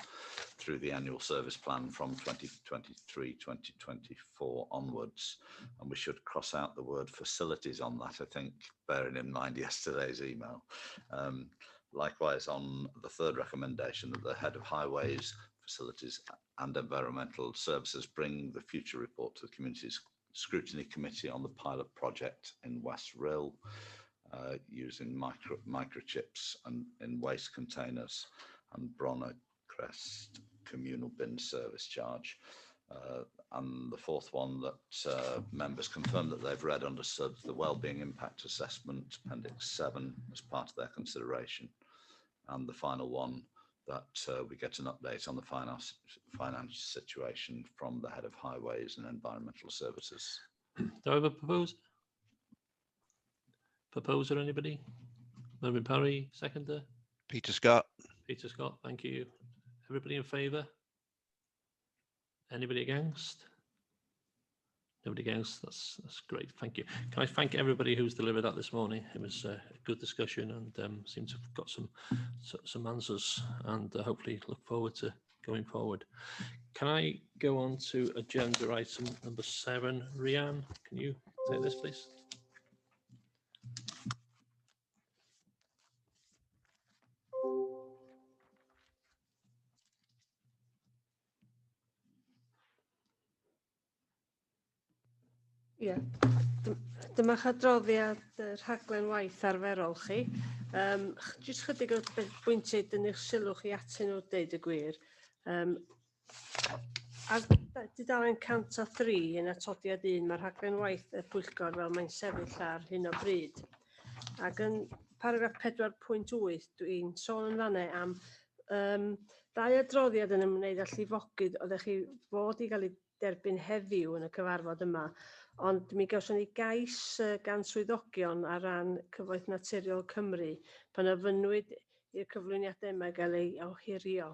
through the annual service plan from 2023-2024 onwards. And we should cross out the word facilities on that, I think, bearing in mind yesterday's email. Likewise, on the third recommendation, that the head of highways, facilities and environmental services bring the future report to the community's scrutiny committee on the pilot project in West Rill, using microchips and in waste containers and Bronner Crest communal bin service charge. And the fourth one, that members confirm that they've read, understood the wellbeing impact assessment, Appendix 7, as part of their consideration. And the final one, that we get an update on the finance situation from the head of highways and environmental services. Do I have a proposer, anybody? Melvin Parry, seconder. Peter Scott. Peter Scott, thank you. Everybody in favour? Anybody against? Nobody against. That's great. Thank you. Can I thank everybody who's delivered that this morning? It was a good discussion and seems to have got some answers, and hopefully look forward to going forward. Can I go on to agenda item number 7? Rhian, can you take this, please? Ie, dyma chadroddiad y rhaglen waith arferol chi. Jyst chydig o bwyntiau dyn eich sylw chi atyn nhw, deud y gwir. Ar dudalen 103 yn atodiad 1, mae rhaglen waith y Pwyllgor fel mae'n sefyll ar hyn o bryd. Ac yn paragraff 4.8, dwi'n sôn yn fanna am ddau adroddiad yn ymwneud â llifogydd oeddech chi fod i gael ei derbyn heddiw yn y cyfarfod yma, ond mi gawson ni gais gan swyddogion ar ran Cyfoeth Naturiol Cymru pan ofynnwyd i'r cyflwyniadau yma gael ei ohirio.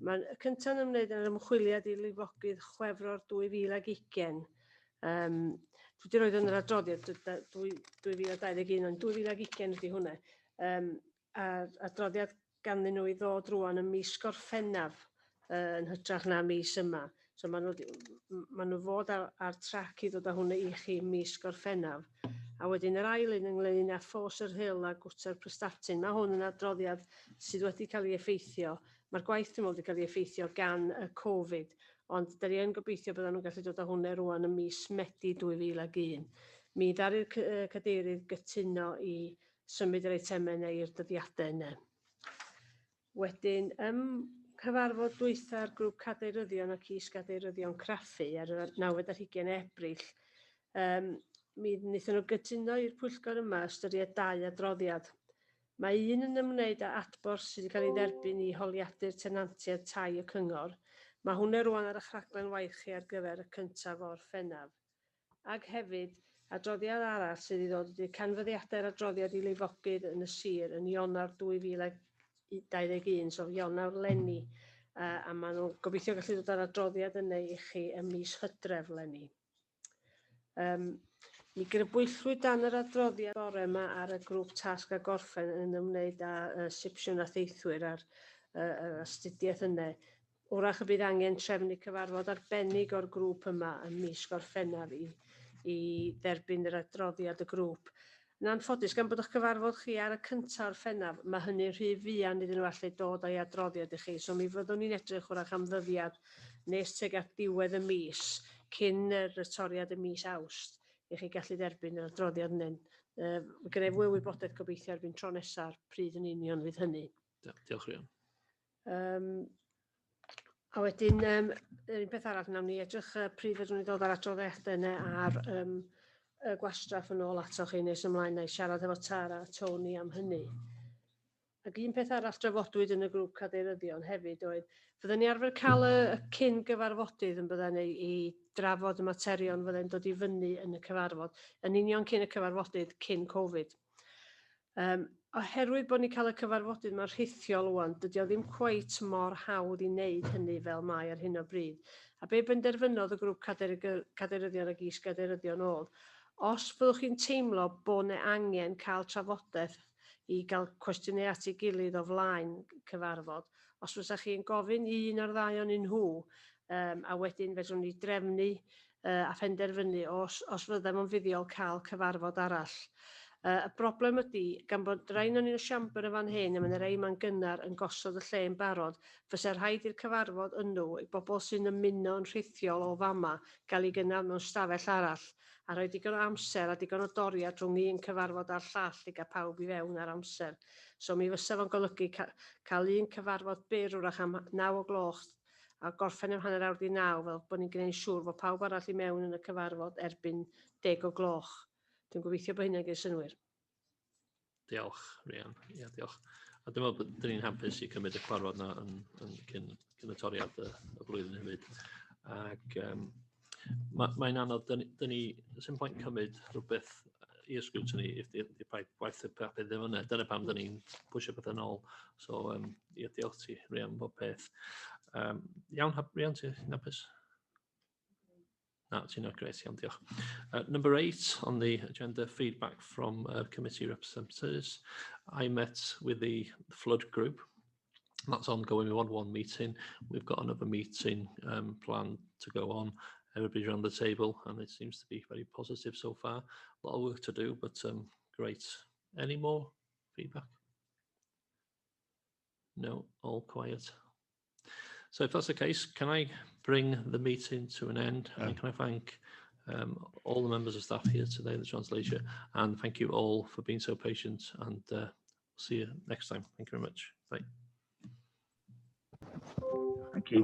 Mae'n cyntaf yn ymwneud â'r ymchwiliad i lifogydd Chwefror 2020. Dwi wedi roed yn yr adroddiad 2021 ond 2020 ydy hwnna. A'r adroddiad ganddyn nhw i ddod rwan ym mis Gorffennaf yn hytrach na mis yma. So maen nhw fod ar trac i ddod â hwnna i chi mis Gorffennaf. A wedyn yr ail un ynglyn â Fforsir Hill a Gwter Prestatyn. Mae hwn yn adroddiad sydd wedi cael ei effeithio. Mae'r gwaith dim ond wedi cael ei effeithio gan y Covid, ond da ni yn gobeithio byddwn nhw'n gallu dod â hwnna rwan ym mis Medi 2001. Mi ddaru'r cadeirydd gytuno i symud yr eitemau neu'r dyddiadau yna. Wedyn, cyfarfod dwytha'r grŵp cadeiryddion ac is-gadeiryddion craffu ar y 9 ar 20 Ebrill. Mi wnaethon nhw gytuno i'r pwyllgor yma ystyried 2 adroddiad. Mae un yn ymwneud â adborth sydd wedi cael ei dderbyn i holiadur tenantiaid tai y cyngor. Mae hwnna rwan ar eich rhaglen waith chi ar gyfer y cyntaf o'r Ffennaf. Ac hefyd, adroddiad arall sydd wedi dod ydy canfyddiadau'r adroddiad i lifogydd yn y sir yn Ionawr 2021, so Ionawr leni. A maen nhw'n gobeithio gallu dod ar adroddiad yna i chi ym mis Hydref leni. Mi grybwyllwyd dan yr adroddiad bore yma ar y grŵp TASG a GORFFEN yn ymwneud â SIPSIWN a THEITHWYR ar astudiaeth yna. Wrach y bydd angen trefnu cyfarfod arbennig o'r grŵp yma ym mis Gorffennaf i dderbyn yr adroddiad y grŵp. Yn anffodus, gan bod eich cyfarfod chi ar y cyntaf o'r Ffennaf, mae hynny rhy fuan iddyn nhw allu dod â'i adroddiad i chi. So mi fyddwn ni'n edrych wrach am ddyddiad nes tuag at diwedd y mis, cyn yr toriad y mis Awst, i chi gallu derbyn yr adroddiad yna. Mae gen i fwy o wybodaeth gobeithio erbyn tro nesaf pryd yn union fydd hynny. Diolch Rhian. A wedyn, yr un peth arall, nawn ni edrych pryd fydden ni dod ar adroddiadau yna ar y gwastraff yn ôl atoch chi nes ymlaen neu siarad efo Tara a Tony am hynny. Ac un peth arall drafodwyd yn y grŵp cadeiryddion hefyd oedd, fydden ni arfer cael y cyn gyfarfodydd yn bydden ni i drafod y materion fydden dod i fyny yn y cyfarfod, yn union cyn y cyfarfodydd cyn Covid. Oherwydd bod ni'n cael y cyfarfodydd mae'n rhithiol wan, dydy o ddim cweit mor hawdd i wneud hynny fel mae ar hyn o bryd. A be benderfynodd y grŵp cadeiryddion ag is-gadeiryddion oedd, os byddwch chi'n teimlo bod ne angen cael trafodaeth i gael cwestiynau at ei gilydd o flaen cyfarfod, os fyddwch chi'n gofyn un o'r ddau o'n nhw, a wedyn fedrwn ni drefnu a phenderfynu os fyddem yn fuddiol cael cyfarfod arall. Y broblem ydy, gan bod rhain o'n i'n y siambr yn fan hyn, a mae'n rhain ma'n gynnar yn gosod y lle yn barod, fysa'r rhaid i'r cyfarfod ynnw, i bobl sy'n ymuno yn rhithiol o fama, gael ei gynnal mewn stafell arall, a rhoi digon o amser a digon o doriad rhwng un cyfarfod a'r llall i gael pawb i fewn ar amser. So mi fysa fo'n golygu cael un cyfarfod byr wrach am 9 o gloch a gorffen am 8:30 fel bod ni'n gwneud siŵr bod pawb arall i mewn yn y cyfarfod erbyn 10 o gloch. Dwi'n gobeithio bod hynny'n gwneud synnwyr. Diolch, Rhian. Ie, diolch. A dwi'n meddwl bod ni'n hapus i cymryd y cyfarfod yna cyn y toriad y blwyddyn hefyd. Ac mae'n anodd, sy'n pwynt cymryd rhywbeth i'r sgrwtini if the gwaith y papur ddim yna. Dyna pam dyn ni'n pwysio beth yn ôl. So, ie, diolch ti, Rhian, bob peth. Iawn, Rhian, ti'n hapus? No, ti'n great, iawn, diolch. Number 8 on the agenda, feedback from committee representatives. I met with the flood group. That's ongoing. We want one meeting. We've got another meeting planned to go on. Everybody's around the table, and it seems to be very positive so far. A lot of work to do, but great. Any more feedback? No, all quiet. So if that's the case, can I bring the meeting to an end? And can I thank all the members of staff here today, the translator, and thank you all for being so patient, and see you next time. Thank you very much. Bye. Thank you.